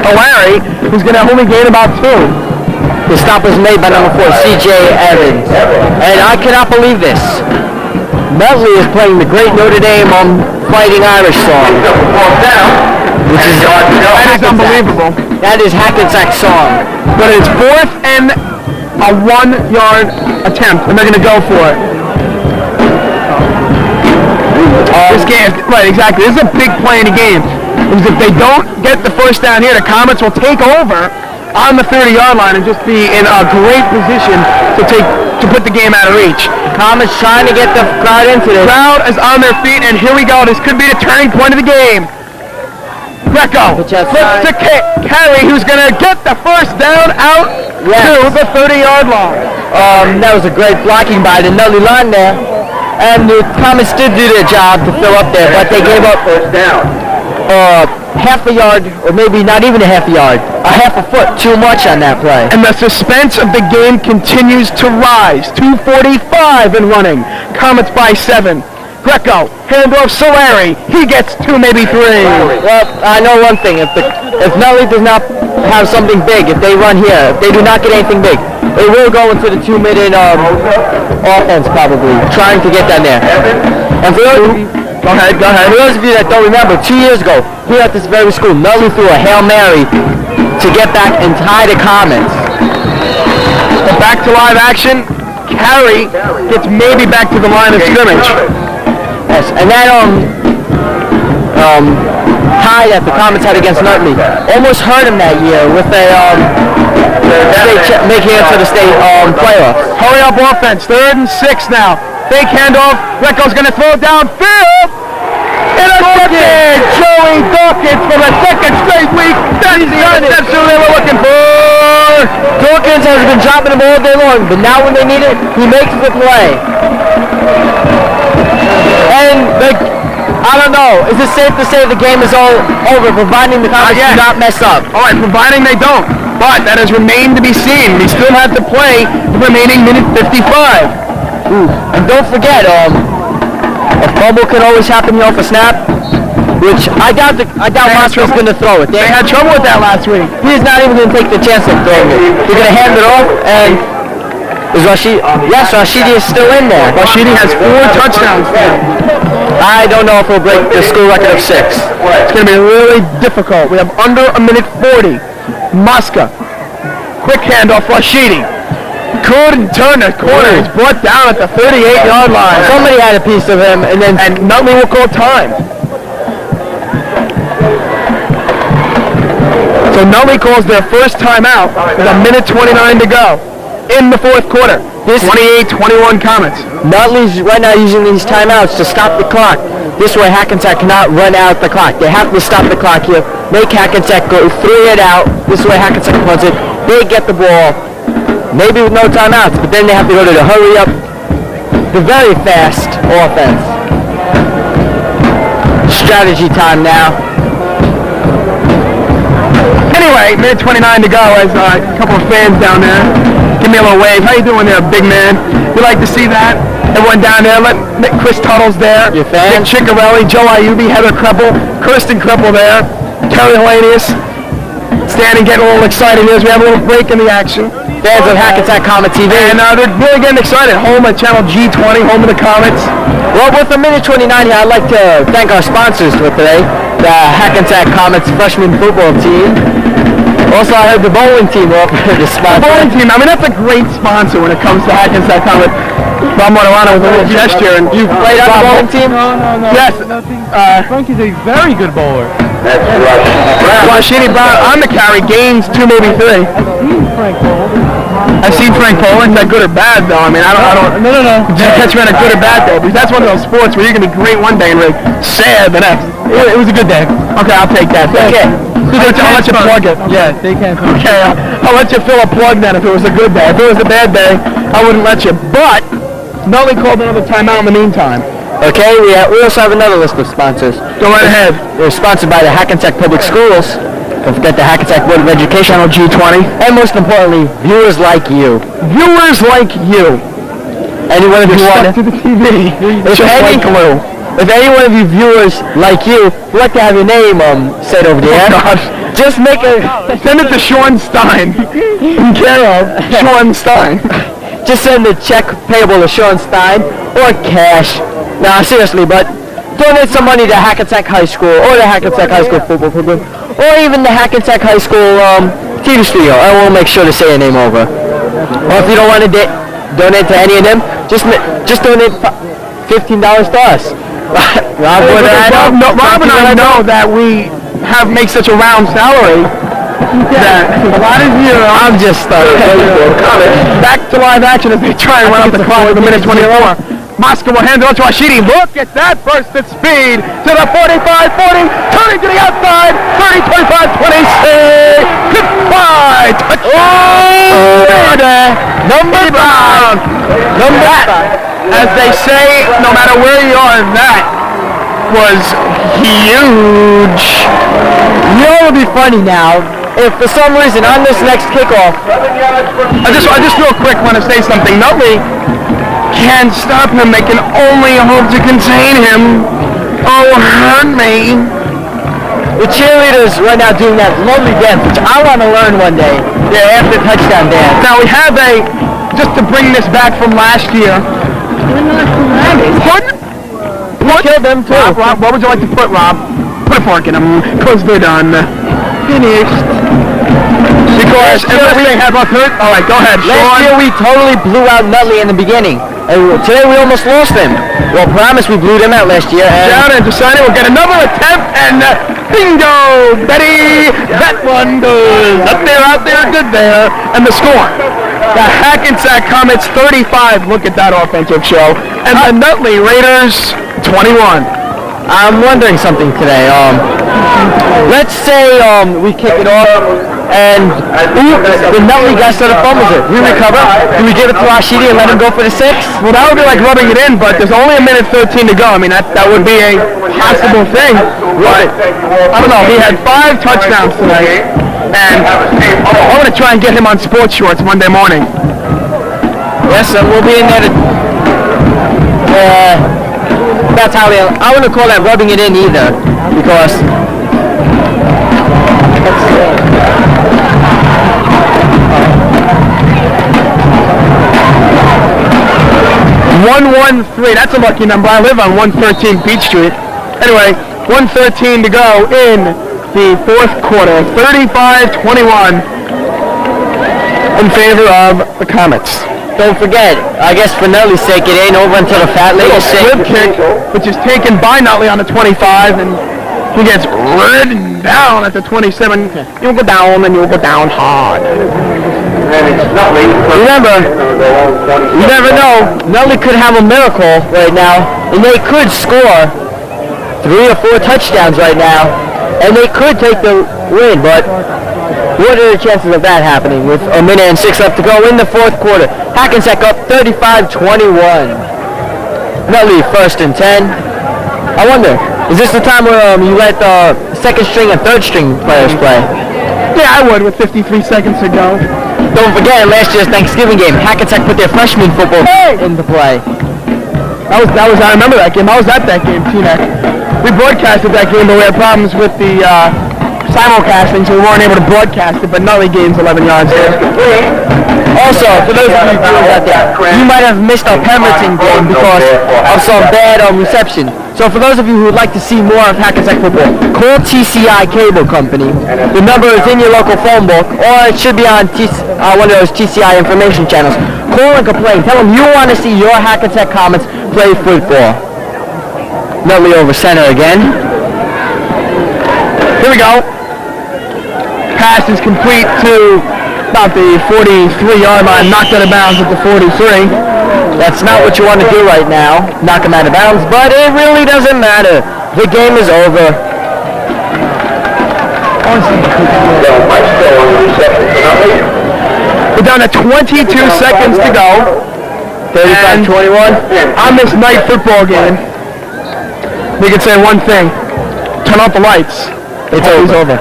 Larry, who's going to only gain about 2. The stop was made by number 4, C.J. Evans. And I cannot believe this. Nutley is playing the great Notre Dame Fighting Irish song. Which is that is unbelievable. That is Hackensack's song. But it's 4th and a 1-yard attempt, and they're going to go for it. This game, right, exactly. This is a big play in the game. Because if they don't get the first down here, the Comets will take over on the 30-yard line and just be in a great position to put the game out of reach. Comets trying to get the crowd into this. Crowd is on their feet, and here we go. This could be the turning point of the game. Greco flips to Carey, who's going to get the first down out to the 30-yard line. That was a great blocking by the Nutley line there. And the Comets did do their job to fill up there, but they gave up First down. half a yard, or maybe not even a half a yard, a half a foot too much on that play. And the suspense of the game continues to rise. 2:45 and running. Comets by 7. Greco, handoff Solari. He gets 2, maybe 3. Well, I know one thing. If Nutley does not have something big, if they run here, if they do not get anything big, they will go into the 2-minute offense probably, trying to get down there. And for those of you, go ahead. For those of you that don't remember, 2 years ago, here at this very school, Nutley threw a Hail Mary to get back and tie the Comets. But back to live action. Carey gets maybe back to the line of scrimmage. Yes, and that tie that the Comets had against Nutley almost hurt him that year with making it to the state playoffs. Hurry up offense. 3rd and 6 now. Fake handoff. Greco's going to throw it downfield. Intercepted. Joey Dawkins for the 2nd straight week. That's the interception they were looking for. Dawkins has been dropping the ball all day long, but now when they need it, he makes the play. And I don't know. Is it safe to say the game is all over, providing the Comets do not mess up? All right, providing they don't. But that has remained to be seen. They still have to play the remaining minute 55. And don't forget, a fumble can always happen off a snap, which I doubt Moscow's going to throw it. They had trouble with that last week. He's not even going to take the chance of throwing it. They're going to hand it off, and is Rashidi? Yes, Rashidi is still in there. Rashidi has 4 touchdowns now. I don't know if he'll break the school record of 6. It's going to be really difficult. We have under a minute 40. Mosca. Quick handoff, Rashidi. Couldn't turn the corner. He's brought down at the 38-yard line. Somebody had a piece of him, and Nutley will call time. So Nutley calls their first timeout with a minute 29 to go in the 4th quarter. 28-21 Comets. Nutley's right now using these timeouts to stop the clock. This way Hackensack cannot run out the clock. They have to stop the clock here. Make Hackensack go 3 it out. This way Hackensack runs it. They get the ball. Maybe with no timeouts, but then they have to go to the hurry up, the very fast offense. Strategy time now. Anyway, minute 29 to go as a couple of fans down there. Give me a little wave. How you doing there, big man? We like to see that. Everyone down there. Let Chris Tuttle's there. Your fans? Nick Ciccarelli, Joe Iubi, Heather Kreppel, Kirsten Kreppel there. Terry Hellenius standing, getting a little excited as we have a little break in the action. fans of Hackensack Comet TV. And they're really getting excited. Home at Channel G20, home of the Comets. Well, with a minute 29 here, I'd like to thank our sponsors for today, the Hackensack Comets freshman football team. Also, I heard the bowling team were up here to sponsor. The bowling team, I mean, that's a great sponsor when it comes to Hackensack Comet. Bob Motorano with a little gesture. And You played on the bowling team? No. Yes. Frankie's a very good bowler. That's Rush. Rashidi Brown on the carry, gains 2, maybe 3. I've seen Frank Poland. Is that good or bad, though? I mean, I don't. No. Did you catch me on a good or bad day? Because that's one of those sports where you're going to be great one day and really sad the next. It was a good day. Okay, I'll take that. Okay. I'll let you plug it. Yeah, they can't. Okay, I'll let you fill a plug then if it was a good day. If it was a bad day, I wouldn't let you. But Nutley called another timeout in the meantime. Okay, we also have another list of sponsors. Go right ahead. We're sponsored by the Hackensack Public Schools. Don't forget the Hackensack Board of Education, Channel G20. and most importantly, viewers like you. Viewers like you. Anyone of you want Stuck to the TV. If Just any- like glue. If any one of you viewers like you would like to have your name said over the air, just make a Send it to Sean Stein. In care of Sean Stein. just send a check payable to Sean Stein or cash. Nah, seriously, but donate some money to Hackensack High School or the Hackensack High School football program or even the Hackensack High School TV studio. I will make sure to say your name over. Or if you don't want to donate to any of them, just donate $15 to us. Rob, Rob and I know that we make such a round salary that a lot of you. I'm just starting. Back to live action as they try and run up the clock with a minute 24. Moscow will hand it off to Rashidi. Look at that burst at speed to the 45-40, turning to the outside, 30-25, 26. Goodbye. Number Brown. As they say, no matter where you are, that was huge. You know what would be funny now? If for some reason on this next kickoff, I just real quick want to say something. Nutley can't stop him. They can only hope to contain him. Oh, hurt me. the cheerleaders right now doing that lovely dance, which I want to learn one day. Yeah, after touchdown dance. Now we have just to bring this back from last year. What? Kill them too. Rob, what would you like to put, Rob? Put a fork in them, because they're done. Finished. Because everything they have up here. All right, go ahead, Sean. Last year we totally blew out Nutley in the beginning. And today we almost lost them. Well, promise we blew them out last year. Down and Desani will get another attempt, and bingo, Betty! That one goes up there, out there, good there, and the score. The Hackensack Comets 35. Look at that offensive show, and the Nutley Raiders 21. I'm wondering something today. Let's say we kick it off, and the Nutley guy sort of fumbles it. We recover. Do we give it to Rashidi and let him go for the 6? Well, that would be like rubbing it in, but there's only a minute 13 to go. I mean, that would be a possible thing. But I don't know. He had 5 touchdowns tonight, and I'm going to try and get him on sports shorts Monday morning. Yes, and we'll be in there to... that's how I wouldn't call that rubbing it in either, because... 113. That's a lucky number. I live on 113 Beach Street. Anyway, 113 to go in the fourth quarter. 35-21 in favor of the Comets. Don't forget, I guess for Nutley's sake, it ain't over until the fat lady's sake. Slip kick, which is taken by Nutley on the 25, and he gets ridden down at the 27. You'll go down, and you'll go down hard. Remember, you never know. Nutley could have a miracle right now, and they could score 3 or 4 touchdowns right now, and they could take the win, but what are the chances of that happening with a minute and 6 left to go in the fourth quarter? Hackensack up 35-21. Nutley first and 10. I wonder, is this the time where you let the second string and third string players play? Yeah, I would with 53 seconds to go. Don't forget, last year's Thanksgiving game, Hackensack put their freshman football into play. That was. I remember that game. I was at that game, T-Neck. We broadcasted that game, but we had problems with the simulcasting, so we weren't able to broadcast it, but Nutley gains 11 yards there. Also, for those of you viewers out there, you might have missed our Pemberton game because of some bad reception. So for those of you who would like to see more of Hackensack football, call TCI Cable Company. The number is in your local phone book, or it should be on one of those TCI information channels. Call and complain. Tell them you want to see your Hackensack Comets play football. Nutley over center again. Here we go. Pass is complete to about the 43-yard line, knocked out of bounds at the 43. That's not what you want to do right now, knock him out of bounds, but it really doesn't matter. The game is over. We're down to 22 seconds to go. 35-21. On this night football game, we can say one thing. Turn off the lights. It's over.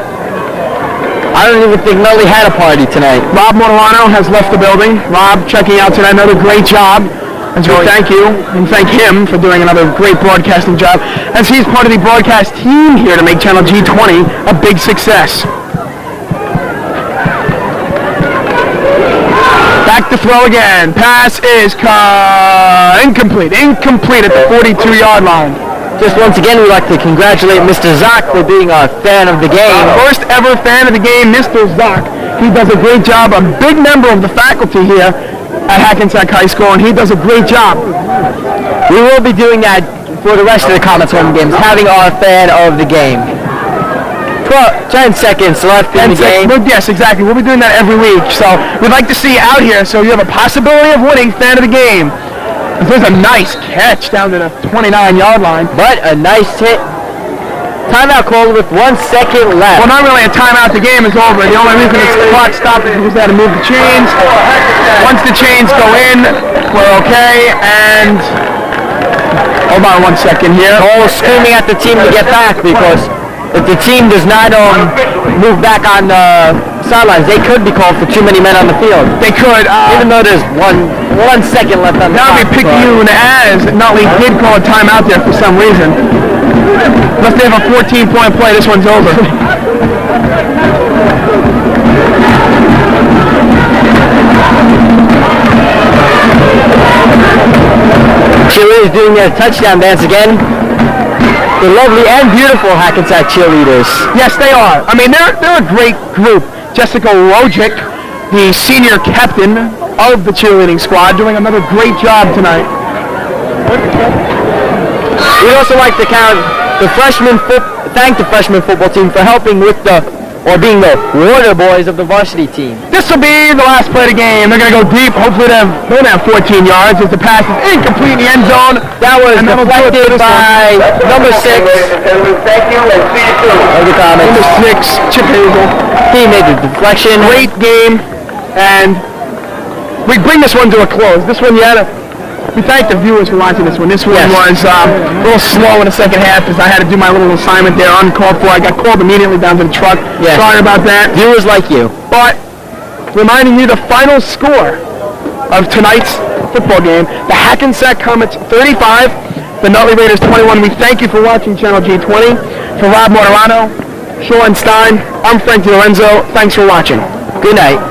I don't even think Nutley had a party tonight. Rob Morano has left the building. Rob checking out tonight, another great job. And so we thank you and thank him for doing another great broadcasting job, as he's part of the broadcast team here to make Channel G20 a big success. Back to throw again. Pass is incomplete. Incomplete at the 42-yard line. Just once again, we'd like to congratulate Mr. Zock for being a fan of the game. First ever fan of the game, Mr. Zock. He does a great job. A big member of the faculty here at Hackensack High School, and he does a great job. We will be doing that for the rest of the Comets home games, having our fan of the game. 10 seconds left in the game. Yes, exactly. We'll be doing that every week. So we'd like to see you out here so you have a possibility of winning fan of the game. There's a nice catch down to the 29-yard line. But a nice hit. Timeout called with 1 second left. Well, not really a timeout. The game is over. The only reason the clock stopped is because they had to move the chains. Once the chains go in, we're okay. And hold on 1 second here. Cole screaming at the team to get back, because if the team does not move back on the sidelines, they could be called for too many men on the field. They could. Even though there's 1 second left on the clock. Now we pick you as Nutley did call a timeout there for some reason. Unless they have a 14-point play, this one's over. Cheerleaders doing their touchdown dance again. The lovely and beautiful Hackensack cheerleaders. Yes, they are. I mean, they're a great group. Jessica Wojcik, the senior captain of the cheerleading squad, doing another great job tonight. We'd also like to thank the freshman football team for helping with being the water boys of the varsity team. This will be the last play of the game. They're going to go deep. Hopefully they don't have 14 yards as the pass is incomplete in the end zone. That was deflected by number 6. Thank you and see you soon. Of the Comets. Number 6, Chip Hazel. He made the deflection. Great game. And we bring this one to a close. This one, we thank the viewers for watching this one. This one was a little slow in the second half because I had to do my little assignment there, uncalled for. I got called immediately down to the truck. Yes. Sorry about that. Viewers like you. But reminding you the final score of tonight's football game. The Hackensack Comets 35, the Nutley Raiders 21. We thank you for watching Channel G20. For Rob Morano, Sean Stein, I'm Frank DiLorenzo. Thanks for watching. Good night.